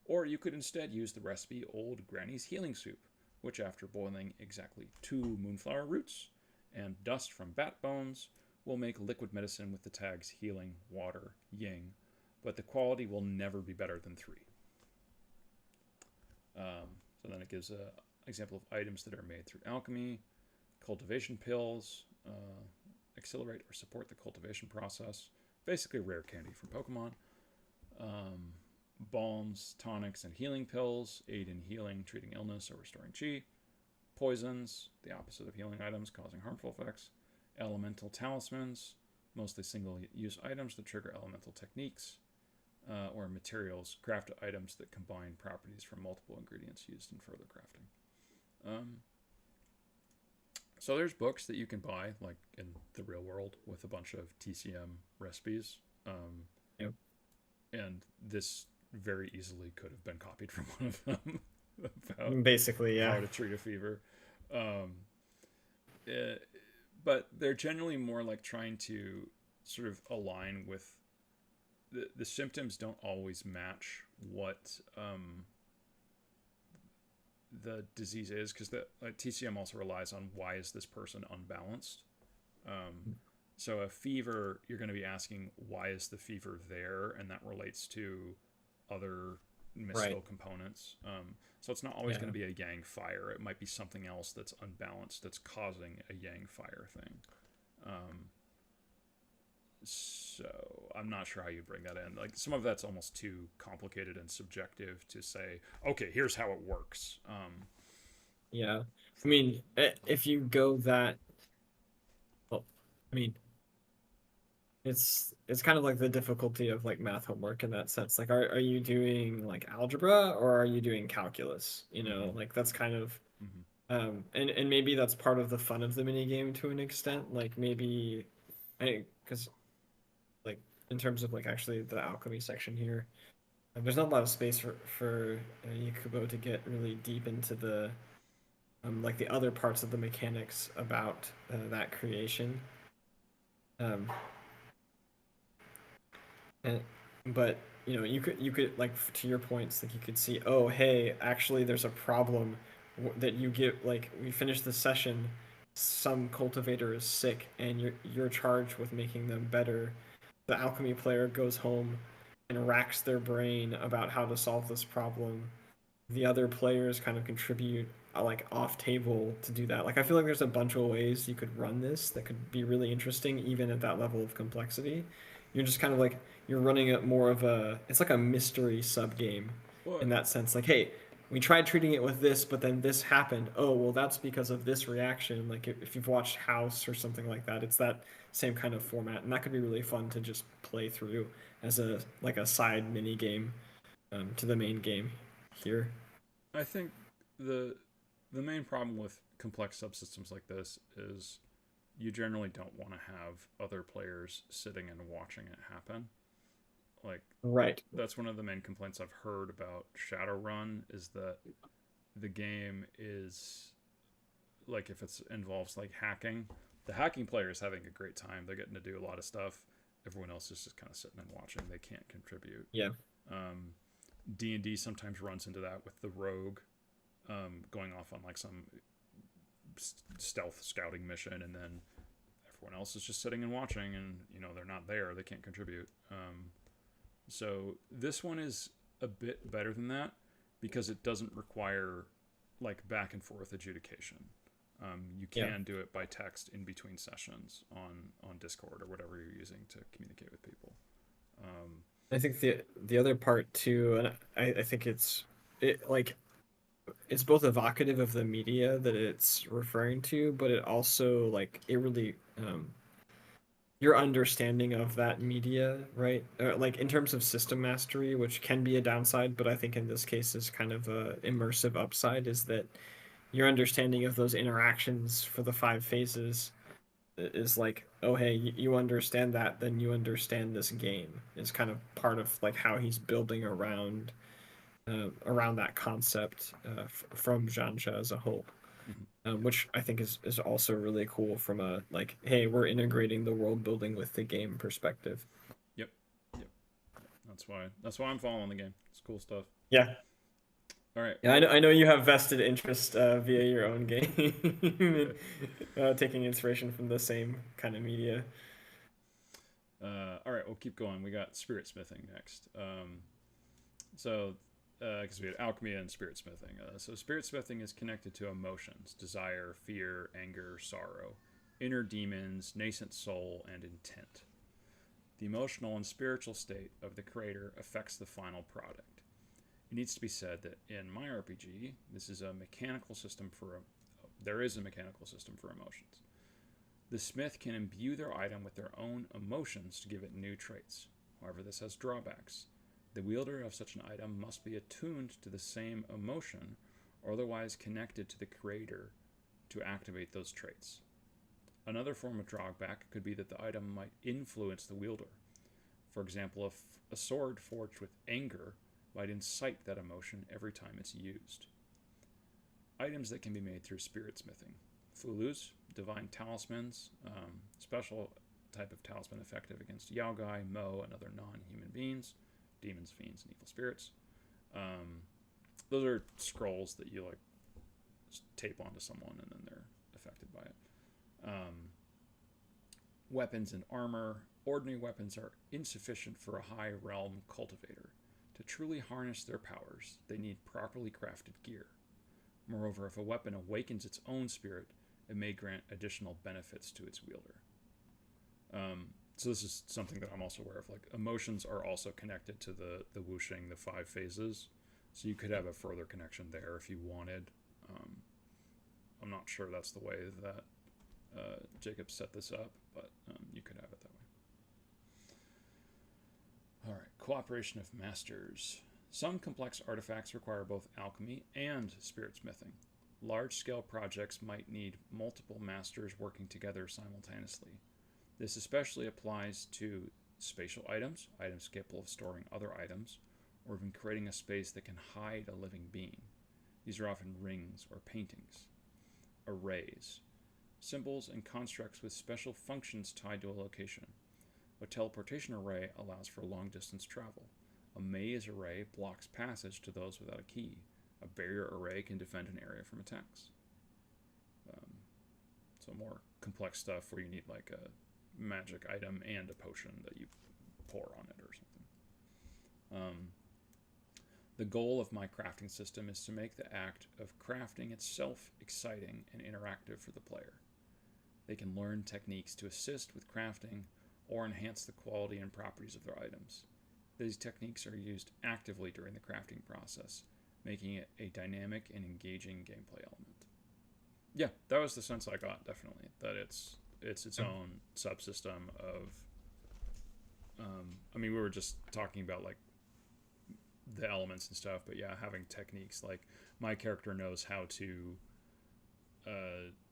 Or you could instead use the recipe Old Granny's Healing Soup, which after boiling exactly 2 moonflower roots and dust from bat bones will make liquid medicine with the tags healing, water, yin, but the quality will never be better than 3. So then it gives an example of items that are made through alchemy. Cultivation pills accelerate or support the cultivation process. Basically rare candy from Pokemon. Balms, tonics, and healing pills aid in healing, treating illness, or restoring chi. Poisons, the opposite of healing items, causing harmful effects. Elemental talismans, mostly single-use items that trigger elemental techniques. Or materials, craft items that combine properties from multiple ingredients used in further crafting. So there's books that you can buy, like in the real world, with a bunch of TCM recipes. Yep. And this very easily could have been copied from one of them about Basically, yeah. how to treat a fever. But they're generally more like trying to sort of align with the symptoms don't always match what the disease is, because the TCM also relies on why is this person unbalanced. So a fever, you're going to be asking why is the fever there, and that relates to other mystical components. So it's not always Yeah. going to be a yang fire. It might be something else that's unbalanced that's causing a yang fire thing. So I'm not sure how you bring that in. Like, some of that's almost too complicated and subjective to say, okay, here's how it works. Yeah. I mean, if you go that, well, I mean, it's kind of like the difficulty of like math homework in that sense. Like, are you doing like algebra or are you doing calculus? You know, Mm-hmm. like that's kind of Mm-hmm. and maybe that's part of the fun of the mini game to an extent. Like maybe because like in terms of like actually the alchemy section here, there's not a lot of space for Yakubo to get really deep into the like the other parts of the mechanics about that creation. Um, and but you could like to your points, like you could see, oh hey, actually there's a problem that you get, like we finished the session, some cultivator is sick and you're charged with making them better. The alchemy player goes home and racks their brain about how to solve this problem. The other players kind of contribute like off table to do that. Like I feel like there's a bunch of ways you could run this that could be really interesting even at that level of complexity. You're just kind of like you're running it more of a, it's like a mystery sub game Well, in that sense. Like, hey, we tried treating it with this, but then this happened. Oh, well, that's because of this reaction. Like if you've watched House or something like that, it's that same kind of format, and that could be really fun to just play through as a like a side mini game to the main game here. I think the the main problem with complex subsystems like this is you generally don't want to have other players sitting and watching it happen. Like, Right. that's one of the main complaints I've heard about Shadowrun, is that the game is like, if it involves like hacking, the hacking player is having a great time. They're getting to do a lot of stuff. Everyone else is just kind of sitting and watching. They can't contribute. Yeah. Um, D&D sometimes runs into that with the rogue going off on like some stealth scouting mission, and then everyone else is just sitting and watching, and they're not there. They can't contribute. So this one is a bit better than that because it doesn't require like back and forth adjudication. You Yeah. can do it by text in between sessions on Discord or whatever you're using to communicate with people. I think the other part too, and I think it like it's both evocative of the media that it's referring to, but it also like it really your understanding of that media, right? Like in terms of system mastery, which can be a downside, but I think in this case is kind of a immersive upside, is that your understanding of those interactions for the five phases is like, oh hey, you understand that, then you understand this game. Is kind of part of like how he's building around that concept from Jansha as a whole, Mhm. which I think is also really cool from a like, hey, we're integrating the world building with the game perspective. Yep. Yep. That's why I'm following the game. It's cool stuff. Yeah, All right. yeah, Well, I know you have vested interest via your own game, taking inspiration from the same kind of media. all right. We'll keep going. We got spirit smithing next. So, because we had alchemy and spirit smithing. So spirit smithing is connected to emotions: desire, fear, anger, sorrow, inner demons, nascent soul, and intent. The emotional and spiritual state of the creator affects the final product. It needs to be said that in my RPG, this is a mechanical system there is a mechanical system for emotions. The smith can imbue their item with their own emotions to give it new traits. However, this has drawbacks. The wielder of such an item must be attuned to the same emotion or otherwise connected to the creator to activate those traits. Another form of drawback could be that the item might influence the wielder. For example, if a sword forged with anger might incite that emotion every time it's used. Items that can be made through spirit smithing: Fulus, divine talismans, special type of talisman effective against Yaogai, Mo, and other non-human beings, demons, fiends, and evil spirits. Those are scrolls that you like tape onto someone and then they're affected by it. Weapons and armor. Ordinary weapons are insufficient for a high realm cultivator. To truly harness their powers, they need properly crafted gear. Moreover, if a weapon awakens its own spirit, it may grant additional benefits to its wielder. So this is something that I'm also aware of. Like, emotions are also connected to the whooshing, the 5 phases. So you could have a further connection there if you wanted. I'm not sure that's the way that Jacob set this up, but you could have it that way. All right, cooperation of masters. Some complex artifacts require both alchemy and spirit smithing. Large-scale projects might need multiple masters working together simultaneously. This especially applies to spatial items, items capable of storing other items, or even creating a space that can hide a living being. These are often rings or paintings. Arrays. Symbols and constructs with special functions tied to a location. A teleportation array allows for long-distance travel. A maze array blocks passage to those without a key. A barrier array can defend an area from attacks. So more complex stuff where you need like a magic item and a potion that you pour on it or something. The goal of my crafting system is to make the act of crafting itself exciting and interactive for the player. They can learn techniques to assist with crafting or enhance the quality and properties of their items. These techniques are used actively during the crafting process, making it a dynamic and engaging gameplay element. Yeah, that was the sense I got, definitely. That it's its own subsystem of... I mean, we were just talking about, like, the elements and stuff, but yeah, having techniques. Like, my character knows how to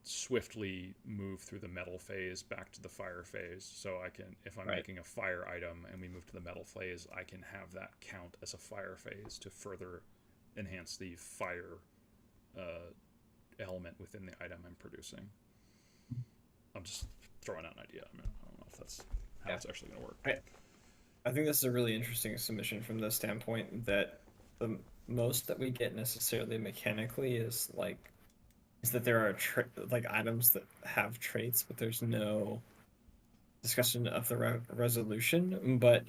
swiftly move through the metal phase back to the fire phase, so I can, if I'm making a fire item and we move to the metal phase, I can have that count as a fire phase to further enhance the fire element within the item I'm producing. I'm just throwing out an idea. I mean, I don't know if that's how it's actually going to work. I think this is a really interesting submission from the standpoint that the most that we get necessarily mechanically is that there are like items that have traits, but there's no discussion of the resolution. But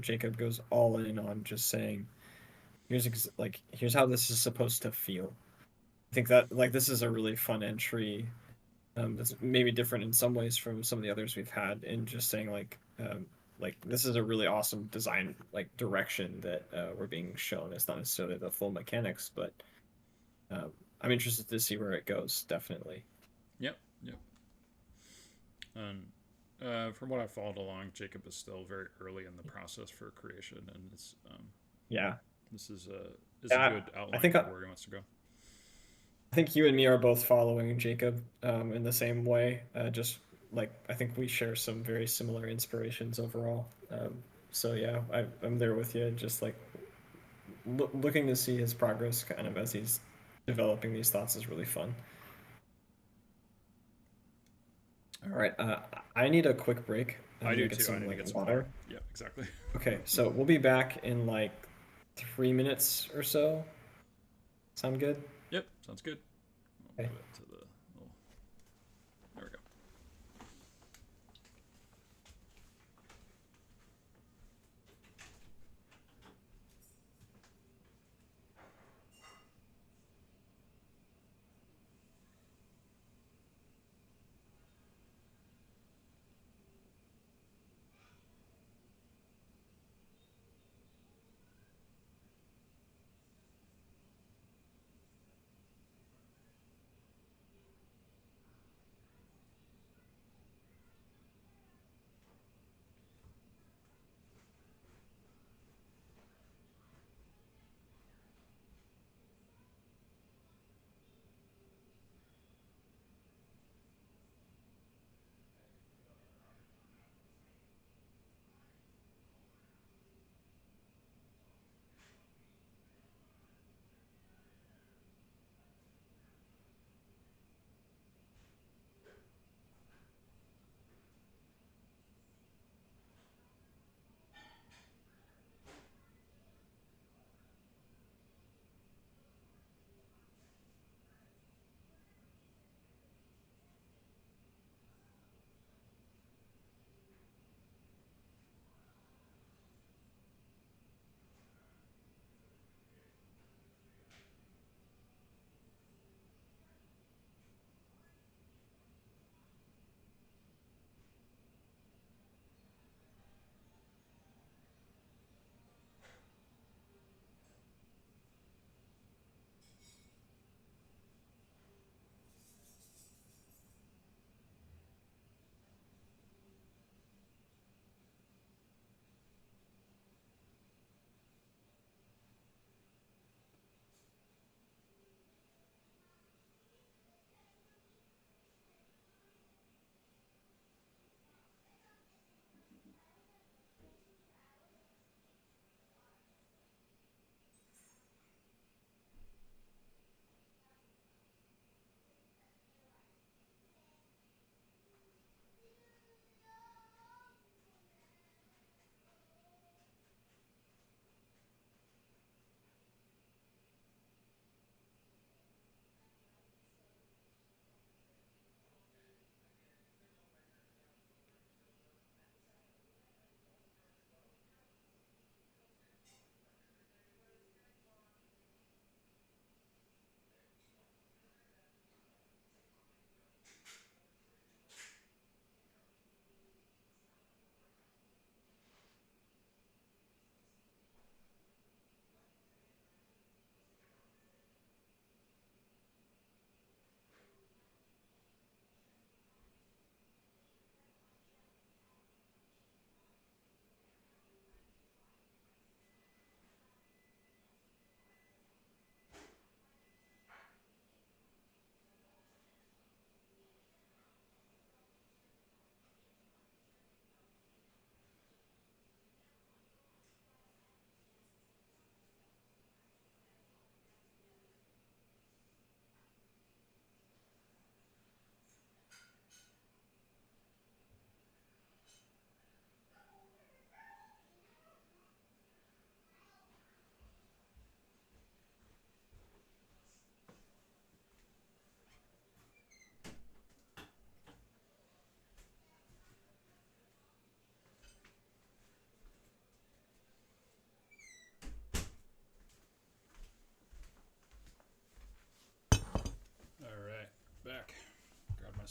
Jacob goes all in on just saying, here's how this is supposed to feel. I think that this is a really fun entry. That's maybe different in some ways from some of the others we've had, in just saying this is a really awesome design direction that we're being shown. It's not necessarily the full mechanics, but I'm interested to see where it goes. Definitely. Yep. And from what I followed along, Jacob is still very early in the process for creation, and it's this is a good outline for where he wants to go. I think you and me are both following Jacob in the same way. I think we share some very similar inspirations overall. So yeah, I'm there with you. Just looking to see his progress kind of as he's developing these thoughts is really fun. All right, I need a quick break. I do too. I need to get some water. Yeah, exactly. Okay, so we'll be back in 3 minutes or so. Sound good? Yep, sounds good. Okay. Move it to the little... There we go.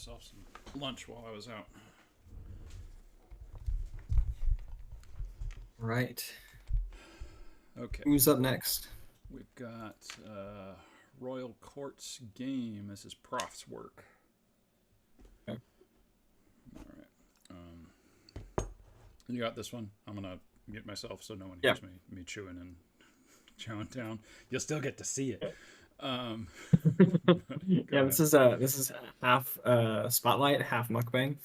myself some lunch while I was out. Right. Okay. Who's up next? We've got Royal Court's game. This is Proph's work. Okay. All right. You got this one. I'm gonna mute myself so no one hears me chewing and chowing down. You'll still get to see it. Yeah, this is half spotlight, half mukbang.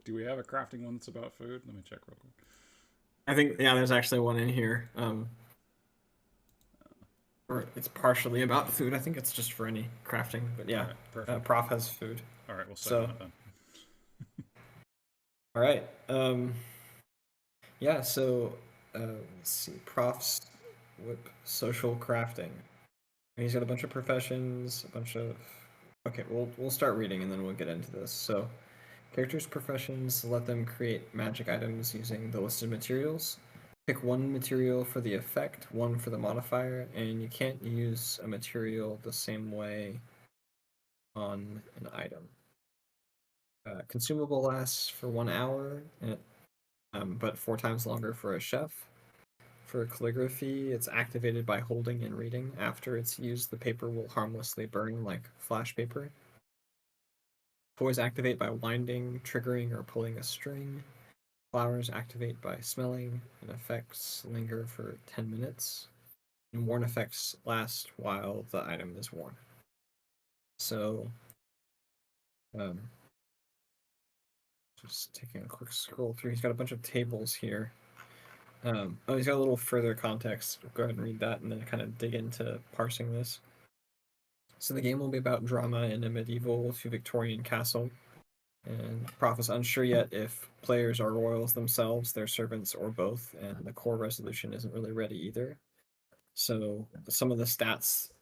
Do we have a crafting one that's about food? Let me check real quick. I think there's actually one in here. Or it's partially about food. I think it's just for any crafting, but yeah, perfect. Proph has food. All right, we'll start that then. All right. Yeah. So let's see. Proph's whip social crafting. He's got a bunch of professions, a bunch of. Okay, we'll start reading and then we'll get into this. So, characters' professions let them create magic items using the listed materials. Pick one material for the effect, one for the modifier, and you can't use a material the same way on an item. Consumable lasts for 1 hour, but 4 times longer for a chef. For calligraphy, it's activated by holding and reading. After it's used, the paper will harmlessly burn like flash paper. Toys activate by winding, triggering, or pulling a string. Flowers activate by smelling, and effects linger for 10 minutes. And worn effects last while the item is worn. So, just taking a quick scroll through. He's got a bunch of tables here. He's got a little further context. Go ahead and read that and then kind of dig into parsing this. So the game will be about drama in a medieval to Victorian castle. And Proph is unsure yet if players are royals themselves, their servants, or both, and the core resolution isn't really ready either. So some of the stats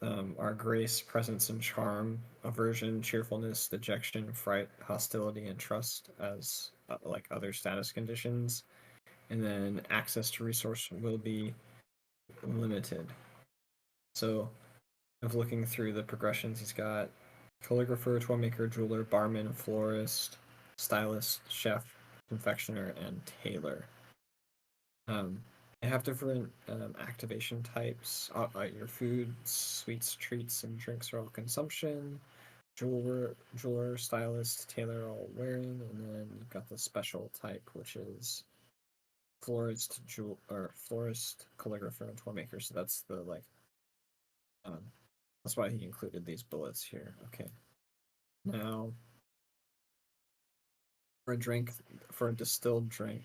are grace, presence, and charm, aversion, cheerfulness, dejection, fright, hostility, and trust as like other status conditions. And then access to resource will be limited. So, of looking through the progressions, he's got calligrapher, toymaker, jeweler, barman, florist, stylist, chef, confectioner, and tailor. They have different activation types. Your food, sweets, treats, and drinks are all consumption. Jeweler, stylist, tailor, all wearing, and then you've got the special type, which is florist, calligrapher, and toymaker. So that's the that's why he included these bullets here. Okay. Now, for a distilled drink,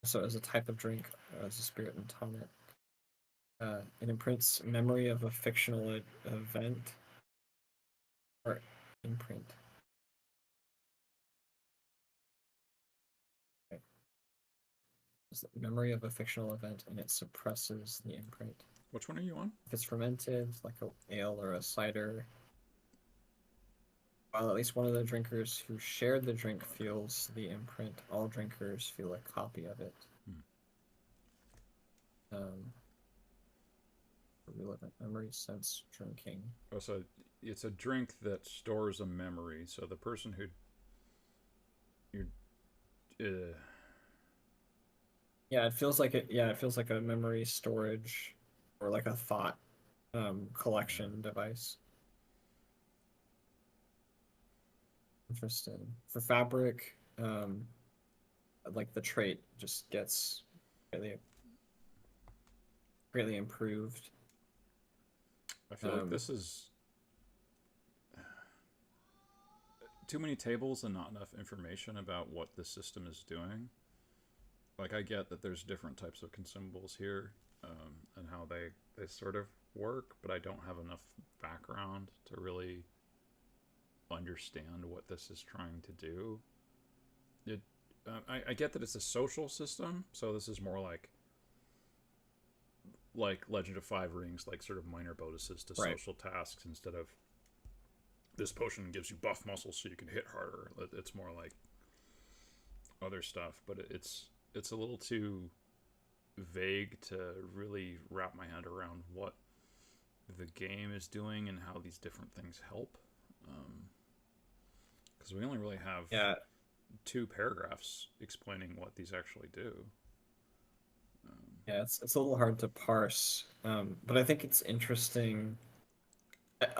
so as a type of drink, as a spirit and tonic, it imprints memory of a fictional event, or imprint. Okay. It's the memory of a fictional event, and it suppresses the imprint. Which one are you on? If it's fermented, like an ale or a cider, while at least one of the drinkers who shared the drink feels the imprint, all drinkers feel a copy of it. Relevant memory sense drinking. Oh, so it's a drink that stores a memory. So the person who Yeah, it feels like it. Yeah, it feels like a memory storage or like a thought collection device. Interesting. For fabric, like the trait just gets greatly improved. I feel like this is too many tables and not enough information about what the system is doing. Like, I get that there's different types of consumables here and how they sort of work, but I don't have enough background to really understand what this is trying to do. I get that it's a social system, so this is more like Legend of Five Rings, like sort of minor bonuses to social tasks instead of this potion gives you buff muscles so you can hit harder. It's more like other stuff, but it's a little too vague to really wrap my head around what the game is doing and how these different things help. Because we only really have 2 paragraphs explaining what these actually do. Yeah, it's a little hard to parse, but I think it's interesting.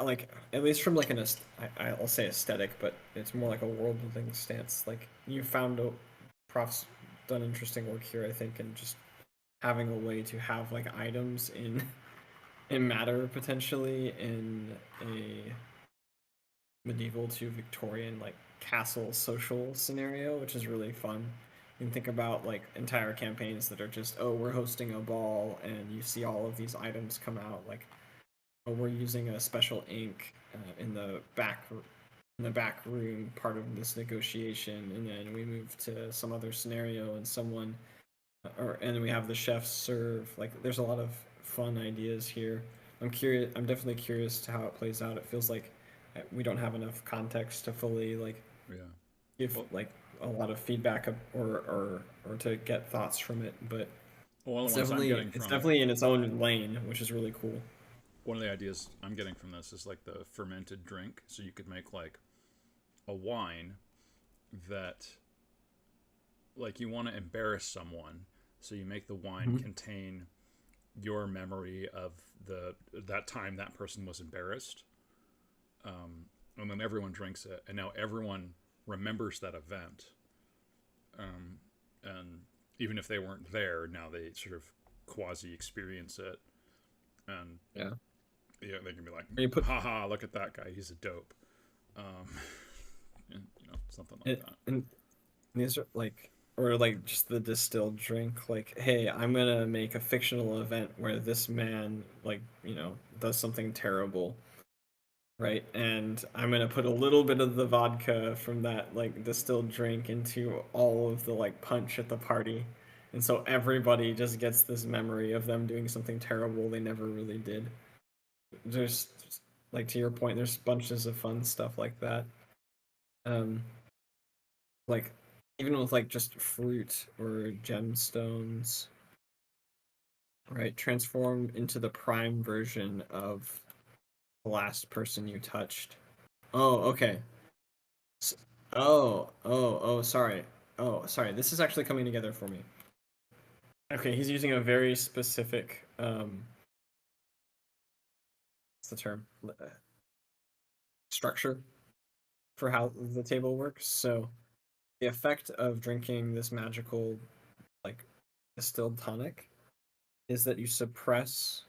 Like, at least from like I'll say aesthetic, but it's more like a world building stance. Like, you found Proph's done interesting work here, I think, and just having a way to have like items in matter potentially in a medieval to Victorian like castle social scenario, which is really fun. You can think about like entire campaigns that are just, oh, we're hosting a ball and you see all of these items come out, like, oh, we're using a special ink in the back room part of this negotiation, and then we move to some other scenario and someone and we have the chefs serve. Like, there's a lot of fun ideas here. I'm definitely curious to how it plays out. It feels like we don't have enough context to fully like give like a lot of feedback or to get thoughts from it, but it's definitely in its own lane, which is really cool. One of the ideas I'm getting from this is like the fermented drink. So you could make like a wine that, like, you want to embarrass someone, so you make the wine contain your memory of that time that person was embarrassed, and then everyone drinks it, and now everyone remembers that event, and even if they weren't there, now they sort of quasi experience it, and they can be like, haha, look at that guy, he's a dope, something like that. And these are like, or like just the distilled drink, like, hey, I'm gonna make a fictional event where this man, like, does something terrible, right? And I'm gonna put a little bit of the vodka from that like distilled drink into all of the like punch at the party, and so everybody just gets this memory of them doing something terrible they never really did. There's, like, to your point, there's bunches of fun stuff like that. Like, even with like just fruit or gemstones, right? Transform into the prime version of the last person you touched. Oh, okay. Sorry. Oh, sorry. This is actually coming together for me. Okay, he's using a very specific what's the term? Structure for how the table works. So the effect of drinking this magical, like, distilled tonic is that you suppress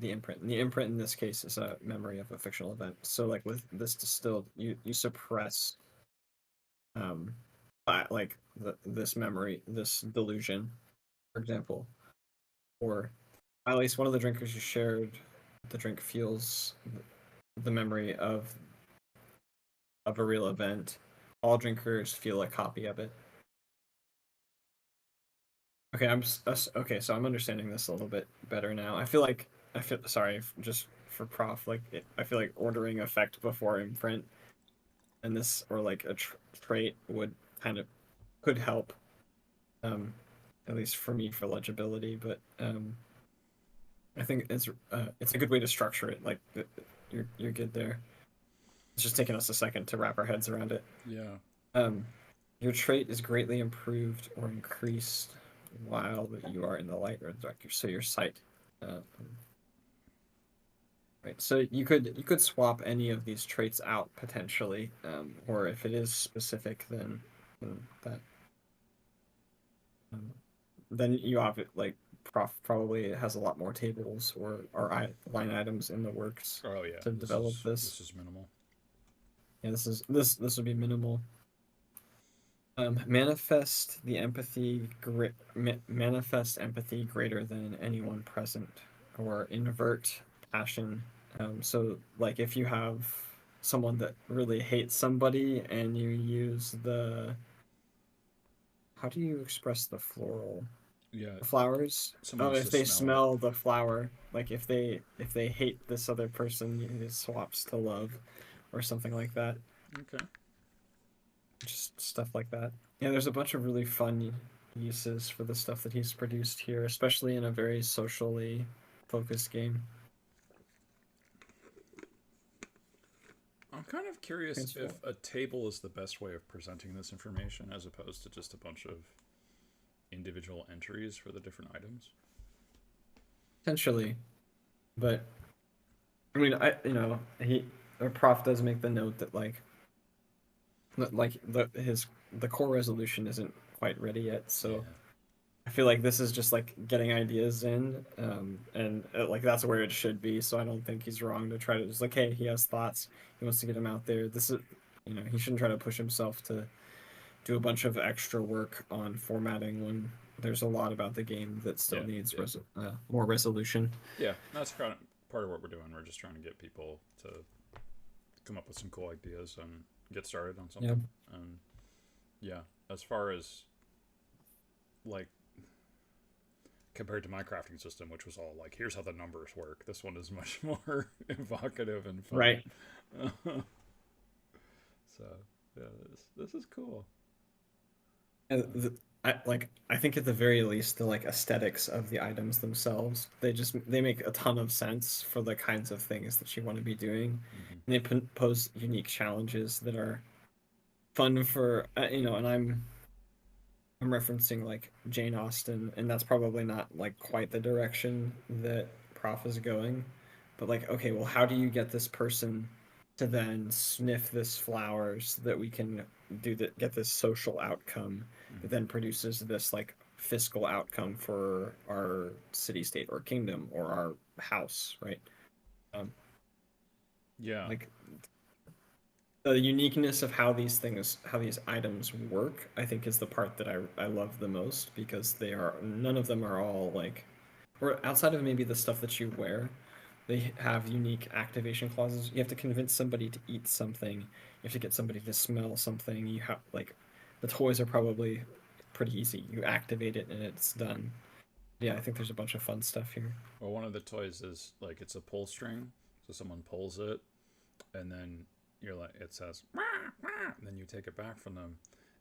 the imprint. And the imprint in this case is a memory of a fictional event. So, like, with this distilled, you suppress like this memory, this delusion, for example, or at least one of the drinkers you shared, the drink feels the memory of a real event. All drinkers feel a copy of it. Okay, okay. So I'm understanding this a little bit better now. I feel sorry, just for Proph. Like, I feel like ordering effect before imprint, and this, or like a trait would could help. At least for me, for legibility. But I think it's a good way to structure it. Like, you're good there. It's just taking us a second to wrap our heads around it. Yeah. Your trait is greatly improved or increased while you are in the light or the dark. So your sight. Right. So you could swap any of these traits out potentially, or if it is specific, then that. Then you have it, like, Proph probably has a lot more tables or line items in the works. Oh yeah. To develop this. This is minimal. Yeah, this would be minimal. Manifest empathy greater than anyone present, or invert passion. So, like, if you have someone that really hates somebody and you use how do you express the floral? Yeah. The flowers. If they smell the flower, like, if they hate this other person, it swaps to love, or something like that. Okay. Just stuff like that. Yeah, there's a bunch of really fun uses for the stuff that he's produced here, especially in a very socially focused game. kind of curious Transform. if a table is the best way of presenting this information as opposed to just a bunch of individual entries for the different items. Potentially, but I mean, Proph does make the note that the core resolution isn't quite ready yet, so Yeah. I feel like this is just like getting ideas in, and like that's where it should be. So I don't think he's wrong to try to just like, hey, he has thoughts, he wants to get them out there. This is, he shouldn't try to push himself to do a bunch of extra work on formatting when there's a lot about the game that still needs more resolution. Yeah, that's kind of part of what we're doing. We're just trying to get people to come up with some cool ideas and get started on something. Yeah. And yeah, as far as like compared to my crafting system, which was all like, here's how the numbers work, this one is much more evocative and fun. Right. So yeah, this is cool. And I think at the very least the like aesthetics of the items themselves, they make a ton of sense for the kinds of things that you want to be doing. And they pose unique challenges that are fun for and I'm referencing like Jane Austen, and that's probably not like quite the direction that Proph is going, but like, okay, well, how do you get this person to then sniff this flower so that we can get this social outcome that then produces this like fiscal outcome for our city state or kingdom or our house, right? Yeah, like the uniqueness of how these items work, I think, is the part that I love the most, because none of them are all like, or outside of maybe the stuff that you wear, they have unique activation clauses. You have to convince somebody to eat something. You have to get somebody to smell something. You have like, the toys are probably pretty easy. You activate it and it's done. Yeah, I think there's a bunch of fun stuff here. well, one of the toys is like, it's a pull string, so someone pulls it, and then you're like, it says, wah, wah, and then you take it back from them,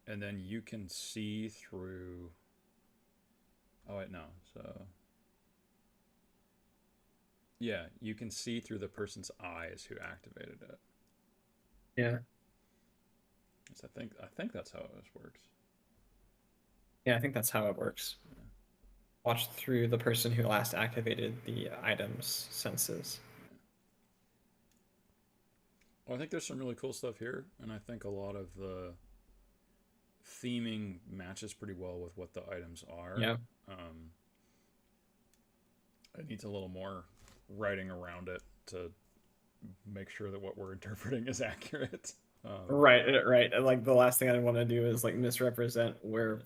and then you can see through. Oh wait, no. So yeah, you can see through the person's eyes who activated it. Yeah. So I think that's how this works. Yeah, I think that's how it works. Yeah. Watch through the person who last activated the item's senses. Well, I think there's some really cool stuff here, and I think a lot of the theming matches pretty well with what the items are. Yeah. It needs a little more writing around it to make sure that what we're interpreting is accurate. Right. Like, the last thing I want to do is like misrepresent where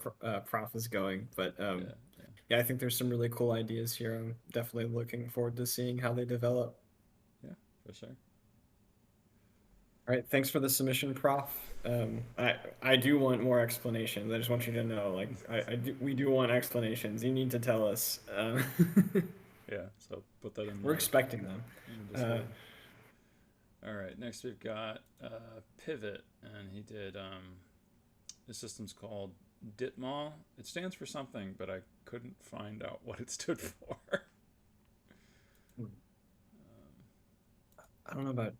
Proph is going, but yeah, I think there's some really cool ideas here. I'm definitely looking forward to seeing how they develop. Yeah, for sure. All right, thanks for the submission, Proph. I do want more explanations. I just want you to know, like, we do want explanations. You need to tell us. Yeah, so put that in. We're expecting them. All right, next we've got Pivot, and he did the system's called DTIMAL. It stands for something, but I couldn't find out what it stood for. I don't know about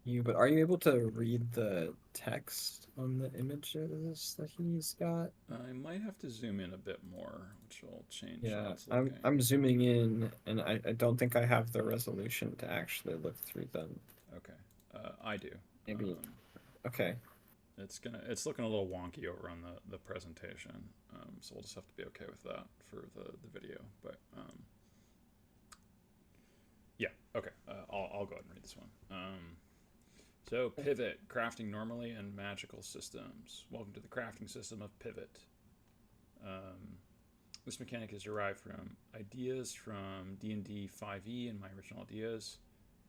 you, but are you able to read the text on the images that he's got? I might have to zoom in a bit more, which will change. Yeah, I'm zooming in, and I don't think I have the resolution to actually look through them. Okay, I do. Maybe. Okay. It's looking a little wonky over on the presentation, so we'll just have to be okay with that for the video. But yeah, okay. I'll go ahead and read this one. So Pivot, crafting normally and magical systems. Welcome to the crafting system of Pivot. This mechanic is derived from ideas from D&D 5e and my original ideas.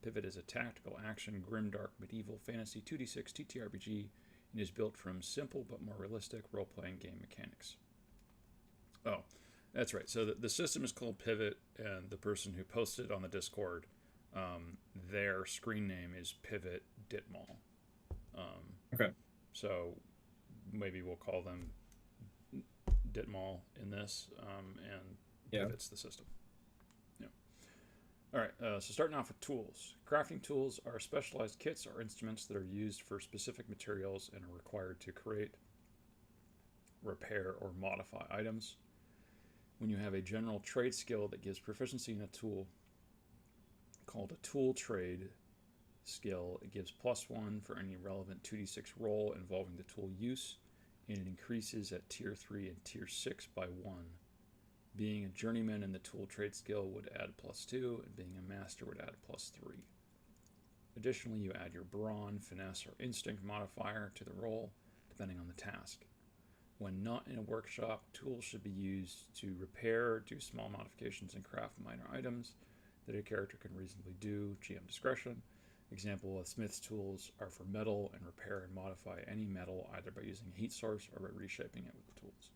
Pivot is a tactical action, grimdark, medieval fantasy 2d6 TTRPG, and is built from simple but more realistic role-playing game mechanics. Oh, that's right. So the system is called Pivot, and the person who posted on the Discord, their screen name is Pivot DTIMAL. Okay. So maybe we'll call them DTIMAL in this, and Pivot's the system. Yeah. All right, so starting off with tools. Crafting tools are specialized kits or instruments that are used for specific materials and are required to create, repair, or modify items. When you have a general trade skill that gives proficiency in a tool called a tool trade skill, it gives +1 for any relevant 2d6 roll involving the tool use, and it increases at tier 3 and tier 6 by 1. Being a journeyman in the tool trade skill would add +2, and being a master would add +3. Additionally, you add your brawn, finesse, or instinct modifier to the roll, depending on the task. When not in a workshop, tools should be used to repair, do small modifications, and craft minor items that a character can reasonably do, GM discretion. Example of Smith's tools are for metal and repair and modify any metal either by using a heat source or by reshaping it with the tools.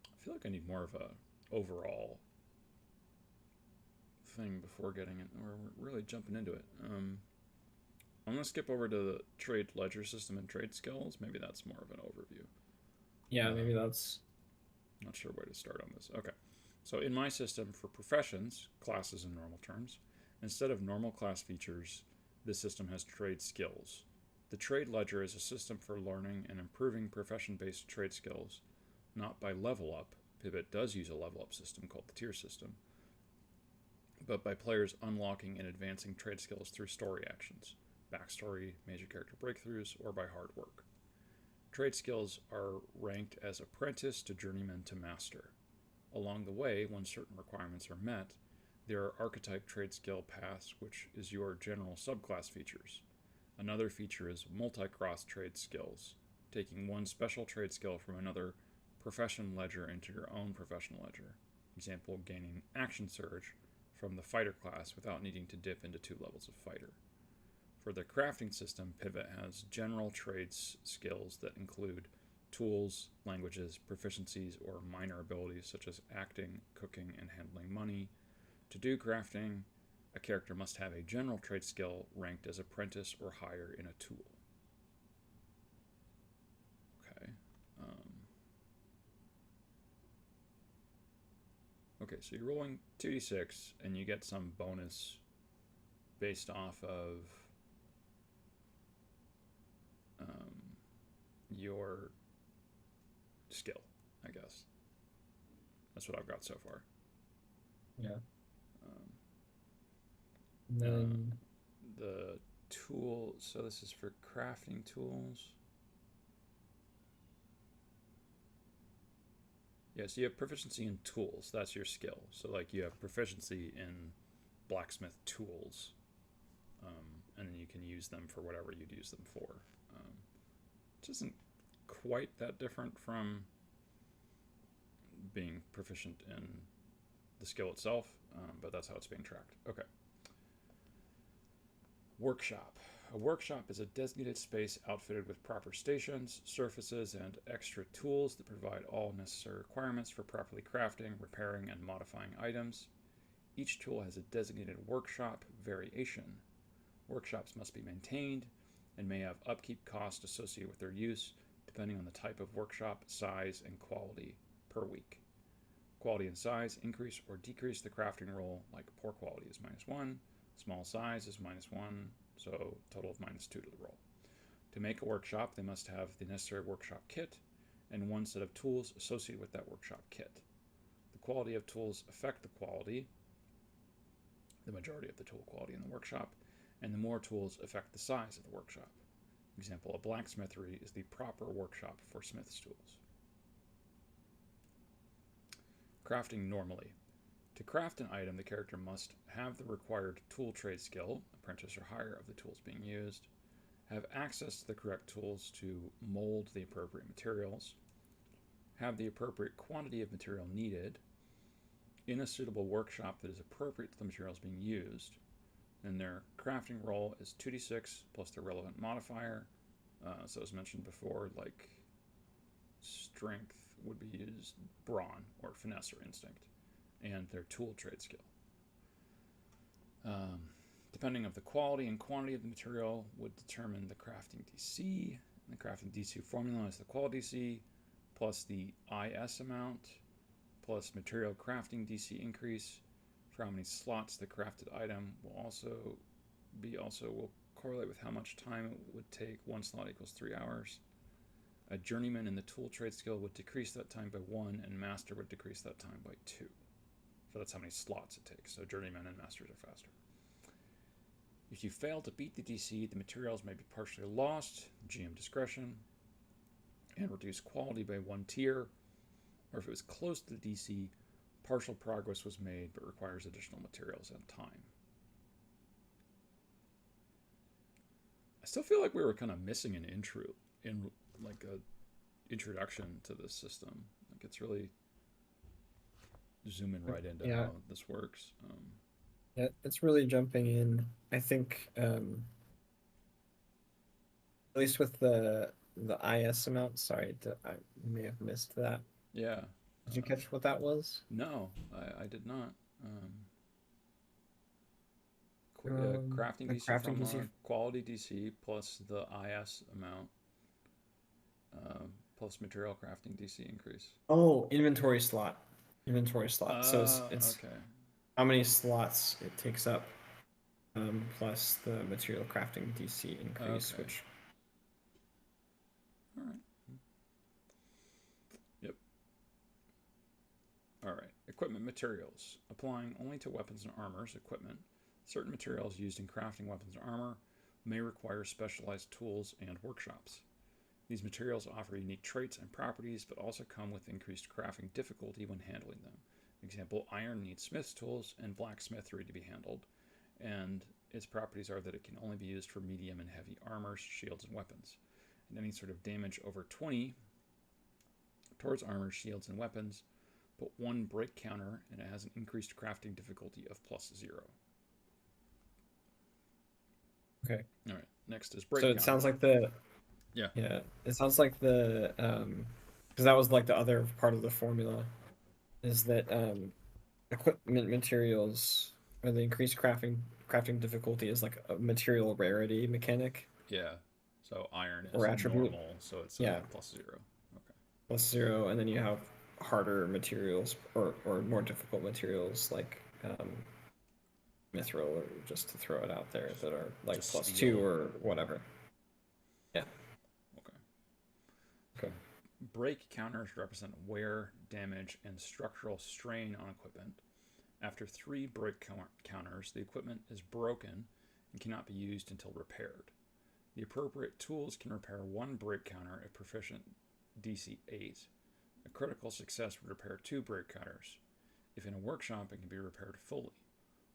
I feel like I need more of a overall thing before getting it, or we're really jumping into it. I'm going to skip over to the trade ledger system and trade skills. Maybe that's more of an overview. Yeah, maybe that's... Not sure where to start on this. Okay. So in my system for professions, classes in normal terms, instead of normal class features, this system has trade skills. The trade ledger is a system for learning and improving profession-based trade skills, not by level up. Pivot does use a level up system called the tier system, but by players unlocking and advancing trade skills through story actions, backstory, major character breakthroughs, or by hard work. Trade skills are ranked as apprentice to journeyman to master. Along the way, when certain requirements are met, there are archetype trade skill paths, which is your general subclass features. Another feature is multi-cross trade skills, taking one special trade skill from another profession ledger into your own professional ledger. Example, gaining action surge from the fighter class without needing to dip into 2 levels of fighter. For the crafting system, Pivot has general trades skills that include tools, languages, proficiencies, or minor abilities such as acting, cooking, and handling money. To do crafting, a character must have a general trade skill ranked as apprentice or higher in a tool. Okay. Okay, so you're rolling 2d6, and you get some bonus based off of your skill, I guess. That's what I've got so far. Yeah. And then the tool, so this is for crafting tools. Yeah, so you have proficiency in tools. That's your skill. So, like, you have proficiency in blacksmith tools, and then you can use them for whatever you'd use them for. Which isn't quite that different from being proficient in the skill itself, but that's how it's being tracked. Okay. Workshop. A workshop is a designated space outfitted with proper stations, surfaces, and extra tools that provide all necessary requirements for properly crafting, repairing, and modifying items. Each tool has a designated workshop variation. Workshops must be maintained and may have upkeep costs associated with their use, depending on the type of workshop, size, and quality per week. Quality and size increase or decrease the crafting roll, like poor quality is -1, small size is -1, so total of -2 to the roll. To make a workshop, they must have the necessary workshop kit and one set of tools associated with that workshop kit. The quality of tools affect the quality, the majority of the tool quality in the workshop, and the more tools affect the size of the workshop. Example, a blacksmithery is the proper workshop for smith's tools. Crafting normally. To craft an item, the character must have the required tool trade skill, apprentice or higher, of the tools being used, have access to the correct tools to mold the appropriate materials, have the appropriate quantity of material needed, in a suitable workshop that is appropriate to the materials being used, and their crafting roll is 2d6 plus the relevant modifier. So as mentioned before, like strength would be used brawn or finesse or instinct, and their tool trade skill. Depending on the quality and quantity of the material would determine the crafting DC. The crafting DC formula is the quality DC plus the IS amount plus material crafting DC increase for how many slots the crafted item will will correlate with how much time it would take. 1 slot equals 3 hours. A journeyman in the tool trade skill would decrease that time by 1, and master would decrease that time by 2. So that's how many slots it takes. So journeymen and masters are faster. If you fail to beat the DC, the materials may be partially lost, GM discretion, and reduce quality by 1 tier. Or if it was close to the DC, partial progress was made but requires additional materials and time. I still feel like we were kind of missing an intro in like a introduction to this system. Like it's really zooming right into how this works. Yeah, it's really jumping in. I think at least with the IS amount. Sorry, I may have missed that. Yeah. Did you catch what that was? No, I did not. Crafting DC crafting from DC. Quality DC plus the IS amount plus material crafting DC increase. Oh, inventory slot. So it's okay. How many slots it takes up, plus the material crafting DC increase, Okay. which. All right. Yep. All right. Equipment materials. Applying only to weapons and armors equipment. Certain materials used in crafting weapons and armor may require specialized tools and workshops. These materials offer unique traits and properties, but also come with increased crafting difficulty when handling them. Example, iron needs smith's tools and blacksmithery to be handled, and its properties are that it can only be used for medium and heavy armors, shields, and weapons. And any sort of damage over 20 towards armor, shields, and weapons, but 1 break counter, and it has an increased crafting difficulty of +0. Okay. All right. Next is break. So it sounds like the. Yeah. Yeah. It sounds like the because that was like the other part of the formula, is that equipment materials or the increased crafting difficulty is like a material rarity mechanic. Yeah. So iron is or attribute. Normal, so it's +0. Okay. +0, and then you have harder materials or more difficult materials like mithril, or just to throw it out there, that are like Just +2 steel. or whatever. Yeah. Okay. Break counters represent wear, damage, and structural strain on equipment. After 3 break counters, the equipment is broken and cannot be used until repaired. The appropriate tools can repair 1 break counter at proficient DC 8. A critical success would repair 2 break counters. If in a workshop, it can be repaired fully.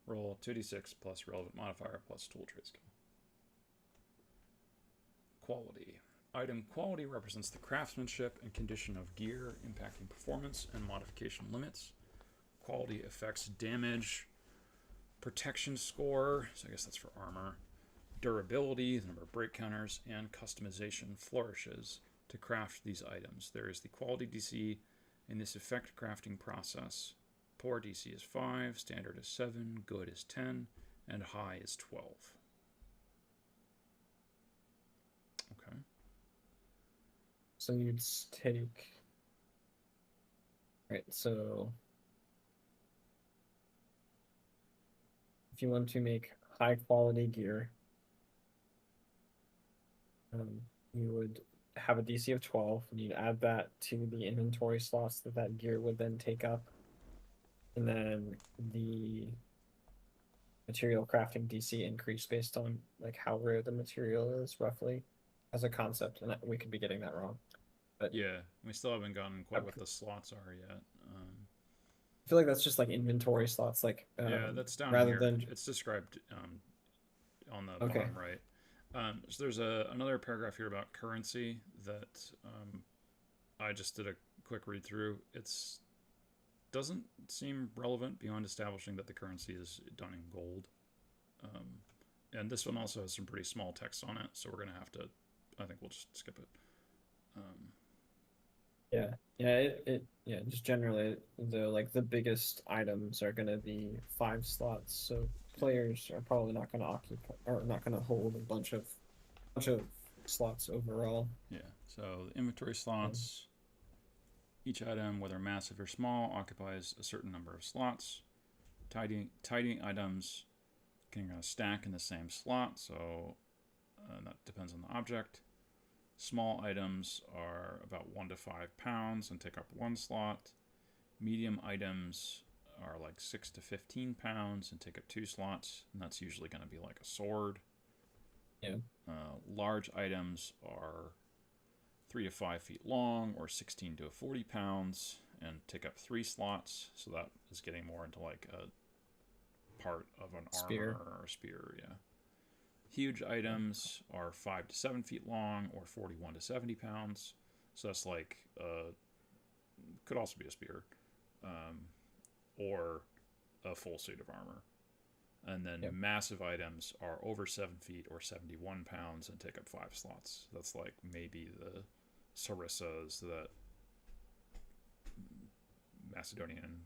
Roll 2d6 plus relevant modifier plus tool trade skill. Quality. Item quality represents the craftsmanship and condition of gear, impacting performance and modification limits. Quality affects damage, protection score, so I guess that's for armor, durability, the number of break counters, and customization flourishes to craft these items. There is the quality DC in this effect crafting process. Poor DC is 5, standard is 7, good is 10, and high is 12. Okay. So you'd take. Right, so if you want to make high quality gear, you would have a DC of 12, and you'd add that to the inventory slots that gear would then take up. And then the material crafting DC increase based on like how rare the material is, roughly, as a concept. And we could be getting that wrong. But yeah, we still haven't gotten quite what the slots are yet. I feel like that's just like inventory slots, like yeah, that's down rather here. than. It's described on the bottom right. So there's another paragraph here about currency that I just did a quick read through. It's doesn't seem relevant beyond establishing that the currency is done in gold. And this one also has some pretty small text on it, so we're gonna have to. I think we'll just skip it. Just generally the biggest items are gonna be 5 slots, so players are probably not gonna occupy or not gonna hold a bunch of slots overall. Yeah, so the inventory slots, each item, whether massive or small, occupies a certain number of slots. tidying items can stack in the same slot, so that depends on the object. Small items are about 1 to 5 pounds and take up 1 slot. Medium items are like 6 to 15 pounds and take up 2 slots, and that's usually going to be like a sword. Yeah. Large items are 3 to 5 feet long, or 16 to 40 pounds, and take up 3 slots. So that is getting more into like a part of an Spear. armor or a spear. Yeah. Huge items are 5 to 7 feet long, or 41 to 70 pounds. So that's like could also be a spear, or a full suit of armor. And then massive items are over 7 feet or 71 pounds and take up 5 slots. That's like maybe the sarissas that Macedonian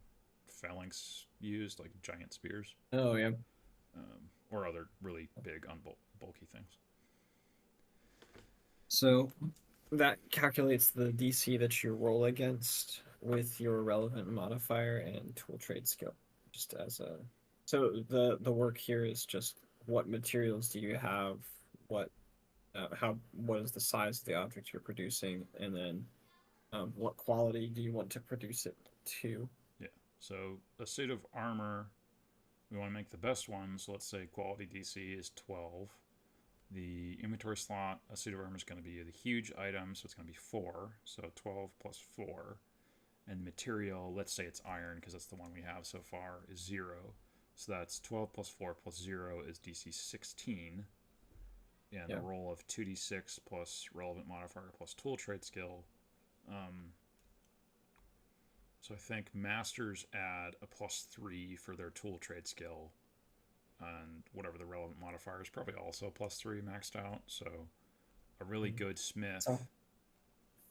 phalanx used, like giant spears. Oh, yeah. Or other really big, bulky things. So that calculates the DC that you roll against with your relevant modifier and tool trade skill. Just as a so the work here is just what materials do you have, what is the size of the object you're producing, and then what quality do you want to produce it to? Yeah. So a suit of armor, we want to make the best one. So let's say quality DC is 12. The inventory slot, a suit of armor is going to be the huge item, so it's going to be 4. So 12 plus 4. And the material, let's say it's iron, because that's the one we have so far, is 0. So that's 12 plus 4 plus 0 is DC 16. And a roll of 2d6 plus relevant modifier plus tool trade skill. So I think masters add a +3 for their tool trade skill. And whatever the relevant modifier is, probably also +3 maxed out. So a really good smith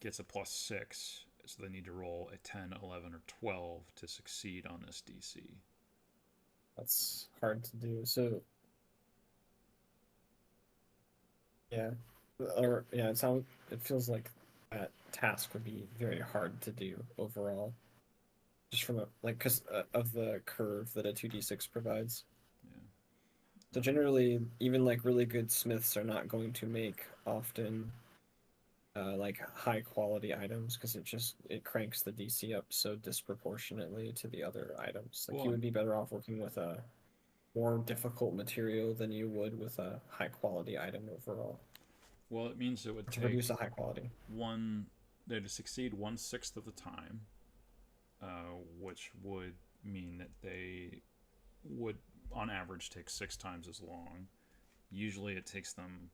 gets a +6. So they need to roll a 10, 11, or 12 to succeed on this DC. That's hard to do. So it feels like that task would be very hard to do overall, just from because of the curve that a 2d6 provides. Yeah. So generally, even like really good smiths are not going to make often like high quality items, because it cranks the DC up so disproportionately to the other items. Like, you would be better off working with a more difficult material than you would with a high quality item overall. Well, it means it would to produce a high quality. They'd succeed 1/6 of the time, which would mean that they would, on average, take 6 times as long. Usually it takes them,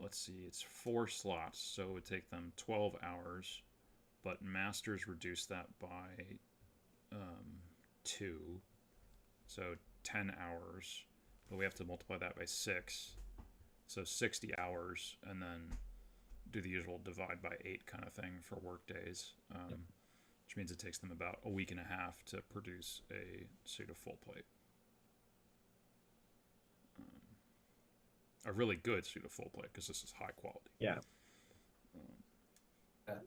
it's 4 slots, so it would take them 12 hours, but masters reduce that by 2, so 10 hours, but we have to multiply that by 6, so 60 hours, and then do the usual divide by 8 kind of thing for work days, which means it takes them about a week and a half to produce a suit of full plate. A really good suit of full plate, because this is high quality. Yeah.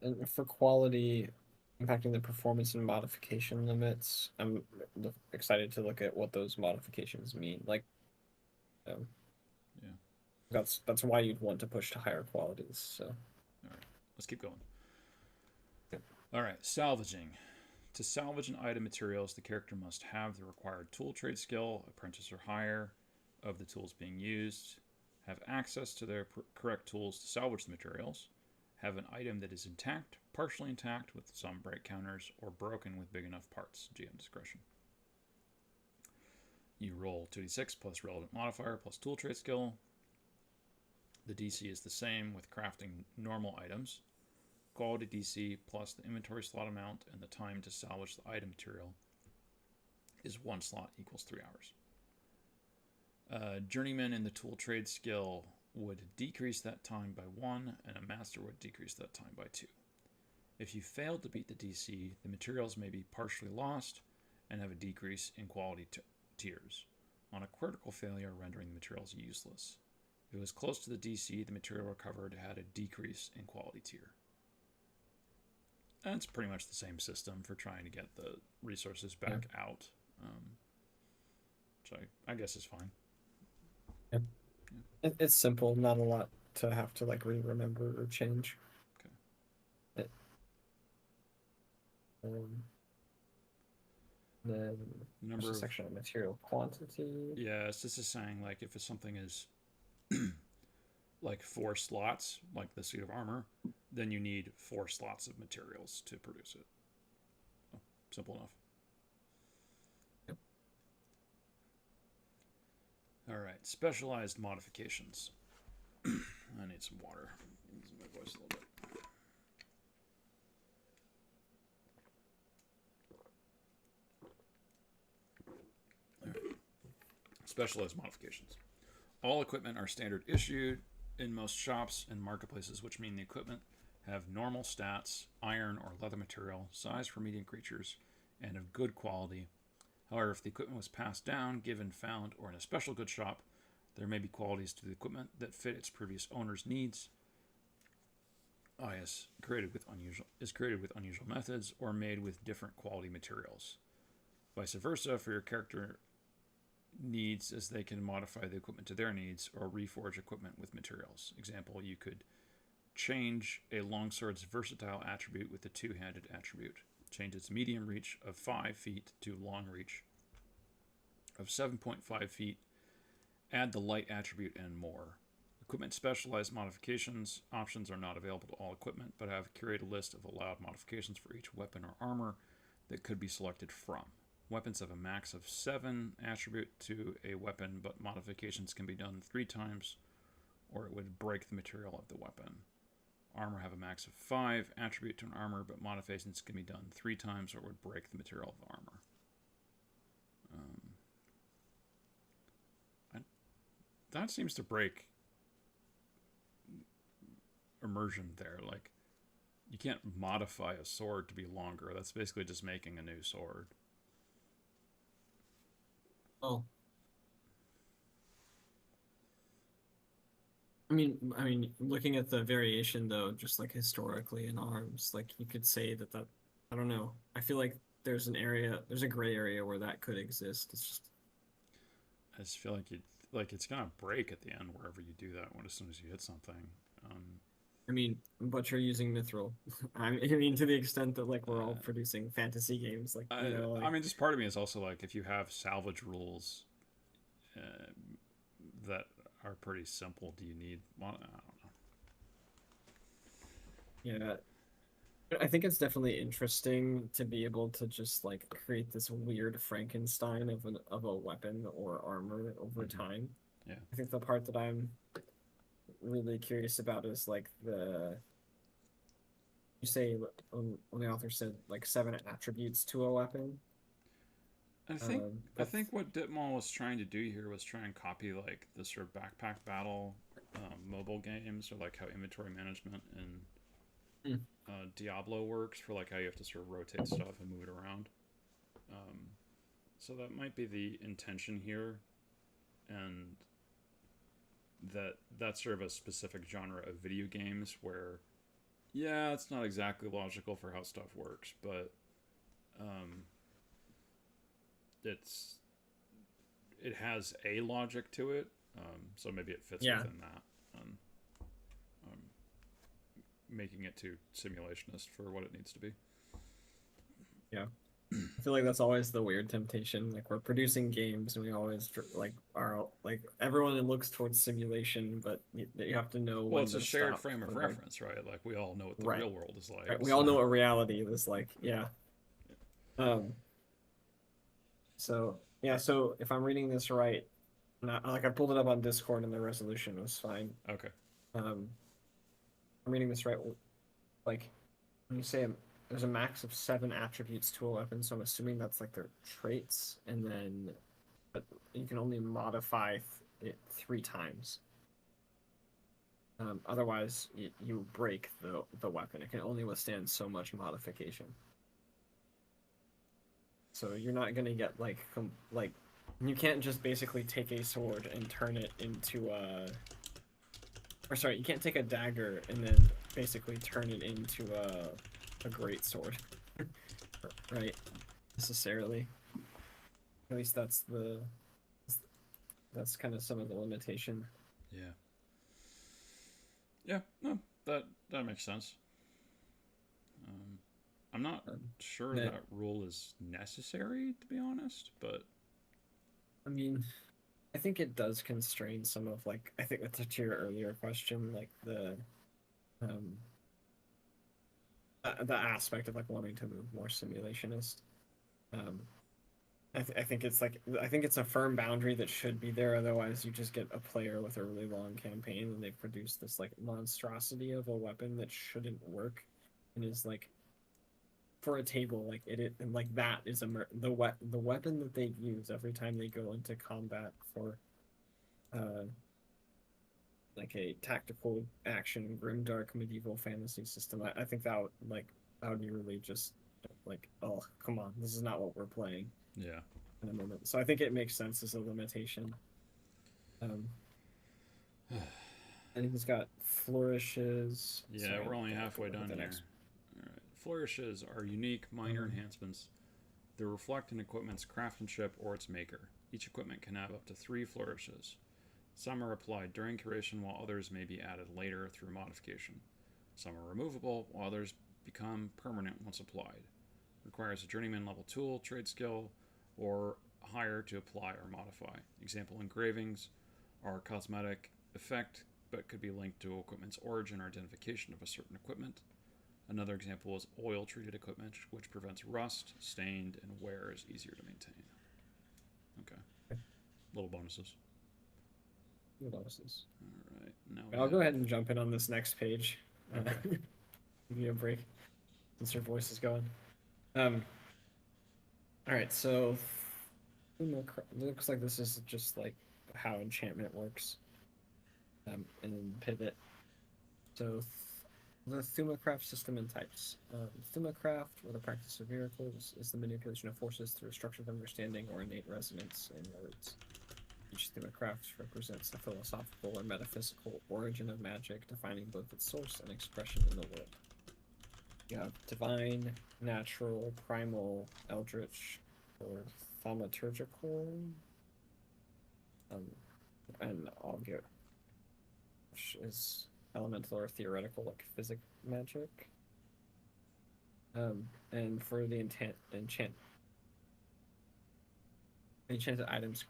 And for quality impacting the performance and modification limits, I'm excited to look at what those modifications mean. Like, that's why you'd want to push to higher qualities. So, all right, let's keep going. All right, salvaging. To salvage an item materials, the character must have the required tool trade skill, apprentice or higher, of the tools being used, have access to their correct tools to salvage the materials, have an item that is intact, partially intact with some break counters, or broken with big enough parts. GM discretion. You roll 2d6 plus relevant modifier plus tool trade skill. The DC is the same with crafting normal items. Quality DC plus the inventory slot amount and the time to salvage the item material is 1 slot equals 3 hours. Journeyman in the tool trade skill would decrease that time by 1, and a master would decrease that time by 2. If you fail to beat the DC, the materials may be partially lost and have a decrease in quality tiers, on a critical failure rendering the materials useless. If it was close to the DC, the material recovered had a decrease in quality tier. And it's pretty much the same system for trying to get the resources back out. which I guess is fine. Yeah. It's simple, not a lot to have to like remember or change. Okay. Then Number there's a of, section on material quantity. yeah, it's just saying like if something is like 4 slots, like the suit of armor, then you need 4 slots of materials to produce it. So, simple enough. Yep. All right, specialized modifications. I need some water. Use my voice a little bit. All right. Specialized modifications. All equipment are standard issued in most shops and marketplaces, which mean the equipment have normal stats, iron or leather material, size for medium creatures, and of good quality. However, if the equipment was passed down, given, found, or in a special goods shop, there may be qualities to the equipment that fit its previous owner's needs. Is created with unusual methods or made with different quality materials. Vice versa, for your character needs, as they can modify the equipment to their needs or reforge equipment with materials. Example, you could change a longsword's versatile attribute with the two-handed attribute. Change its medium reach of 5 feet to long reach of 7.5 feet. Add the light attribute and more. Equipment specialized modifications options are not available to all equipment, but have curated a list of allowed modifications for each weapon or armor that could be selected from. Weapons have a max of 7 attribute to a weapon, but modifications can be done 3 times, or it would break the material of the weapon. Armor have a max of 5 attribute to an armor, but modifications can be done 3 times, or it would break the material of the armor. That seems to break immersion there. Like, you can't modify a sword to be longer. That's basically just making a new sword. Oh. I mean, looking at the variation though, just like historically in arms, like you could say that I don't know. I feel like there's a gray area where that could exist. It's just. I just feel like it's gonna break at the end wherever you do that. As soon as you hit something. I mean, but you're using mithril. I mean, to the extent that like we're all producing fantasy games, like you know. Like, I mean, just part of me is also like if you have salvage rules that are pretty simple, do you need? Well, I don't know. Yeah, I think it's definitely interesting to be able to just like create this weird Frankenstein of a weapon or armor over time. Yeah, I think the part that I'm really curious about is like you say when the author said like 7 attributes to a weapon. I think what DTIMAL was trying to do here was try and copy like the sort of backpack battle mobile games, or like how inventory management in Diablo works, for like how you have to sort of rotate stuff and move it around. So that might be the intention here, and that's sort of a specific genre of video games where, yeah, it's not exactly logical for how stuff works, but it has a logic to it, so maybe it fits within that, making it too simulationist for what it needs to be. Yeah. I feel like that's always the weird temptation. Like we're producing games, and we always like are like everyone looks towards simulation, but you have to know. Well, it's a shared frame of reference, right? Like we all know what the real world is like. Right. We all know what reality is like. Yeah. So yeah. So if I'm reading this right, like I pulled it up on Discord, and the resolution was fine. Okay. I'm reading this right. Like when you say there's a max of 7 attributes to a weapon, so I'm assuming that's like their traits, and then but you can only modify it 3 times. Otherwise, you break the weapon. It can only withstand so much modification. So you're not gonna get like you can't just basically take a sword and turn it into or sorry, you can't take a dagger and then basically turn it into a great sword, right? Necessarily. At least that's kind of some of the limitation. Yeah. Yeah. No, that makes sense. I'm not sure that rule is necessary, to be honest, but I mean, I think it does constrain some of like I think that's to your earlier question, like um the aspect of like wanting to move more simulationist. Um, I think it's like I think it's a firm boundary that should be there. Otherwise, you just get a player with a really long campaign, and they produce this like monstrosity of a weapon that shouldn't work, and is like for a table like it and like that is the weapon that they use every time they go into combat for uh like a tactical action grimdark medieval fantasy system. I think that would be really just like, oh come on, this is not what we're playing yeah. in a moment. So I think it makes sense as a limitation. um and he's got flourishes. Yeah, Sorry, we're only I'm halfway looking at done the here. next. All right. Flourishes are unique minor enhancements that reflect an equipment's craftsmanship or its maker. Each equipment can have up to 3 flourishes. Some are applied during curation, while others may be added later through modification. Some are removable, while others become permanent once applied. Requires a journeyman level tool, trade skill, or higher to apply or modify. Example engravings are a cosmetic effect, but could be linked to equipment's origin or identification of a certain equipment. Another example is oil treated equipment, which prevents rust, stained, and wear is easier to maintain. Okay. Little bonuses. What else is? All right. Now I'll go ahead and jump in on this next page. Okay. Give you a break since your voice is going. All right, so it looks like this is just like how enchantment works. And pivot. So the Thumacraft system and types. Thumacraft, or the practice of miracles, is the manipulation of forces through structured understanding or innate resonance in words. Each Thumacraft represents the philosophical or metaphysical origin of magic, defining both its source and expression in the world. You have divine, natural, primal, eldritch, or thaumaturgical, and augur, which is elemental or theoretical, like physic magic. And for the enchanted items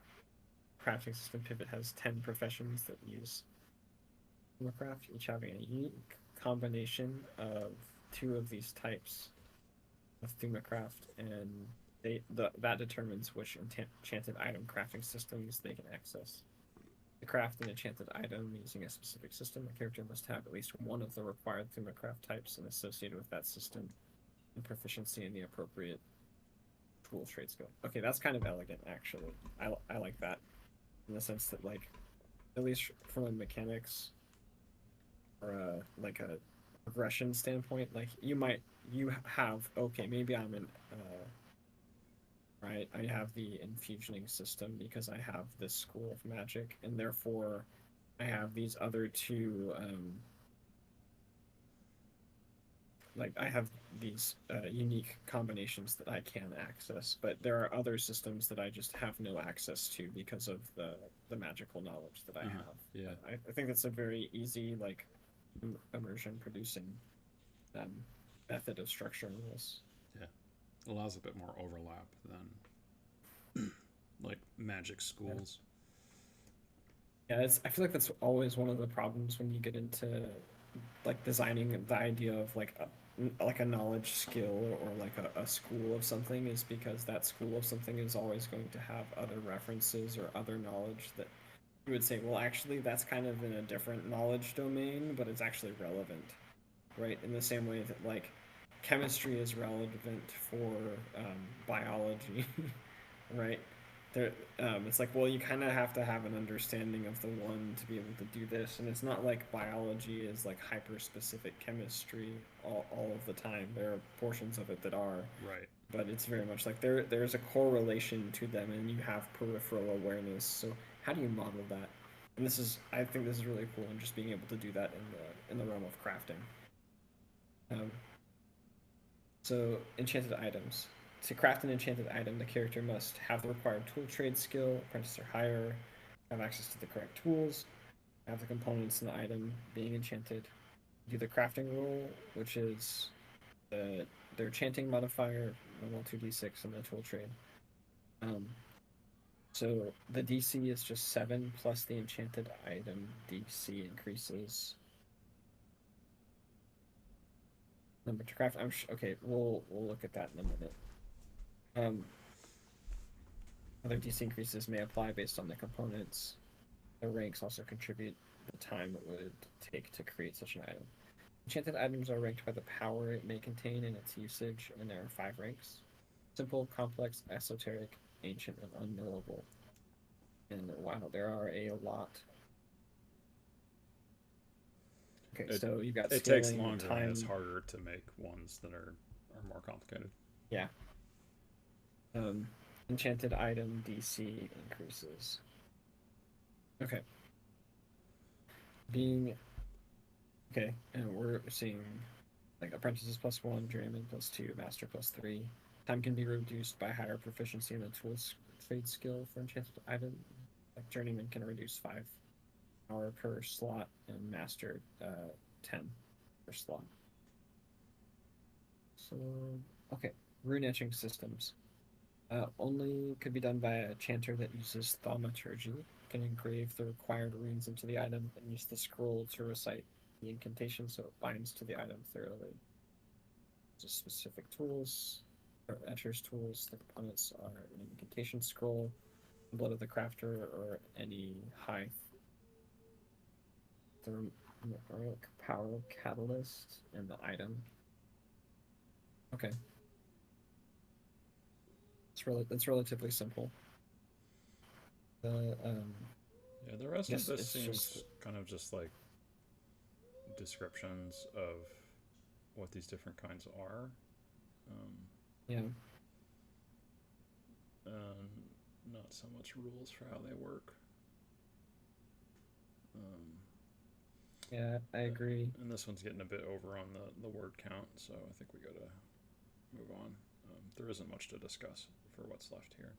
crafting system, Pivot has 10 professions that use craft, each having a unique combination of 2 of these types of Thumacraft, and that determines which enchanted item crafting systems they can access. To craft an enchanted item using a specific system, a character must have at least one of the required Thumacraft types and associated with that system, and proficiency in the appropriate tool trade skill. Okay, that's kind of elegant, actually. I like that, in the sense that, like, at least from a mechanics or like a progression standpoint, like you have, okay, maybe I'm in right, I have the infusioning system because I have this school of magic, and therefore I have these other 2 like I have these unique combinations that I can access, but there are other systems that I just have no access to because of the magical knowledge that I have. Yeah. I think that's a very easy, like, immersion producing method of structuring this. Yeah. Allows a bit more overlap than like magic schools. Yeah, I feel like that's always one of the problems when you get into like designing the idea of like a knowledge skill or like a school of something, is because that school of something is always going to have other references or other knowledge that you would say, well, actually that's kind of in a different knowledge domain, but it's actually relevant, right? In the same way that like chemistry is relevant for biology, right? There, it's like, well, you kind of have to have an understanding of the one to be able to do this, and it's not like biology is like hyper-specific chemistry all of the time. There are portions of it that are, right, but it's very much like there's a correlation to them, and you have peripheral awareness. So how do you model that? And I think this is really cool, and just being able to do that in the realm of crafting. So enchanted items. to craft an enchanted item, the character must have the required tool trade skill, apprentice or higher, have access to the correct tools, have the components in the item being enchanted, do the crafting rule, which is their enchanting modifier, normal 2d6, and the tool trade. So the DC is just 7 plus the enchanted item DC increases. Number to craft. Okay. We'll look at that in a minute. Other DC increases may apply based on the components. The ranks also contribute the time it would take to create such an item. Enchanted items are ranked by the power it may contain in its usage, and there are 5 ranks: simple, complex, esoteric, ancient, and unknowable. And wow, there are a lot. Okay, so you've got it takes longer and it's harder to make ones that are more complicated. Yeah. Enchanted item DC increases. Okay. And we're seeing like apprentices +1, journeyman +2, master +3. Time can be reduced by higher proficiency in the tools trade skill for enchanted item. Like journeyman can reduce 5 hour per slot, and master 10 per slot. So okay, rune etching systems. Only could be done by a chanter that uses thaumaturgy. Can engrave the required runes into the item and use the scroll to recite the incantation so it binds to the item thoroughly. Just specific tools, or etcher's tools. The components are an incantation scroll, blood of the crafter, or any high heroic power catalyst in the item. Okay. It's relatively simple. The rest of this seems kind of just like descriptions of what these different kinds are. Not so much rules for how they work. Yeah, I agree. And this one's getting a bit over on the word count, so I think we gotta move on. There isn't much to discuss for what's left here.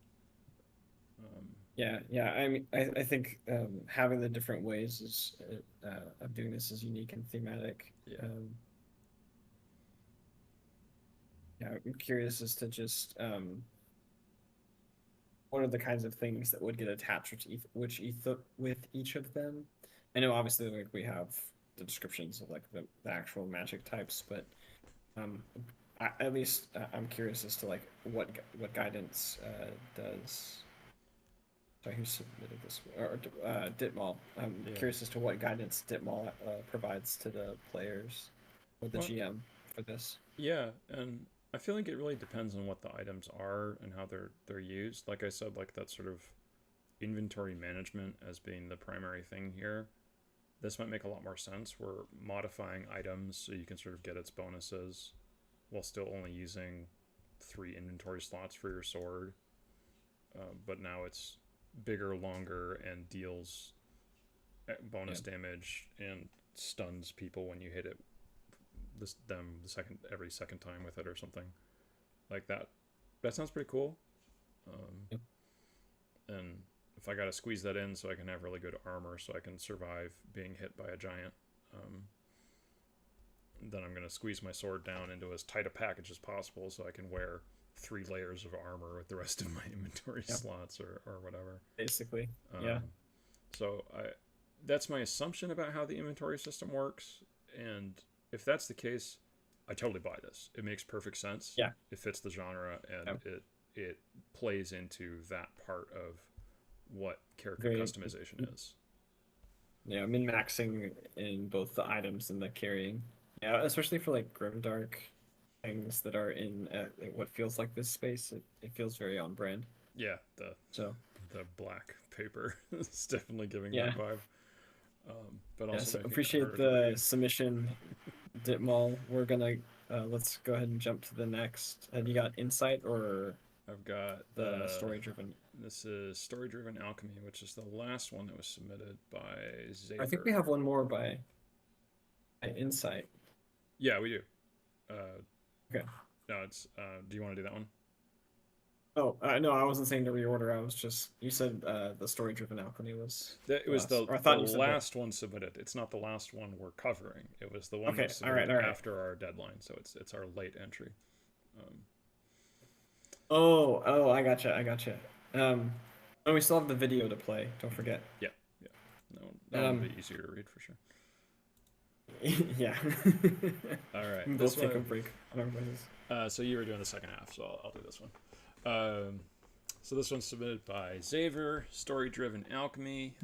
I mean, I think having the different ways of doing this is unique and thematic. I'm curious as to just what are the kinds of things that would get attached with each of them. I know obviously like we have the descriptions of like the actual magic types, but at least I'm curious as to like what guidance does. Sorry, who submitted this? Or DTIMAL. I'm curious as to what guidance DTIMAL provides to the players or the GM for this. Yeah, and I feel like it really depends on what the items are and how they're used. Like I said, like that sort of inventory management as being the primary thing here. This might make a lot more sense. We're modifying items so you can sort of get its bonuses while still only using 3 inventory slots for your sword. But now it's bigger, longer, and deals bonus damage and stuns people when you hit it every second time with it or something like that. That sounds pretty cool. And if I gotta squeeze that in so I can have really good armor so I can survive being hit by a giant, then I'm gonna squeeze my sword down into as tight a package as possible so I can wear 3 layers of armor with the rest of my inventory slots or whatever. Basically, So that's my assumption about how the inventory system works, and if that's the case, I totally buy this. It makes perfect sense. Yeah, it fits the genre, and it plays into that part of what character customization is. Yeah, min-maxing in both the items and the carrying. Yeah, especially for like grimdark things that are in what feels like this space. It feels very on brand. Yeah, the black paper is definitely giving that vibe. But also appreciate the submission, DTIMAL. We're gonna let's go ahead and jump to the next. You got insight, or I've got the story-driven. This is story-driven alchemy, which is the last one that was submitted by Xaver. I think we have one more by insight. Yeah, we do. Okay. No, it's. Do you want to do that one? Oh, no, I wasn't saying to reorder. I was just you said the story-driven alchemy was It the was last, or I the thought you said that. last one submitted. It's not the last one we're covering. It was the one that Okay, was all right, submitted all right. after our deadline, so it's our late entry. Um, Oh, I gotcha, I gotcha. Um, and we still have the video to play. Don't forget. yeah, yeah. That one will Um, be easier to read for sure. yeah. All right, We this both take a one. break on our ways. So you were doing the second half, so I'll do this one. Um, so this one's submitted by Xaver, story-driven alchemy.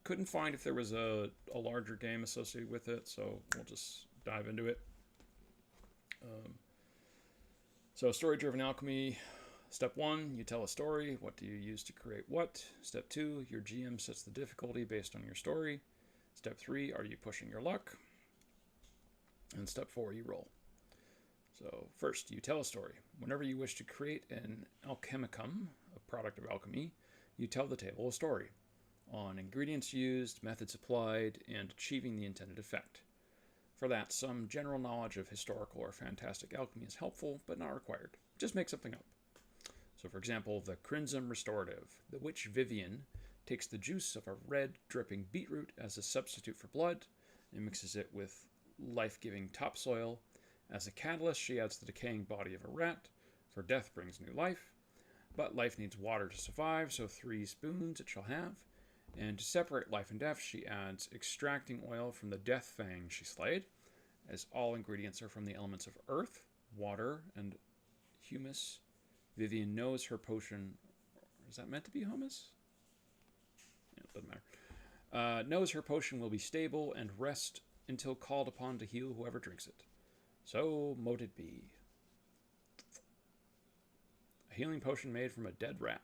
Couldn't find if there was a larger game associated with it, so we'll just dive into it. So story-driven alchemy. Step 1, you tell a story. What do you use to create what? Step 2, your GM sets the difficulty based on your story. Step 3, are you pushing your luck? And step 4, you roll. So first, you tell a story. Whenever you wish to create an alchemicum, a product of alchemy, you tell the table a story on ingredients used, methods applied, and achieving the intended effect. For that, some general knowledge of historical or fantastic alchemy is helpful, but not required. Just make something up. So for example, the Crimson Restorative. The witch Vivian takes the juice of a red, dripping beetroot as a substitute for blood and mixes it with life-giving topsoil. As a catalyst, she adds the decaying body of a rat, for death brings new life. But life needs water to survive, so 3 spoons it shall have. And to separate life and death, she adds extracting oil from the death fang she slayed, as all ingredients are from the elements of earth, water, and humus. Vivian knows her potion. Is that meant to be humus? Yeah, it doesn't matter. Knows her potion will be stable and rest until called upon to heal whoever drinks it. So mote it be. A healing potion made from a dead rat.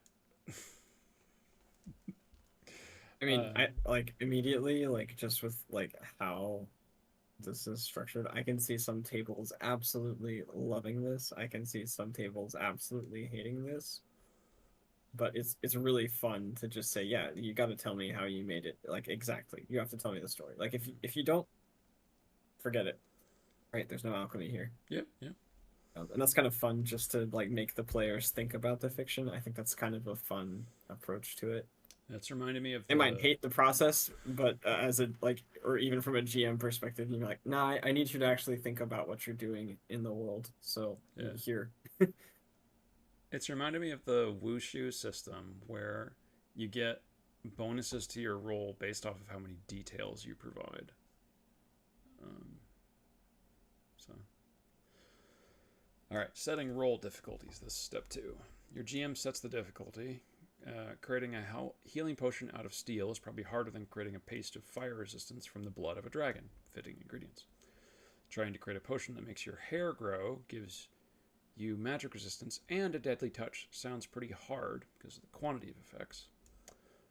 I mean, I like immediately, like just with like how this is structured, I can see some tables absolutely loving this. I can see some tables absolutely hating this. But it's really fun to just say, yeah, you got to tell me how you made it. Like exactly, you have to tell me the story. Like if you don't, forget it. Right? There's no alchemy here. Yep, yep. And that's kind of fun just to like make the players think about the fiction. I think that's kind of a fun approach to it. That's reminded me of They might the. hate the process, but as a like, or even from a GM perspective, you're like, nah, I need you to actually think about what you're doing in the world. So Yeah. here, It's reminded me of the Wushu system where you get bonuses to your roll based off of how many details you provide. So, all right, setting roll difficulties. This is step 2. Your GM sets the difficulty. Creating a healing potion out of steel is probably harder than creating a paste of fire resistance from the blood of a dragon. Fitting ingredients. Trying to create a potion that makes your hair grow, gives you magic resistance, and a deadly touch sounds pretty hard because of the quantity of effects.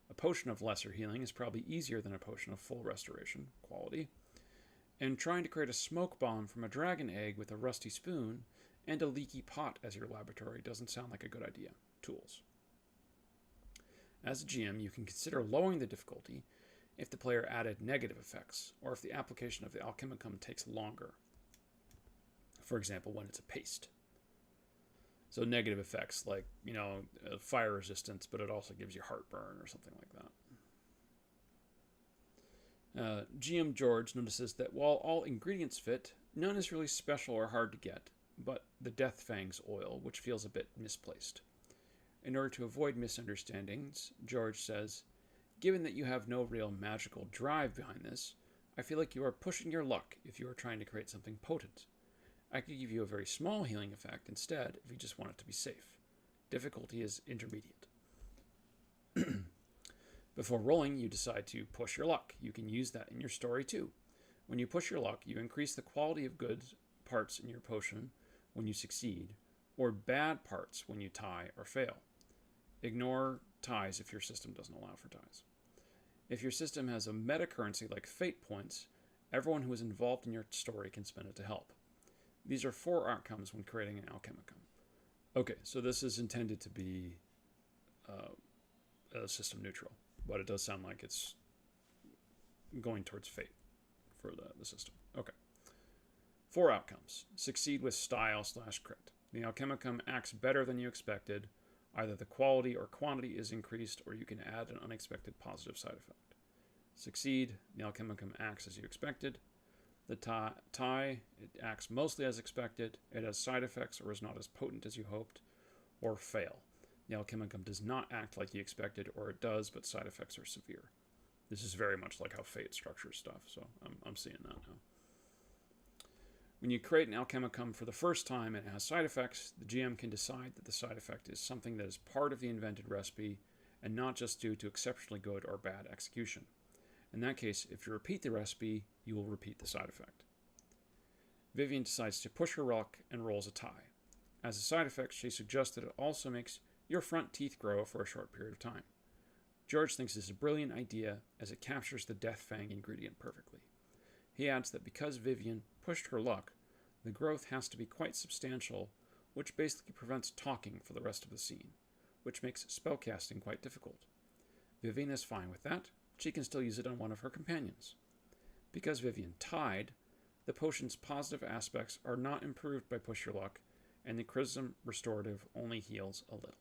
A potion of lesser healing is probably easier than a potion of full restoration, quality. And trying to create a smoke bomb from a dragon egg with a rusty spoon and a leaky pot as your laboratory doesn't sound like a good idea. Tools. As a GM, you can consider lowering the difficulty if the player added negative effects, or if the application of the alchemicum takes longer. For example, when it's a paste. So negative effects, like, fire resistance, but it also gives you heartburn or something like that. GM George notices that while all ingredients fit, none is really special or hard to get, but the Death Fang's oil, which feels a bit misplaced. In order to avoid misunderstandings, George says, given that you have no real magical drive behind this, I feel like you are pushing your luck if you are trying to create something potent. I could give you a very small healing effect instead if you just want it to be safe. Difficulty is intermediate. Before rolling, you decide to push your luck. You can use that in your story too. When you push your luck, you increase the quality of good parts in your potion when you succeed, or bad parts when you tie or fail. Ignore ties if your system doesn't allow for ties. If your system has a meta currency like fate points, everyone who is involved in your story can spend it to help. These are 4 outcomes when creating an alchemicum. Okay, so this is intended to be system neutral, but it does sound like it's going towards fate for the system. Okay. 4 outcomes. Succeed with style/crit. The alchemicum acts better than you expected. Either the quality or quantity is increased, or you can add an unexpected positive side effect. Succeed, the alchemicum acts as you expected. The tie, it acts mostly as expected. It has side effects or is not as potent as you hoped. Or fail. The alchemicum does not act like you expected, or it does, but side effects are severe. This is very much like how Fate structures stuff, so I'm seeing that now. When you create an alchemicum for the first time and it has side effects, the GM can decide that the side effect is something that is part of the invented recipe and not just due to exceptionally good or bad execution. In that case, if you repeat the recipe, you will repeat the side effect. Vivian decides to push her luck and rolls a tie. As a side effect, she suggests that it also makes your front teeth grow for a short period of time. George thinks this is a brilliant idea as it captures the Death Fang ingredient perfectly. He adds that because Vivian pushed her luck, the growth has to be quite substantial, which basically prevents talking for the rest of the scene, which makes spellcasting quite difficult. Vivian is fine with that. She can still use it on one of her companions. Because Vivian tied, the potion's positive aspects are not improved by push your luck, and the Chrism restorative only heals a little.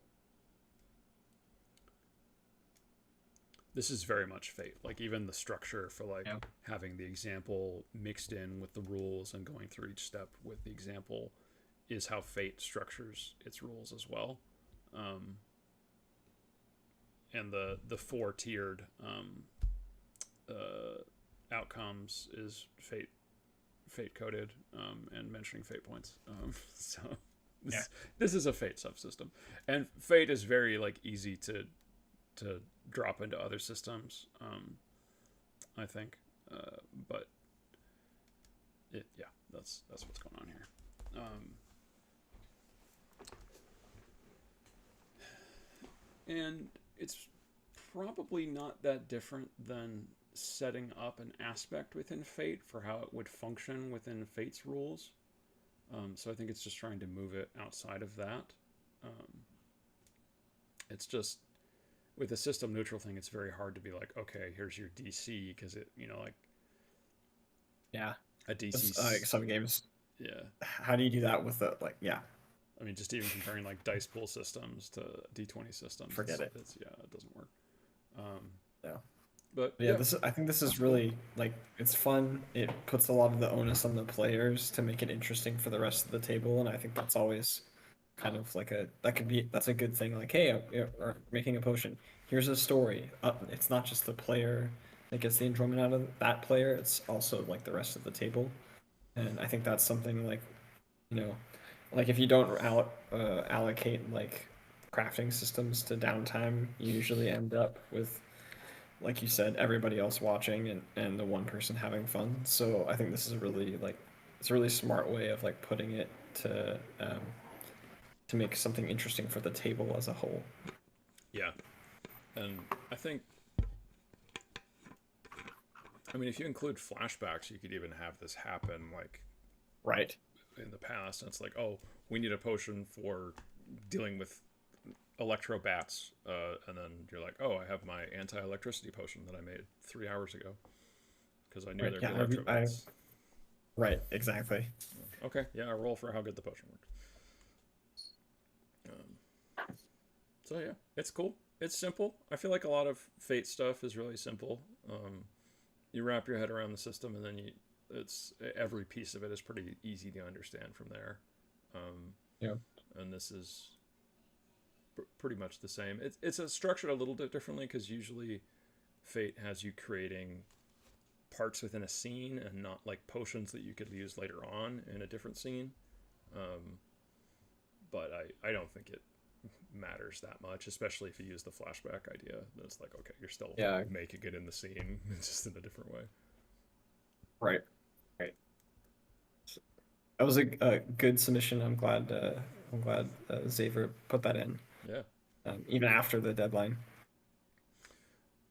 This is very much Fate. Like, even the structure for, like, having the example mixed in with the rules and going through each step with the example is how Fate structures its rules as well. And the four-tiered outcomes is Fate-coded and mentioning Fate points. So this is a Fate subsystem. And Fate is very, like, easy to drop into other systems, I think, but that's what's going on here. And it's probably not that different than setting up an aspect within Fate for how it would function within Fate's rules. So I think it's just trying to move it outside of that. It's just, with a system neutral thing, it's very hard to be like, okay, here's your DC, because it, like, a DC. Like some games. Yeah. How do you do that with the, like, I mean, just even comparing, like, dice pool systems to D20 systems. Forget it. It doesn't work. But I think this is really, like, it's fun. It puts a lot of the onus on the players to make it interesting for the rest of the table, and I think that's always kind of like that's a good thing. Like, hey, we're making a potion. Here's a story. It's not just the player that gets the enjoyment out of that player. It's also, like, the rest of the table. And I think that's something, like, like, if you don't allocate, like, crafting systems to downtime, you usually end up with, like you said, everybody else watching and the one person having fun. So I think this is a really, like, it's a really smart way of, like, putting it to make something interesting for the table as a whole. Yeah. And I think, I mean, if you include flashbacks, you could even have this happen, like, right in the past. And it's like, oh, we need a potion for dealing with electro bats, and then you're like, oh, I have my anti-electricity potion that I made 3 hours ago because I knew there'd be electro bats. Right, exactly. Okay, yeah, I roll for how good the potion worked. So yeah, it's cool. It's simple. I feel like a lot of Fate stuff is really simple. You wrap your head around the system, and then every piece of it is pretty easy to understand from there. And this is pretty much the same. It's structured a little bit differently because usually Fate has you creating parts within a scene and not, like, potions that you could use later on in a different scene. But I don't think it matters that much, especially if you use the flashback idea. It's like, okay, you're still making it in the scene, just in a different way. Right. That was a good submission. I'm glad Xaver put that in. Yeah. Even after the deadline.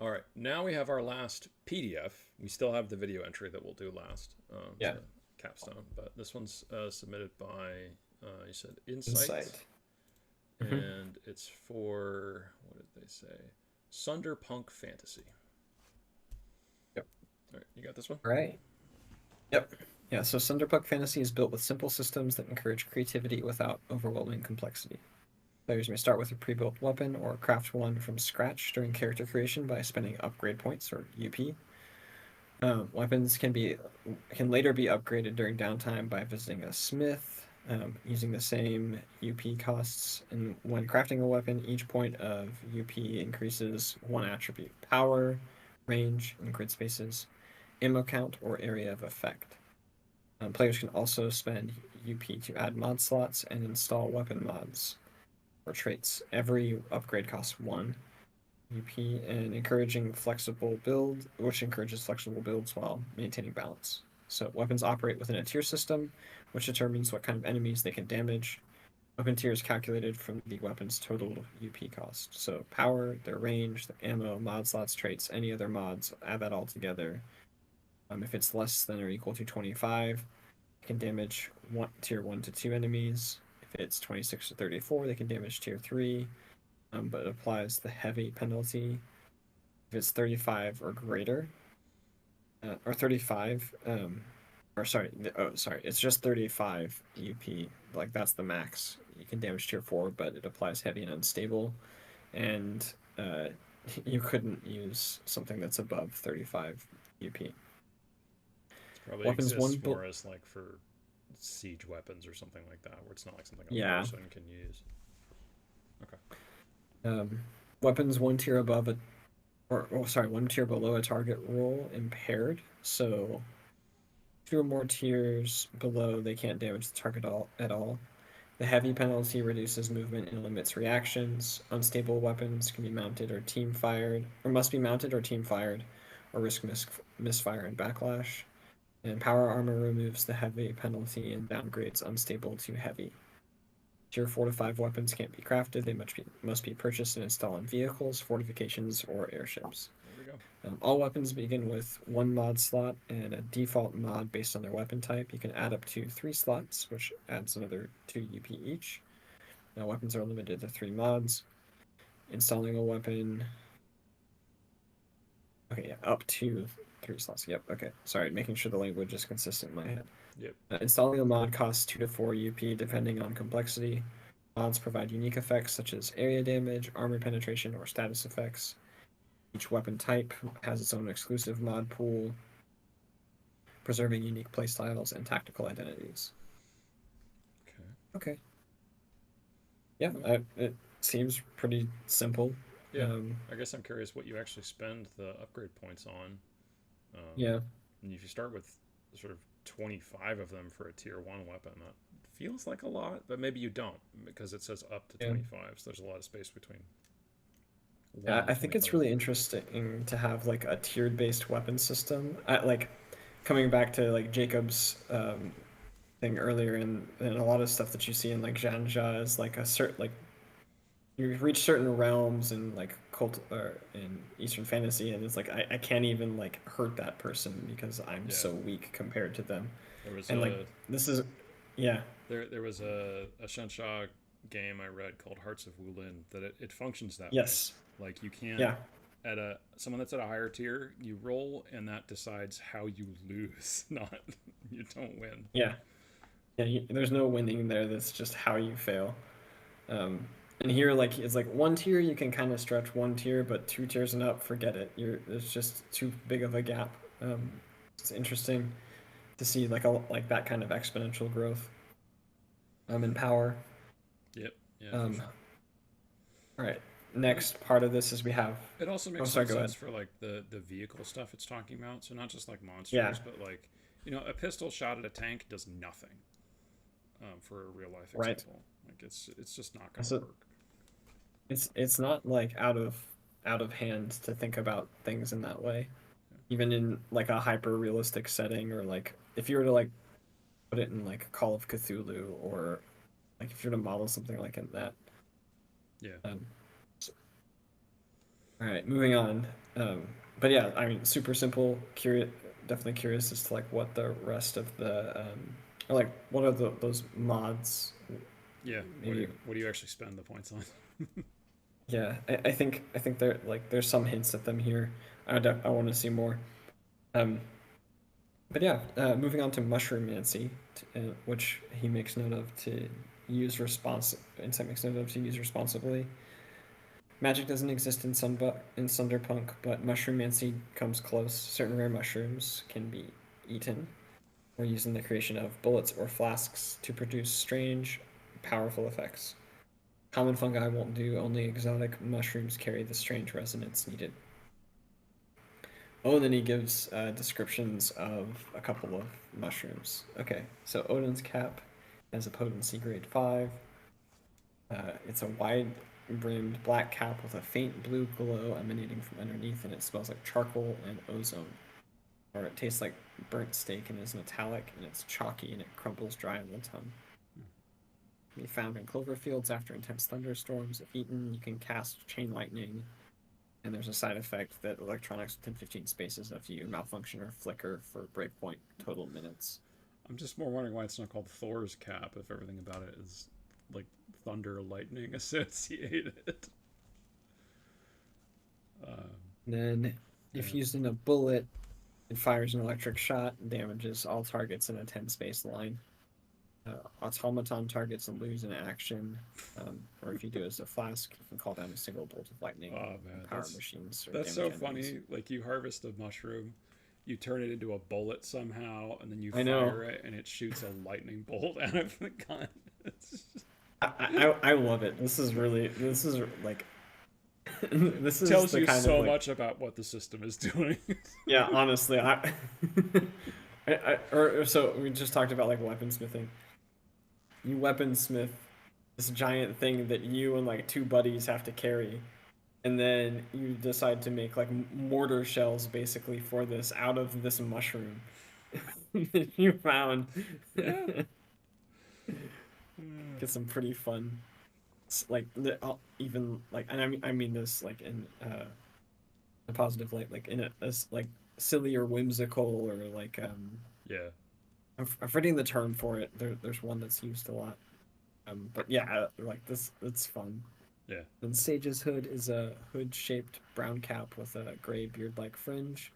All right. Now we have our last PDF. We still have the video entry that we'll do last. Capstone, but this one's submitted by you said Insight. And it's for, what did they say? Sunderpunk Fantasy. Yep. All right, you got this one? Right. Yep. Yeah, so Sunderpunk Fantasy is built with simple systems that encourage creativity without overwhelming complexity. Players may start with a pre-built weapon or craft one from scratch during character creation by spending upgrade points or UP. Weapons can later be upgraded during downtime by visiting a smith, using the same UP costs. And when crafting a weapon, each point of UP increases one attribute: power, range, and grid spaces, ammo count, or area of effect. Players can also spend UP to add mod slots and install weapon mods or traits. Every upgrade costs one UP, and which encourages flexible builds while maintaining balance. So weapons operate within a tier system, which determines what kind of enemies they can damage. Weapon tier is calculated from the weapon's total UP cost. So power, their range, their ammo, mod slots, traits, any other mods, add that all together. If it's less than or equal to 25, it can damage tier 1 to 2 enemies. If it's 26 to 34, they can damage tier 3. But it applies the heavy penalty if it's 35 or greater, or 35. It's just 35 UP. Like that's the max. You can damage tier 4, but it applies heavy and unstable, and you couldn't use something that's above 35 UP. Probably weapons exists more as like for siege weapons or something like that, where it's not like something a person can use. Okay. Weapons one tier above one tier below a target roll impaired. So 2 or more tiers below, they can't damage the target at all. The heavy penalty reduces movement and limits reactions. Unstable weapons can be mounted or team fired, or must be mounted or team fired, or risk misfire and backlash. And power armor removes the heavy penalty and downgrades unstable to heavy. Tier 4 to 5 weapons can't be crafted. They must be purchased and installed on vehicles, fortifications, or airships. There we go. All weapons begin with 1 mod slot and a default mod based on their weapon type. You can add up to 3 slots, which adds another 2 UP each. Now, weapons are limited to 3 mods. Installing a weapon... Okay, yeah, up to 3 slots. Yep, okay. Sorry, making sure the language is consistent in my head. Yep. Installing a mod costs 2 to 4 UP depending on complexity. Mods provide unique effects such as area damage, armor penetration, or status effects. Each weapon type has its own exclusive mod pool, preserving unique playstyles and tactical identities. Okay. Yeah, it seems pretty simple. Yeah, I guess I'm curious what you actually spend the upgrade points on. Yeah. And if you start with sort of 25 of them for a tier 1 weapon, that feels like a lot, but maybe you don't, because it says up to 25, so there's a lot of space between. Yeah, I think it's really interesting to have like a tiered based weapon system. Like coming back to like Jacob's thing earlier, and a lot of stuff that you see in like Janja is like a certain, like you reach certain realms in like cult or in Eastern fantasy, and it's like I can't even like hurt that person because I'm so weak compared to them. There was There was a Shensha game I read called Hearts of Wulin that it functions that way. Like you can't at someone that's at a higher tier, you roll and that decides how you lose, not you don't win. Yeah, there's no winning there. That's just how you fail. And here, like, it's like 1 tier, you can kind of stretch 1 tier, but 2 tiers and up, forget it. There's just too big of a gap. It's interesting to see like that kind of exponential growth. In power. Yep. Yeah. All right. Next part of this is we have. It also makes sense for like the vehicle stuff it's talking about. So not just like monsters, but like a pistol shot at a tank does nothing. For a real life example, like it's just not going to work. It's not like out of hand to think about things in that way, even in like a hyper realistic setting, or like if you were to like put it in like Call of Cthulhu, or like if you're to model something like in that. Yeah. All right, moving on. But yeah, I mean, super simple. Definitely curious as to like what the rest of the or like what are those mods. Yeah. Maybe what do you actually spend the points on? Yeah, I think there's some hints at them here. I want to see more. But yeah, moving on to Mushroommancy, which he makes note of to use Insight makes note of to use responsibly. Magic doesn't exist in Sunderpunk, but Mushroommancy comes close. Certain rare mushrooms can be eaten, or used in the creation of bullets or flasks to produce strange, powerful effects. Common fungi won't do, only exotic mushrooms carry the strange resonance needed. Oh, and then he gives descriptions of a couple of mushrooms. Okay, so Odin's cap has a potency grade 5. It's a wide-brimmed black cap with a faint blue glow emanating from underneath, and it smells like charcoal and ozone. Or it tastes like burnt steak and is metallic, and it's chalky, and it crumbles dry on the tongue. Can be found in clover fields after intense thunderstorms. If eaten, you can cast chain lightning, and there's a side effect that electronics within 15 spaces of you malfunction or flicker for breakpoint total minutes. I'm just more wondering why it's not called Thor's cap if everything about it is like thunder lightning associated. Then, if used in a bullet, it fires an electric shot and damages all targets in a 10-space line. Automaton targets and lose an action, or if you do it as a flask, you can call down a single bolt of lightning. Oh man, power machines. That's so funny. Like you harvest a mushroom, you turn it into a bullet somehow, and then you fire it, and it shoots a lightning bolt out of the gun. I love it. This is like this is tells you so much about what the system is doing. Yeah, honestly, so we just talked about like weaponsmithing. You weaponsmith this giant thing that you and like two buddies have to carry, and then you decide to make like mortar shells basically for this out of this mushroom that you found. Yeah. Get some pretty fun, like even like, and I mean this like in a positive light, like in a like silly or whimsical or like yeah. I'm forgetting the term for it. There's one that's used a lot. But yeah, like this, it's fun. Yeah. And Sage's hood is a hood-shaped brown cap with a gray beard-like fringe.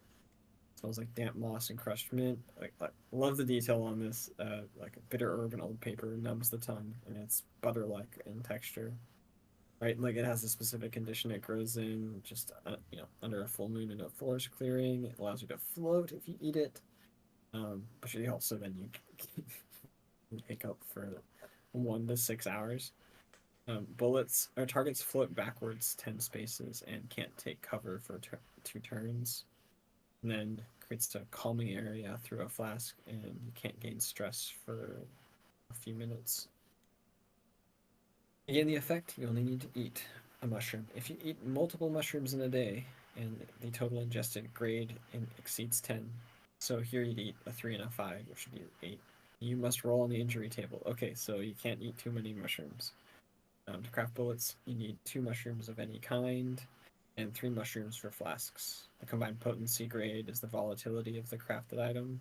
It smells like damp moss and crushed mint. Like love the detail on this. Like a bitter herb and old paper numbs the tongue, and it's butter-like in texture. Right, like it has a specific condition it grows in, just under a full moon in a forest clearing. It allows you to float if you eat it. But you also then you wake up for 1 to 6 hours. Bullets or targets float backwards 10 spaces and can't take cover for 2 turns. And then creates a calming area through a flask, and you can't gain stress for a few minutes. To gain the effect, you only need to eat a mushroom. If you eat multiple mushrooms in a day, and the total ingested grade exceeds 10. So here you'd eat a 3 and a 5, which would be 8. You must roll on the injury table. Okay, so you can't eat too many mushrooms. To craft bullets, you need 2 mushrooms of any kind, and 3 mushrooms for flasks. The combined potency grade is the volatility of the crafted item,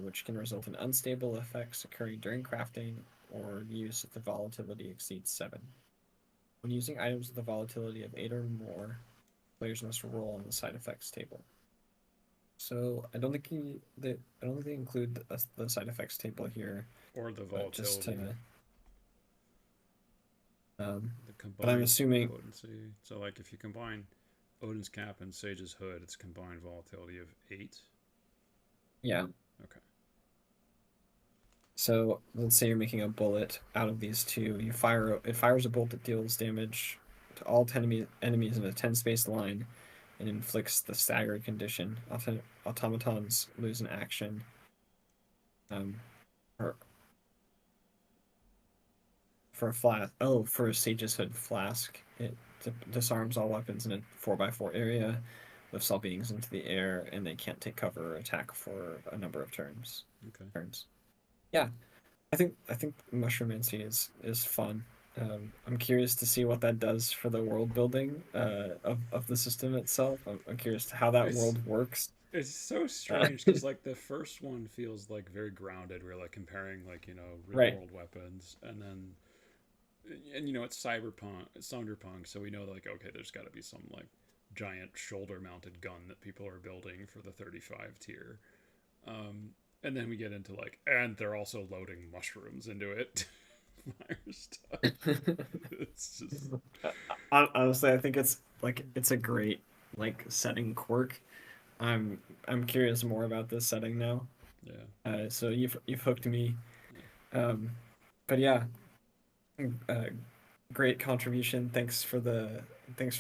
which can result in unstable effects occurring during crafting or use if the volatility exceeds 7. When using items with a volatility of 8 or more, players must roll on the side effects table. So I don't think they include the side effects table here, or the volatility. But I'm assuming potency. So like if you combine Odin's cap and Sage's hood, it's combined volatility of 8. Yeah. Okay. So let's say you're making a bullet out of these 2. It fires a bolt that deals damage to all 10 enemies in a 10-space line and inflicts the staggered condition. Automatons lose an action. For a Sage's Hood flask, it disarms all weapons in a 4x4 area, lifts all beings into the air, and they can't take cover or attack for a number of turns. Okay. Yeah, I think Mushroommancy is fun. I'm curious to see what that does for the world building of the system itself. I'm curious to how that world works. It's so strange because like the first one feels like very grounded. We're like comparing like real world weapons, and it's Sunderpunk, so we know like okay, there's got to be some like giant shoulder mounted gun that people are building for the 35 tier. And then we get into like, and they're also loading mushrooms into it. Fire stuff. It's just Honestly, I think it's a great like setting quirk. I'm curious more about this setting now. So you've hooked me. Um, but yeah, uh, great contribution. Thanks for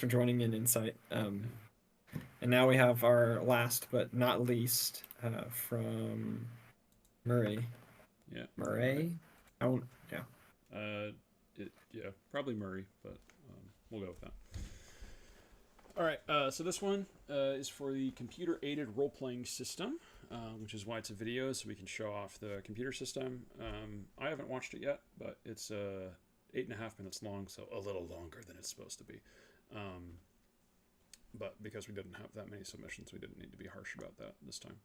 joining in Insight. And now we have our last but not least from Murray. Yeah. Murray. I won't. Yeah. Probably Murray, but we'll go with that. All right. So this one is for the computer-aided role-playing system, which is why it's a video, so we can show off the computer system. I haven't watched it yet, but it's 8.5 minutes long, so a little longer than it's supposed to be. But because we didn't have that many submissions, we didn't need to be harsh about that this time.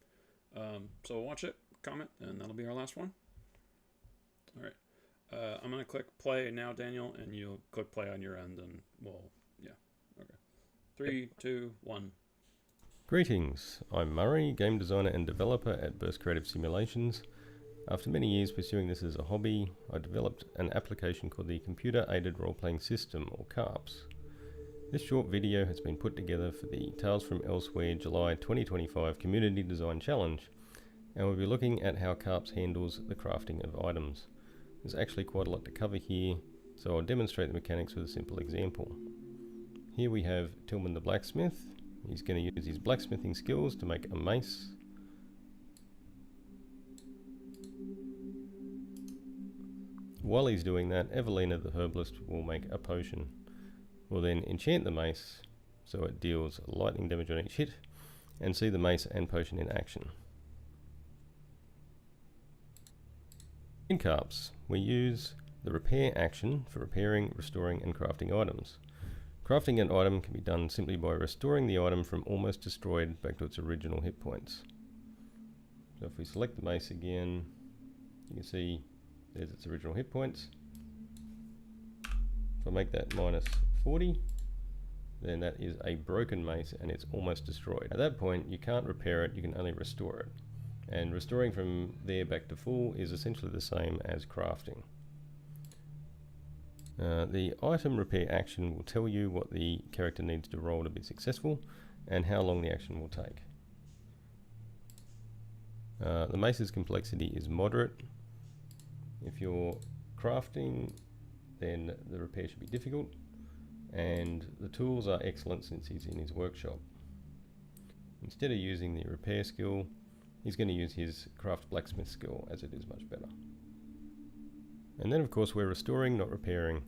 So we'll watch it, comment, and that'll be our last one. All right. I'm going to click play now, Daniel, and you'll click play on your end, and we'll, yeah. Okay. 3, 2, 1. Greetings, I'm Murray, game designer and developer at Birsecreative Simulations. After many years pursuing this as a hobby, I developed an application called the Computer Aided Role-Playing System, or CARPS. This short video has been put together for the Tales from Elsewhere July 2025 Community Design Challenge, and we'll be looking at how CARPS handles the crafting of items. There's actually quite a lot to cover here, so I'll demonstrate the mechanics with a simple example. Here we have Tillman the blacksmith. He's going to use his blacksmithing skills to make a mace. While he's doing that, Evelina the herbalist will make a potion. We'll then enchant the mace so it deals lightning damage on each hit, and see the mace and potion in action. In CARPS, we use the repair action for repairing, restoring and crafting items. Crafting an item can be done simply by restoring the item from almost destroyed back to its original hit points. So if we select the mace again, you can see there's its original hit points. If I make that minus 40, then that is a broken mace and it's almost destroyed. At that point, you can't repair it, you can only restore it. And restoring from there back to full is essentially the same as crafting. The item repair action will tell you what the character needs to roll to be successful and how long the action will take. The mace's complexity is moderate. If you're crafting, then the repair should be difficult, and the tools are excellent since he's in his workshop. Instead of using the repair skill, he's going to use his craft blacksmith skill, as it is much better. And then of course we're restoring, not repairing.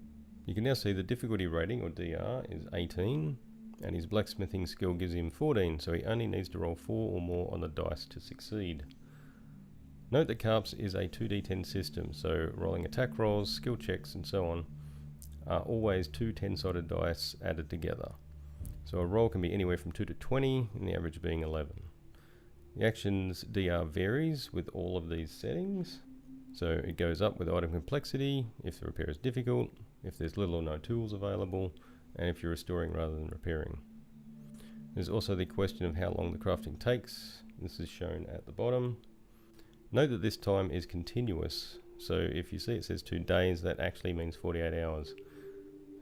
You can now see the difficulty rating, or DR, is 18, and his blacksmithing skill gives him 14, so he only needs to roll 4 or more on the dice to succeed. Note that CARPS is a 2d10 system, so rolling attack rolls, skill checks and so on are always 2 10-sided dice added together. So a roll can be anywhere from 2 to 20, and the average being 11. The action's DR varies with all of these settings. So it goes up with item complexity, if the repair is difficult, if there's little or no tools available, and if you're restoring rather than repairing. There's also the question of how long the crafting takes. This is shown at the bottom. Note that this time is continuous, so if you see it says 2 days, that actually means 48 hours.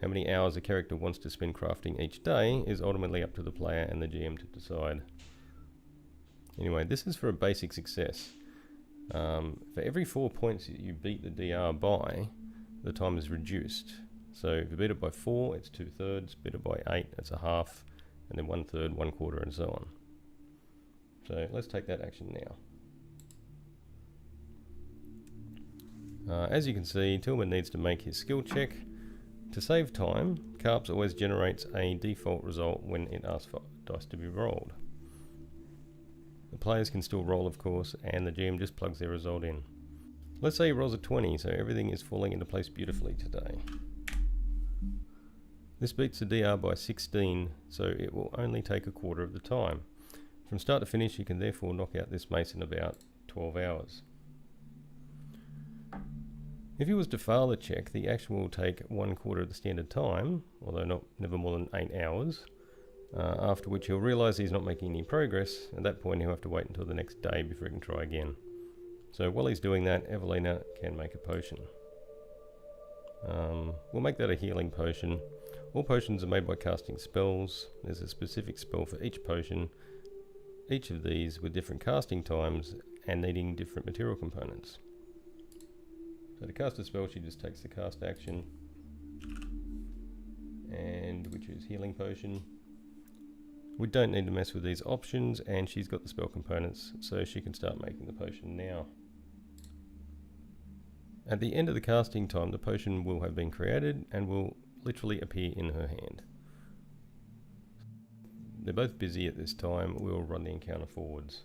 How many hours a character wants to spend crafting each day is ultimately up to the player and the GM to decide. Anyway, this is for a basic success. For every 4 points that you beat the DR by, the time is reduced. So if you beat it by 4, it's 2/3, beat it by 8, it's a half, and then 1/3, 1/4, and so on. So let's take that action now. As you can see, Tillman needs to make his skill check. To save time, CARPS always generates a default result when it asks for dice to be rolled. The players can still roll, of course, and the GM just plugs their result in. Let's say he rolls a 20, so everything is falling into place beautifully today. This beats the DR by 16, so it will only take a quarter of the time. From start to finish, you can therefore knock out this mace in about 12 hours. If he was to fail the check, the action will take 1/4 of the standard time, although never more than 8 hours, after which he'll realise he's not making any progress. At that point he'll have to wait until the next day before he can try again. So while he's doing that, Evelina can make a potion. We'll make that a healing potion. All potions are made by casting spells. There's a specific spell for each potion, each of these with different casting times and needing different material components. So to cast a spell, she just takes the cast action, and we choose healing potion. We don't need to mess with these options, and she's got the spell components, so she can start making the potion now. At the end of the casting time, the potion will have been created and will literally appear in her hand. They're both busy at this time. We'll run the encounter forwards.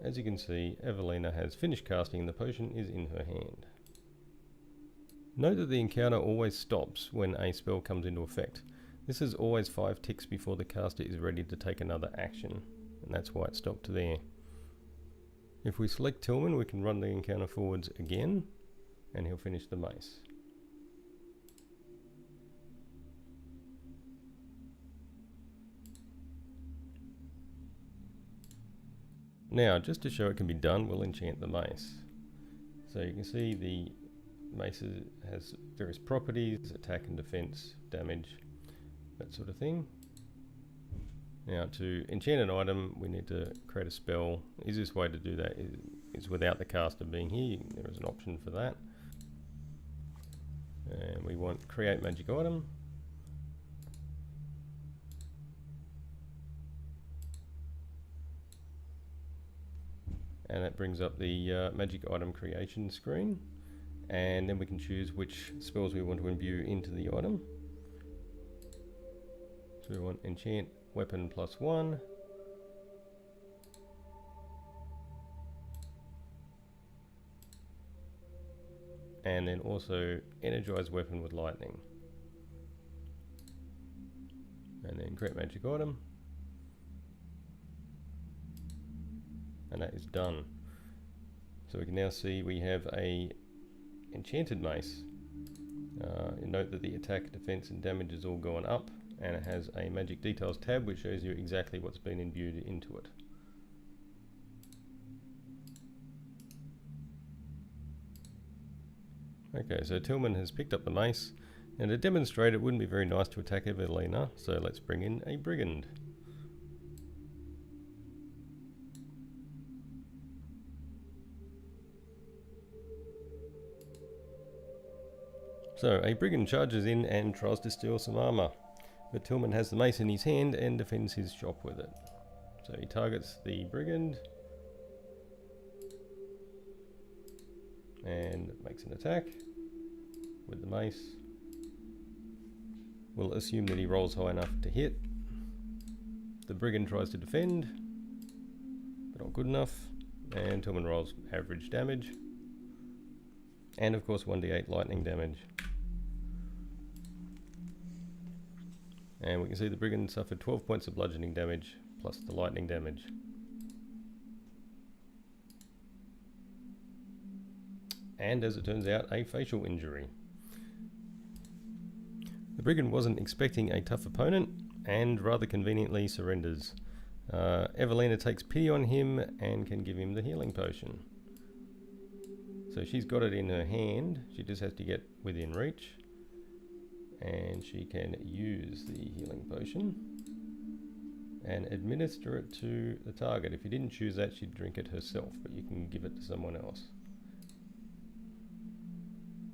As you can see, Evelina has finished casting and the potion is in her hand. Note that the encounter always stops when a spell comes into effect. This is always 5 ticks before the caster is ready to take another action, and that's why it stopped there. If we select Tillman, we can run the encounter forwards again, and he'll finish the mace. Now, just to show it can be done, we'll enchant the mace. So you can see the mace has various properties, attack and defense, damage, that sort of thing. Now, to enchant an item, we need to create a spell. The easiest way to do that is without the caster being here. There is an option for that. And we want create magic item. And that brings up the magic item creation screen. And then we can choose which spells we want to imbue into the item. So we want enchant weapon +1. And then also energize weapon with lightning. And then create magic item. And that is done. So we can now see we have a enchanted mace. Note that the attack, defense and damage is all gone up, and it has a magic details tab which shows you exactly what's been imbued into it. Okay, so Tillman has picked up the mace, and to demonstrate it wouldn't be very nice to attack Evelina, so let's bring in a brigand. So a brigand charges in and tries to steal some armor, but Tillman has the mace in his hand and defends his shop with it. So he targets the brigand and makes an attack with the mace. We'll assume that he rolls high enough to hit. The brigand tries to defend, but not good enough, and Tillman rolls average damage, and of course 1d8 lightning damage. And we can see the brigand suffered 12 points of bludgeoning damage plus the lightning damage. And as it turns out, a facial injury. The brigand wasn't expecting a tough opponent and rather conveniently surrenders. Evelina takes pity on him and can give him the healing potion. So she's got it in her hand, she just has to get within reach. And she can use the healing potion and administer it to the target. If you didn't choose that, she'd drink it herself, but you can give it to someone else.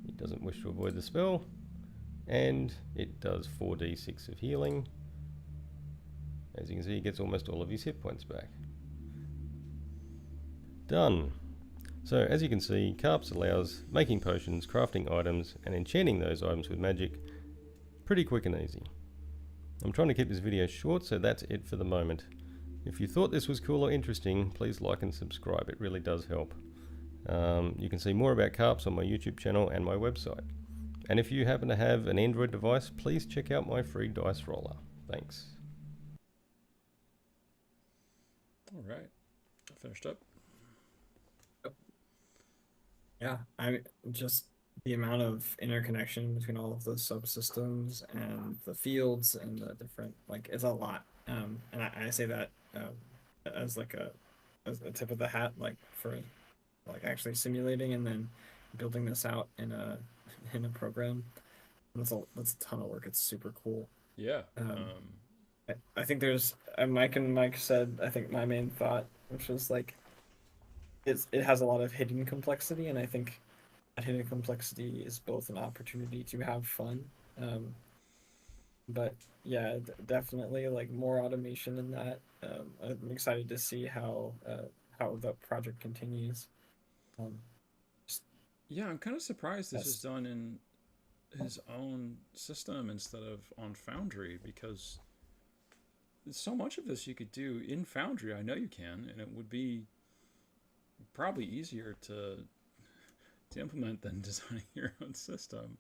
He doesn't wish to avoid the spell, and it does 4d6 of healing. As you can see, he gets almost all of his hit points back. Done. So as you can see, CARPS allows making potions, crafting items, and enchanting those items with magic pretty quick and easy. I'm trying to keep this video short, so that's it for the moment. If you thought this was cool or interesting, please like and subscribe, it really does help. You can see more about CARPS on my YouTube channel and my website. And if you happen to have an Android device, please check out my free dice roller. Thanks. Alright, finished up. Yeah, I just the amount of interconnection between all of those subsystems and the fields and the different like is a lot. And I say that as like as a tip of the hat, like for like actually simulating and then building this out in a in a program. That's a ton of work. It's super cool. Yeah. I think there's Mike and Mike said I think my main thought, which was like it has a lot of hidden complexity, and I think that hidden complexity is both an opportunity to have fun. But yeah, definitely like more automation in that. I'm excited to see how the project continues. Um, just, Yeah, I'm kind of surprised this is yes. done in his own system instead of on Foundry, because there's so much of this you could do in Foundry. I know you can, and it would be probably easier to implement than designing your own system.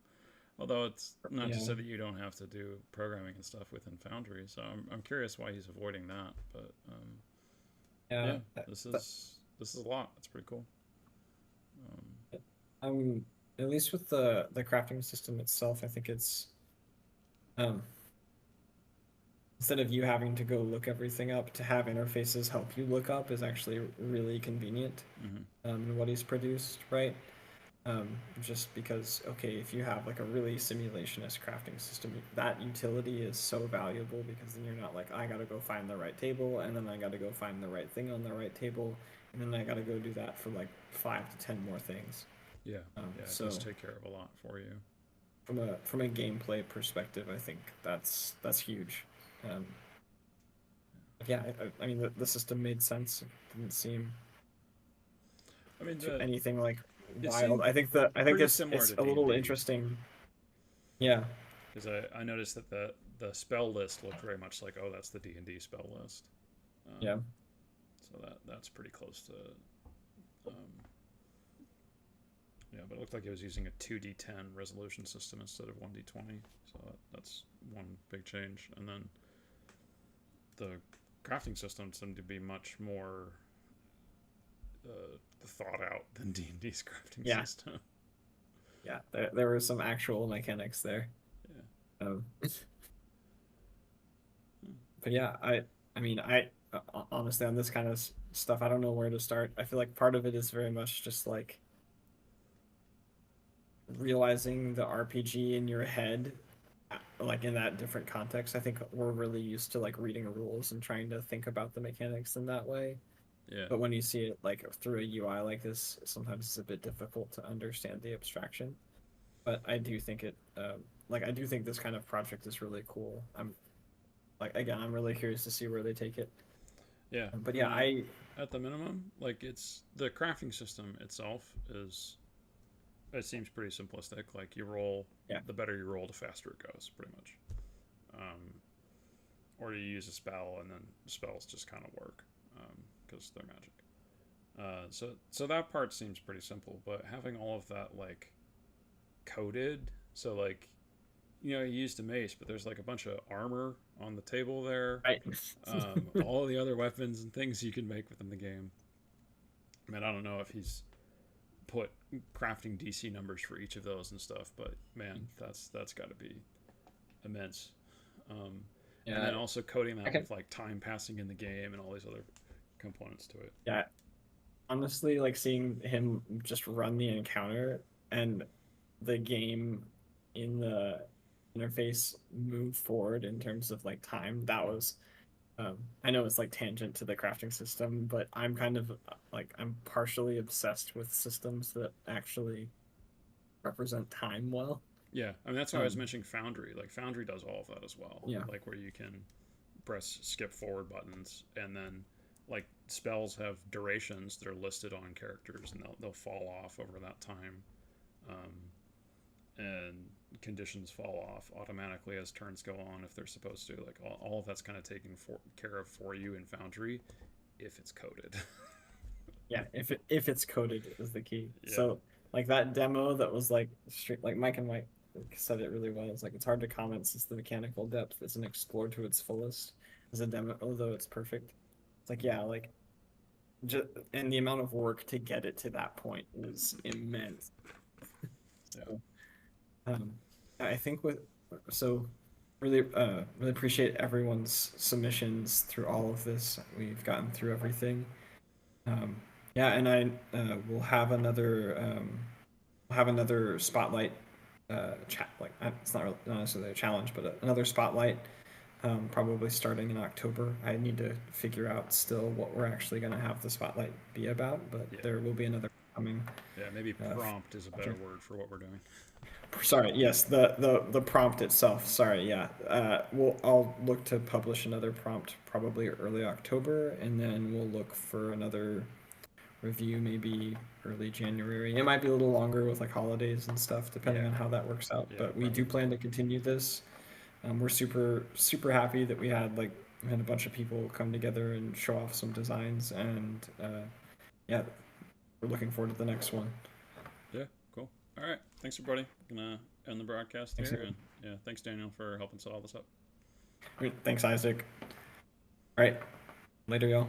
Although it's not to Yeah, say that you don't have to do programming and stuff within Foundry. So I'm curious why he's avoiding that. But yeah. yeah, this is a lot. It's pretty cool. Um, Um, at least with the crafting system itself, I think it's um instead of you having to go look everything up, to have interfaces help you look up is actually really convenient. mm-hmm. In what he's produced, right? Um, just because, okay, if you have like a really simulationist crafting system, that utility is so valuable because then you're not like, I gotta go find the right table, and then I gotta go find the right thing on the right table, and then I gotta go do that for like 5 to 10 more things. Yeah, yeah, it does So take care of a lot for you. from a gameplay perspective, I think that's huge. Um, yeah, I mean the system made sense. It didn't seem I mean, to anything like it wild. seemed I think pretty similar it's to a D and little D, interesting. Yeah, because I noticed that the spell list looked very much like, oh, that's the D&D spell list. yeah. So that's pretty close to um, yeah, but it looked like it was using a 2d10 resolution system instead of 1d20. So that's one big change. And then the crafting system seemed to be much more thought out than D&D's crafting Yeah, system. yeah. There were some actual mechanics there. Yeah. But yeah, I mean, honestly on this kind of stuff, I don't know where to start. I feel like part of it is very much just like realizing the RPG in your head, like in that different context. I think we're really used to like reading rules and trying to think about the mechanics in that way. Yeah. But when you see it like through a UI like this, sometimes it's a bit difficult to understand the abstraction. But I do think I do think this kind of project is really cool. I'm like again, I'm really curious to see where they take it. Yeah. But I yeah, mean, at the minimum, like it's the crafting system itself is it seems pretty simplistic. Like you roll, yeah, the better you roll, the faster it goes, pretty much. Or you use a spell and then spells just kind of work because they're magic. So that part seems pretty simple, but having all of that like coded, so like you used a mace, but there's like a bunch of armor on the table there. right. All the other weapons and things you can make within the game. I mean, I don't know if he's put crafting DC numbers for each of those and stuff, but man, that's got to be immense. Yeah, and then also coding that okay. with like time passing in the game and all these other components to it. Yeah, honestly, like seeing him just run the encounter and the game in the interface move forward in terms of like time, that was I know it's like tangent to the crafting system, but I'm kind of like I'm partially obsessed with systems that actually represent time well. Yeah, I mean that's why I was Um, mentioning Foundry. Like Foundry does all of that as well. yeah, Like where you can press skip forward buttons and then like spells have durations that are listed on characters and they'll fall off over that time. Um, and conditions fall off automatically as turns go on if they're supposed to. Like all of that's kind of taken care of for you in Foundry if it's coded. yeah. If it's coded is the key. Yeah. So like that demo that was like straight like Mike and Mike said it really well. It's like it's hard to comment since the mechanical depth isn't explored to its fullest as a demo, although it's perfect. It's like yeah, like and the amount of work to get it to that point is immense. So, I think really appreciate everyone's submissions through all of this. We've gotten through everything. Yeah, and I will have another spotlight chat. Like it's not necessarily a challenge, but another spotlight. Probably starting in October. I need to figure out still what we're actually going to have the spotlight be about, but there will be another coming. Yeah, maybe prompt is a better word for what we're doing. Sorry, yes, the prompt itself. Sorry, yeah. I'll look to publish another prompt probably early October, and then we'll look for another review maybe early January. It might be a little longer with like holidays and stuff, depending on how that works out. Yeah, but we do plan to continue this. We're super happy that we had a bunch of people come together and show off some designs, and yeah, we're looking forward to the next one. Yeah, cool. All right, thanks everybody. Gonna end the broadcast here, and yeah, thanks Daniel for helping set all this up. Thanks, Isaac. All right, later, y'all.